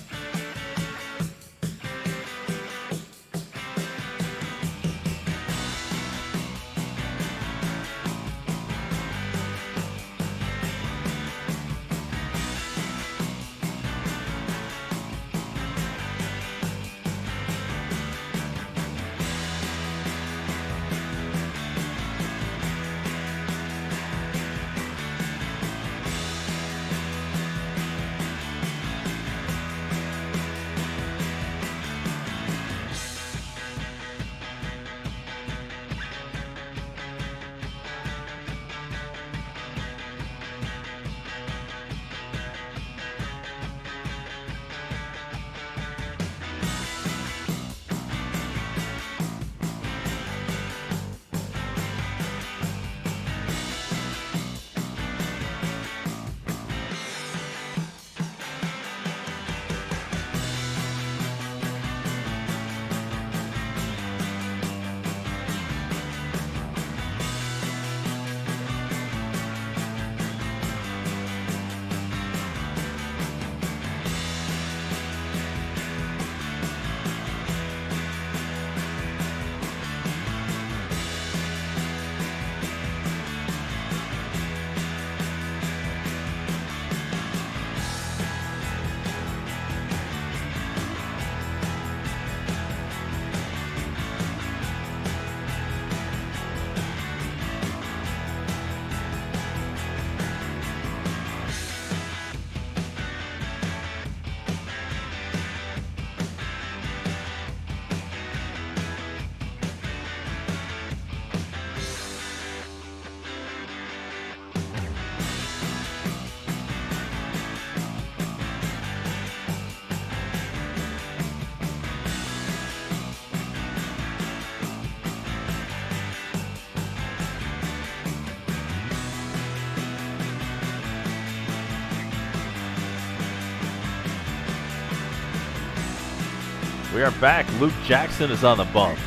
We are back. Luke Jackson is on the bump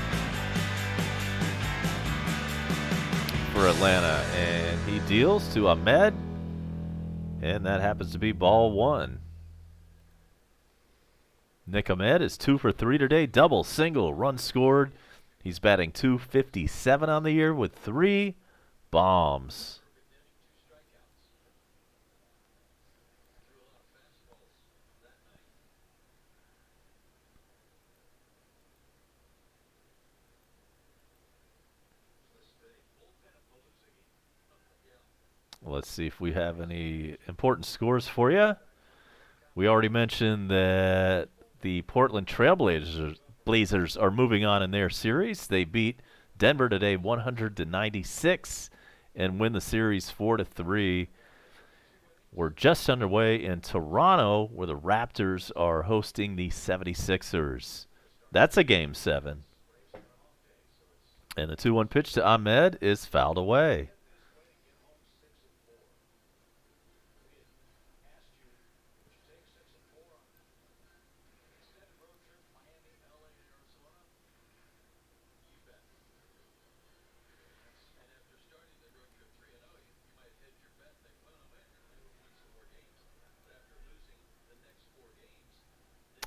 for Atlanta, and he deals to Ahmed, and that happens to be ball 1. Nick Ahmed is 2 for 3 today, double, single, run scored. He's batting .257 on the year with 3 bombs. Let's see if we have any important scores for you. We already mentioned that the Portland Blazers are moving on in their series. They beat Denver today 100-96 and win the series 4-3. We're just underway in Toronto, where the Raptors are hosting the 76ers. That's a game 7. And the 2-1 pitch to Ahmed is fouled away.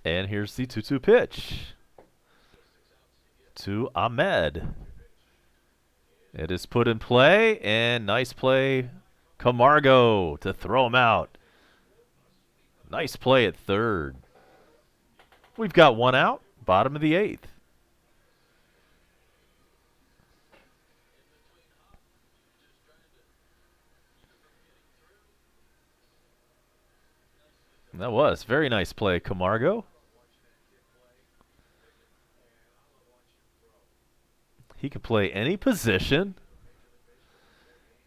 And here's the 2-2 pitch to Ahmed. It is put in play, and nice play, Camargo, to throw him out. Nice play at third. We've got 1 out, bottom of the 8th. That was very nice play, Camargo. He could play any position.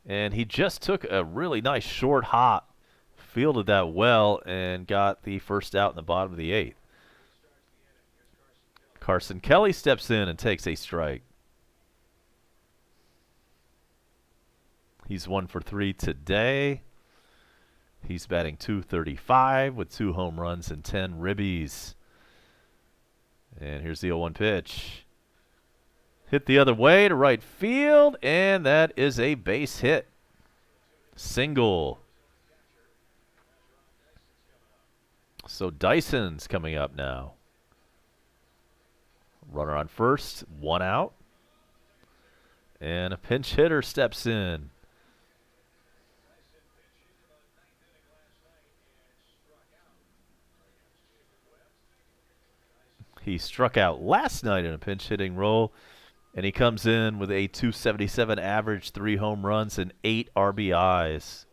And he just took a really nice short hop, fielded that well, and got the first out in the bottom of the 8th. Carson Kelly steps in and takes a strike. He's 1 for 3 today. He's batting .235 with 2 home runs and 10 ribbies. And here's the 0-1 pitch. Hit the other way to right field, and that is a base hit. Single. So Dyson's coming up now. Runner on first, 1 out. And a pinch hitter steps in. He struck out last night in a pinch hitting role, and he comes in with a .277 average, 3 home runs, and 8 RBIs.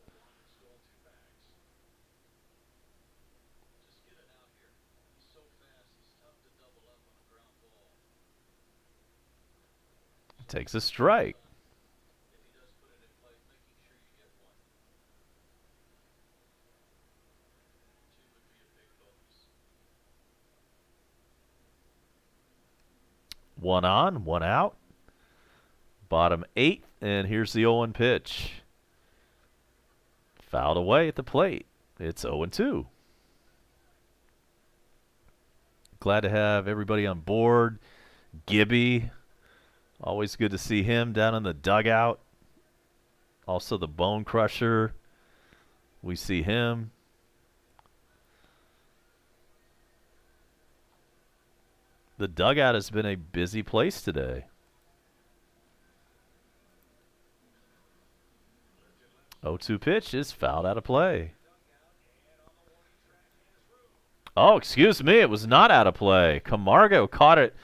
Takes a strike. One on, 1 out. Bottom 8th, and here's the 0-1 pitch. Fouled away at the plate. It's 0-2. Glad to have everybody on board. Gibby, always good to see him down in the dugout. Also the Bone Crusher, we see him. The dugout has been a busy place today. 0-2 pitch is fouled out of play. Oh, excuse me, it was not out of play. Camargo caught it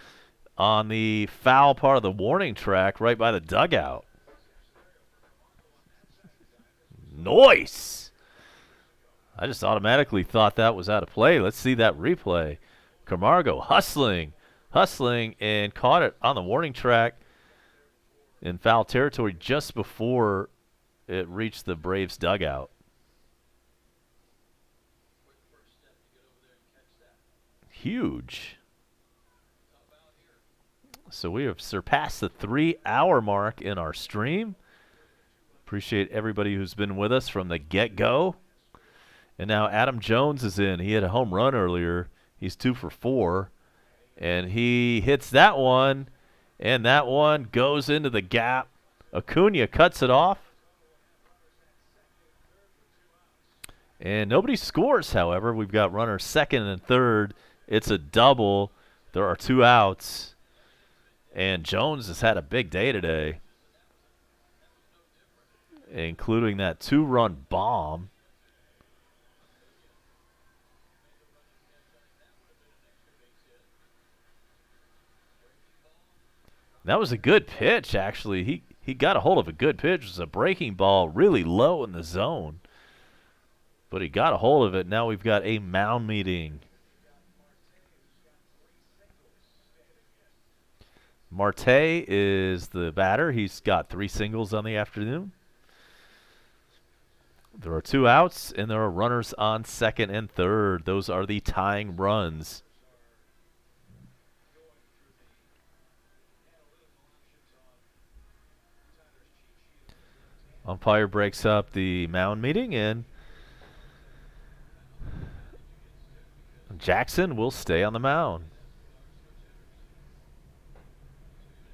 on the foul part of the warning track right by the dugout. Nice! I just automatically thought that was out of play. Let's see that replay. Camargo hustling, and caught it on the warning track in foul territory just before it reached the Braves dugout. Huge. So we have surpassed the 3-hour mark in our stream. Appreciate everybody who's been with us from the get-go. And now Adam Jones is in. He had a home run earlier. He's 2 for 4. And he hits that one, and that one goes into the gap. Acuna cuts it off. And nobody scores, however. We've got runners second and third. It's a double. There are 2 outs. And Jones has had a big day today, including that 2-run bomb. That was a good pitch, actually. He got a hold of a good pitch. It was a breaking ball really low in the zone. But he got a hold of it. Now we've got a mound meeting. Marte is the batter. He's got 3 singles on the afternoon. There are 2 outs, and there are runners on second and third. Those are the tying runs. Umpire breaks up the mound meeting, and Jackson will stay on the mound.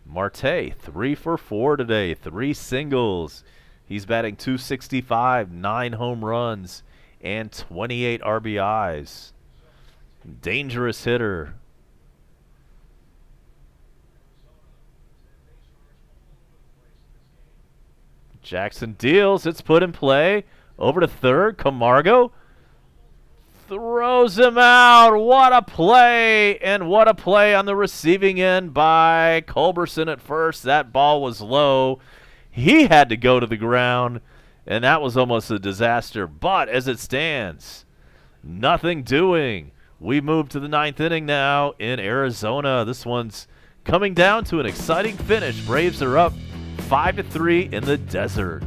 Marte, 3 for 4 today, 3 singles. He's batting .265, 9 home runs, and 28 RBIs. Dangerous hitter. Jackson deals. It's put in play. Over to third. Camargo throws him out. What a play. And what a play on the receiving end by Culberson at first. That ball was low. He had to go to the ground, and that was almost a disaster. But as it stands, nothing doing. We move to the 9th inning now in Arizona. This one's coming down to an exciting finish. Braves are up 5-3 in the desert.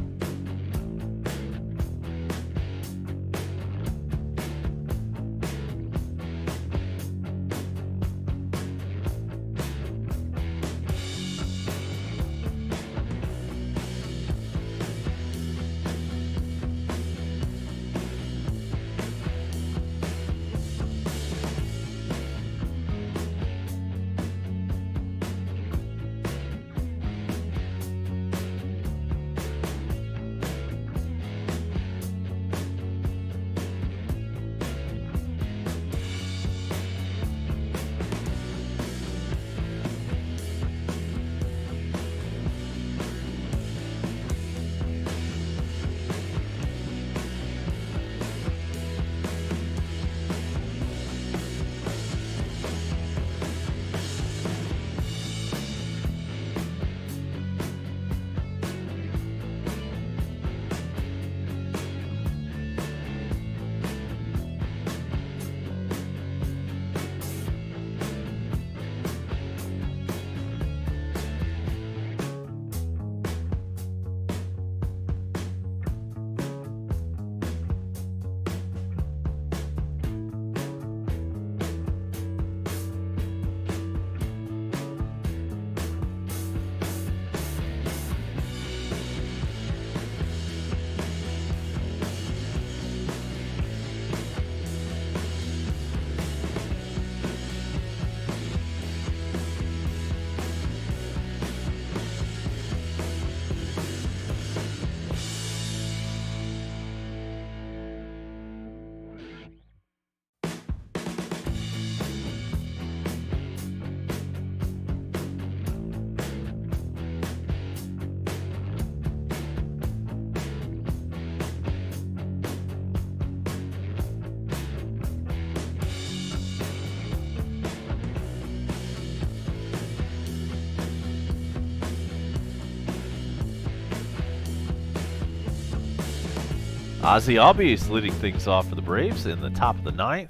Ozzie Albies leading things off for the Braves in the top of the 9th.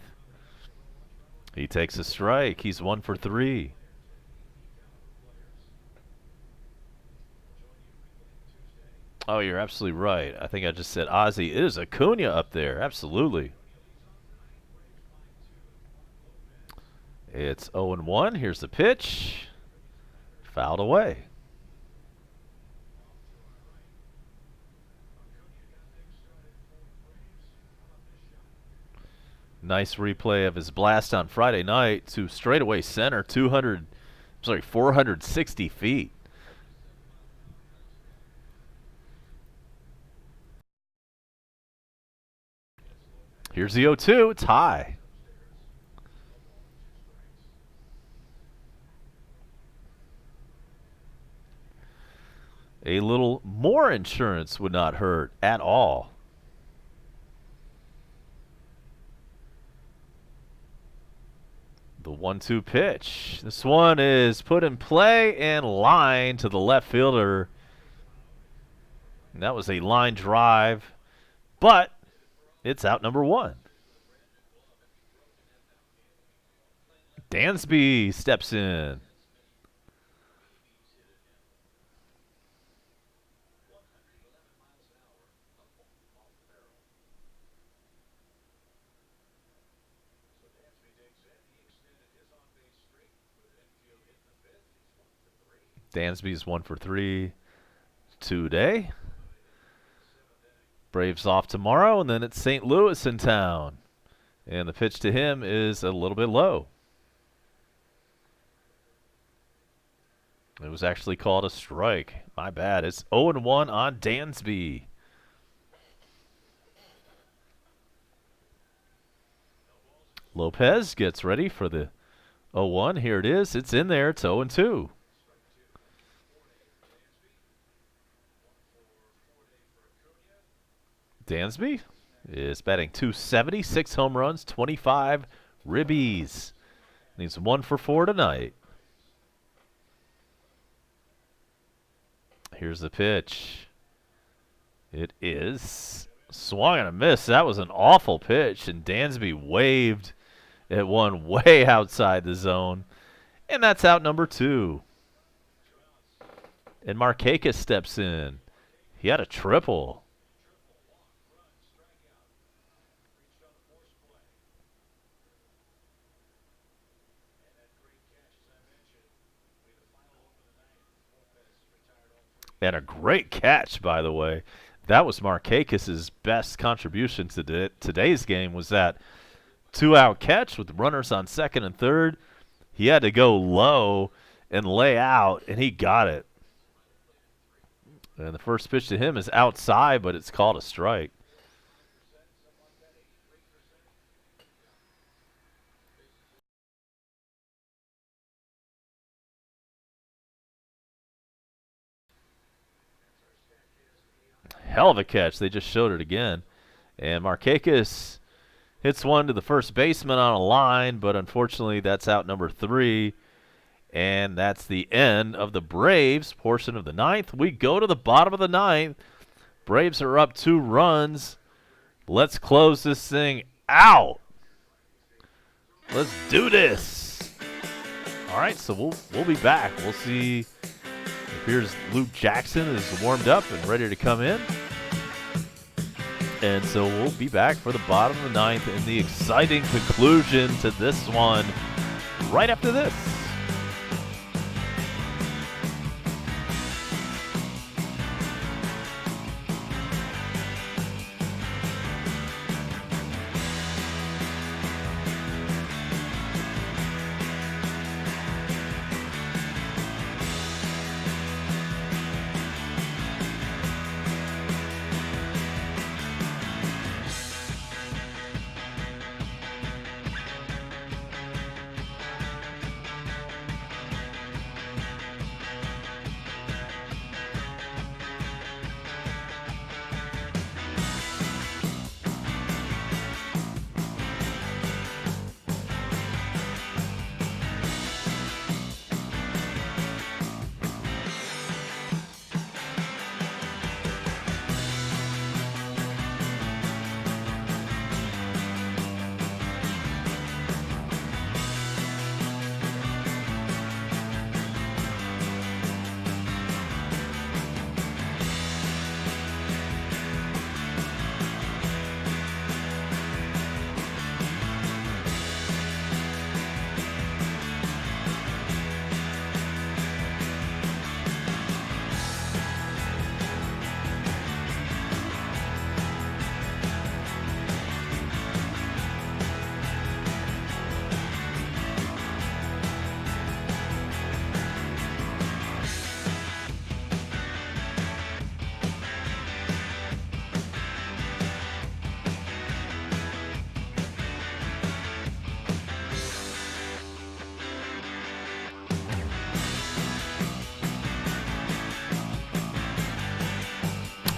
He takes a strike. He's 1 for 3. Oh, you're absolutely right. I think I just said Ozzie. It is Acuna up there. Absolutely. It's 0-1. Here's the pitch. Fouled away. Nice replay of his blast on Friday night to straightaway center, 460 feet. Here's the 0-2. It's high. A little more insurance would not hurt at all. The 1-2 pitch. This one is put in play and line to the left fielder. And that was a line drive, but it's out number 1. Dansby steps in. Dansby's 1 for 3 today. Braves off tomorrow, and then it's St. Louis in town. And the pitch to him is a little bit low. It was actually called a strike. My bad. It's 0-1 on Dansby. Lopez gets ready for the 0-1. Here it is. It's in there. It's 0-2. Dansby is batting .270, 6 home runs, 25 ribbies. He's 1 for 4 tonight. Here's the pitch. It is swung and a miss. That was an awful pitch, and Dansby waved at one way outside the zone. And that's out number 2. And Markakis steps in. He had a triple. And a great catch, by the way. That was Markakis' best contribution to today's game, was that 2-out catch with runners on second and third. He had to go low and lay out, and he got it. And the first pitch to him is outside, but it's called a strike. Hell of a catch. They just showed it again. And Markakis hits one to the first baseman on a line, but unfortunately that's out number 3. And that's the end of the Braves portion of the 9th. We go to the bottom of the 9th. Braves are up 2 runs. Let's close this thing out. Let's do this. All right, so we'll be back. We'll see. It appears Luke Jackson is warmed up and ready to come in. And so we'll be back for the bottom of the 9th and the exciting conclusion to this one right after this.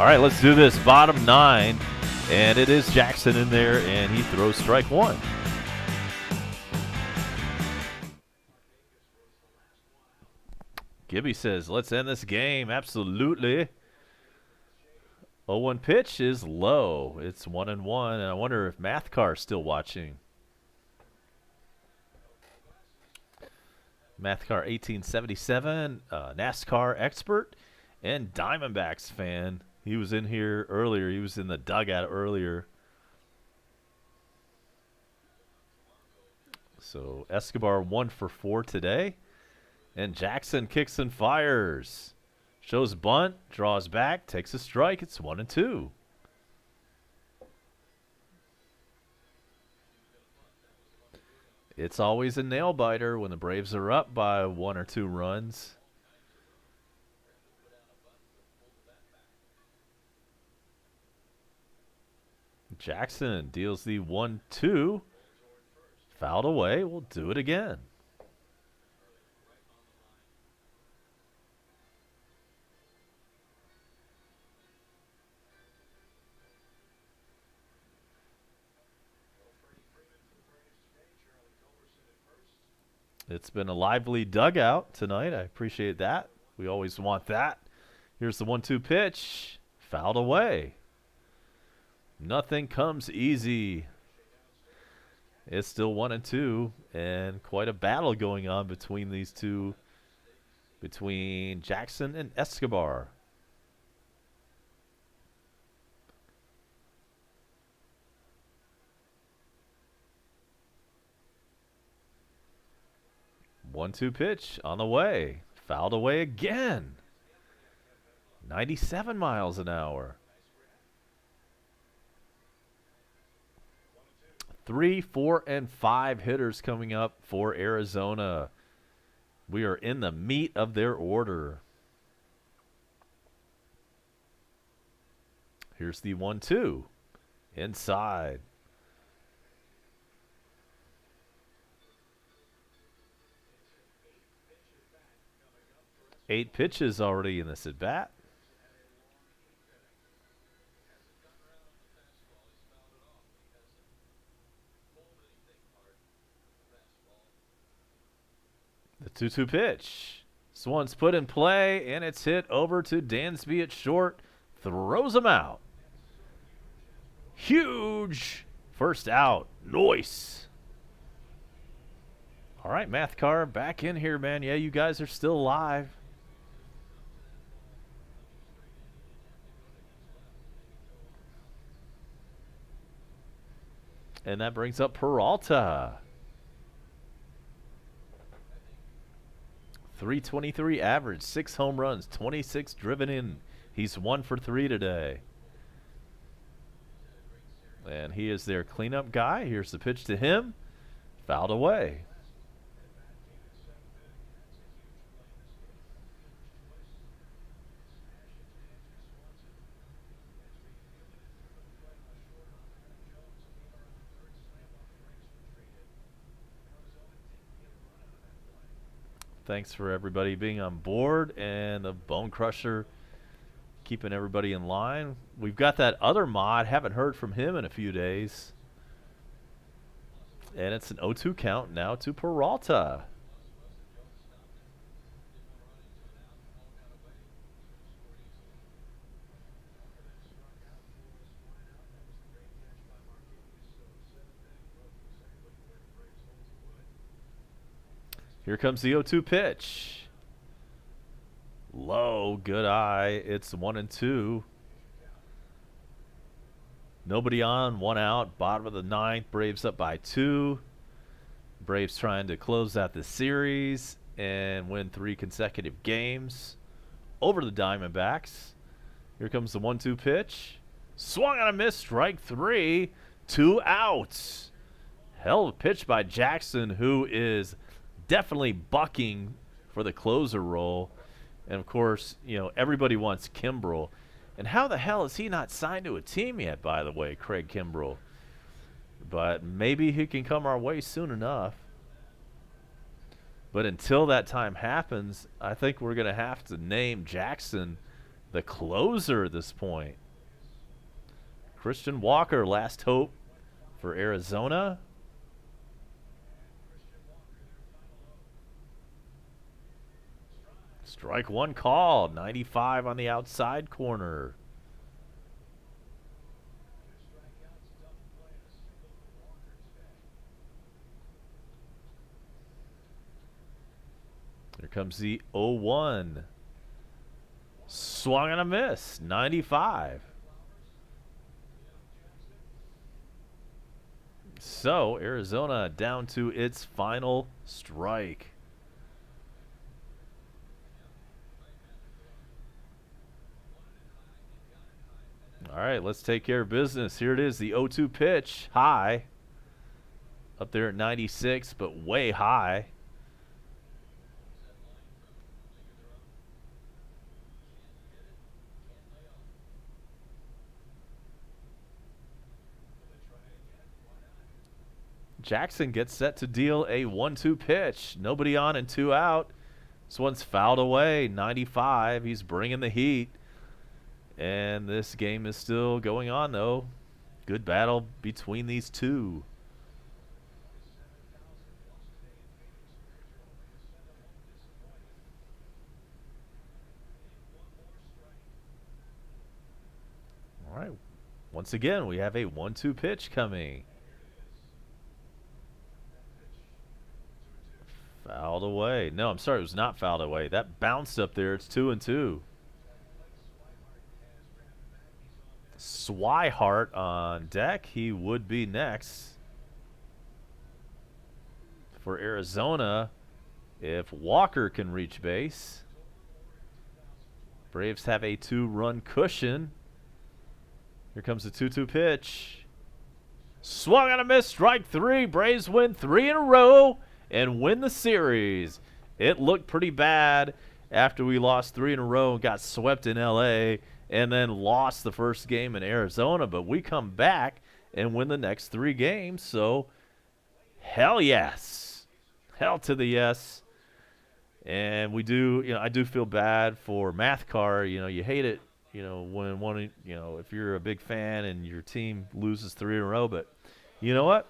All right, let's do this. Bottom 9, and it is Jackson in there, and he throws strike 1. Gibby says, let's end this game. Absolutely. 0-1 pitch is low. It's 1-1, and I wonder if Mathcar's still watching. Mathcar 1877, NASCAR expert and Diamondbacks fan. He was in here earlier. He was in the dugout earlier. So Escobar 1 for 4 today. And Jackson kicks and fires. Shows bunt, draws back, takes a strike. It's 1-2. It's always a nail biter when the Braves are up by 1 or 2 runs. Jackson deals the 1-2. Fouled away. We'll do it again. It's been a lively dugout tonight. I appreciate that. We always want that. Here's the 1-2 pitch. Fouled away. Nothing comes easy. It's still 1-2, and quite a battle going on between these two, between Jackson and Escobar. One-two pitch on the way. Fouled away again. 97 miles an hour. 3, 4, and 5 hitters coming up for Arizona. We are in the meat of their order. Here's the 1-2. Inside. Eight pitches already in this at bat. The 2-2 pitch. This one's put in play, and it's hit over to Dansby at short. Throws him out. Huge first out. Nice. All right, Mathcar, back in here, man. Yeah, you guys are still alive. And that brings up Peralta. 323 average, 6 home runs, 26 driven in. He's 1 for 3 today. And he is their cleanup guy. Here's the pitch to him. Fouled away. Thanks for everybody being on board, and the Bone Crusher keeping everybody in line. We've got that other mod. Haven't heard from him in a few days. And it's an 0-2 count now to Peralta. Here comes the 0-2 pitch. Low, good eye. It's 1-2. Nobody on, 1 out. Bottom of the 9th. Braves up by 2. Braves trying to close out the series and win 3 consecutive games over the Diamondbacks. Here comes the 1-2 pitch. Swung on a miss. Strike 3. 2 outs. Hell of a pitch by Jackson, who is definitely bucking for the closer role. And of course, you know, everybody wants Kimbrel. And how the hell is he not signed to a team yet, by the way, Craig Kimbrel? But maybe he can come our way soon enough. But until that time happens, I think we're going to have to name Jackson the closer at this point. Christian Walker, last hope for Arizona. Strike 1 called. 95 on the outside corner. Here comes the 0-1. Swung and a miss. 95. So Arizona down to its final strike. All right, let's take care of business. Here it is, the 0-2 pitch. High. Up there at 96, but way high. Jackson gets set to deal a 1-2 pitch. Nobody on and 2 out. This one's fouled away. 95. He's bringing the heat. And this game is still going on, though. Good battle between these two. All right. Once again, we have a 1-2 pitch coming. Fouled away. No, I'm sorry, it was not fouled away. That bounced up there. It's 2-2. Swihart on deck. He would be next for Arizona if Walker can reach base. Braves have a 2-run cushion. Here comes the 2-2 pitch. Swung on a miss. Strike 3. Braves win 3 in a row and win the series. It looked pretty bad after we lost 3 in a row and got swept in LA and then lost the first game in Arizona, but we come back and win the next 3 games. So hell yes. Hell to the yes. And we do, I do feel bad for Mathcar. You hate it, when one, if you're a big fan and your team loses 3 in a row, but you know what?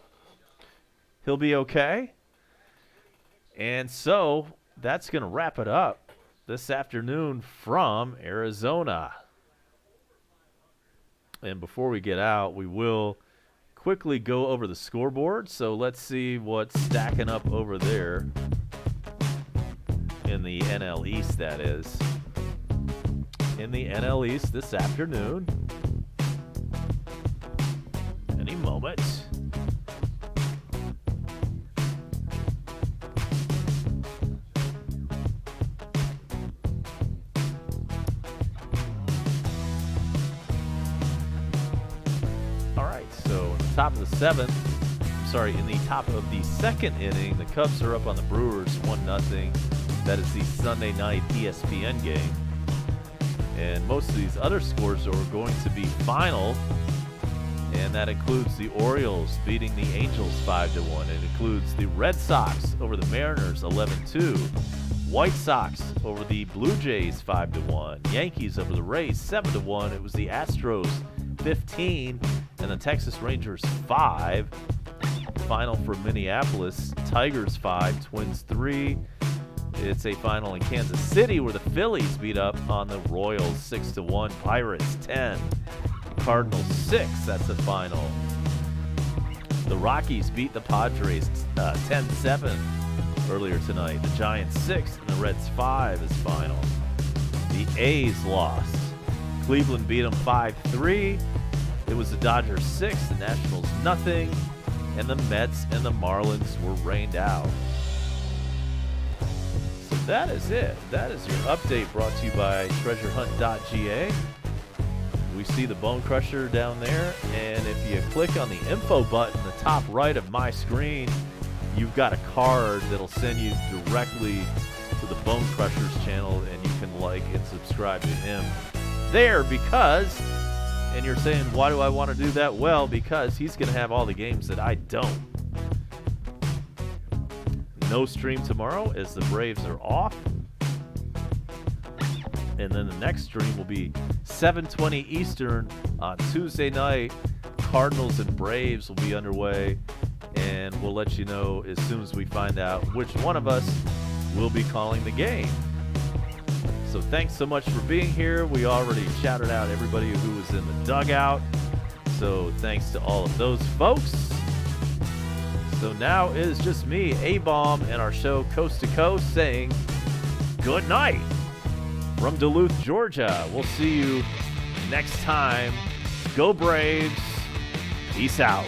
He'll be okay. And so that's going to wrap it up this afternoon from Arizona. And before we get out, we will quickly go over the scoreboard. So let's see what's stacking up over there in the NL East, that is. In the NL East this afternoon. Any moment. Top of the 7th, in the top of the 2nd inning, the Cubs are up on the Brewers 1-0. That is the Sunday night ESPN game. And most of these other scores are going to be final, and that includes the Orioles beating the Angels 5-1. It includes the Red Sox over the Mariners 11-2. White Sox over the Blue Jays 5-1. Yankees over the Rays 7-1. It was the Astros 15 and the Texas Rangers 5. Final for Minneapolis, Tigers 5, Twins 3. It's a final in Kansas City where the Phillies beat up on the Royals 6-1. Pirates 10, Cardinals 6. That's the final. The Rockies beat the Padres 10-7 earlier tonight. The Giants 6 and the Reds 5 is final. The A's lost. Cleveland beat them 5-3. It was the Dodgers 6, the Nationals nothing, and the Mets and the Marlins were rained out. So that is it. That is your update brought to you by treasurehunt.ga. We see the Bone Crusher down there, and if you click on the info button, the top right of my screen, you've got a card that'll send you directly to the Bone Crusher's channel, and you can like and subscribe to him there because, and you're saying, why do I want to do that? Well, because he's going to have all the games that I don't. No stream tomorrow as the Braves are off. And then the next stream will be 7:20 Eastern on Tuesday night. Cardinals and Braves will be underway. And we'll let you know as soon as we find out which one of us will be calling the game. So thanks so much for being here. We already shouted out everybody who was in the dugout. So thanks to all of those folks. So now it is just me, A-Bomb, and our show Coast to Coast saying good night from Duluth, Georgia. We'll see you next time. Go Braves. Peace out.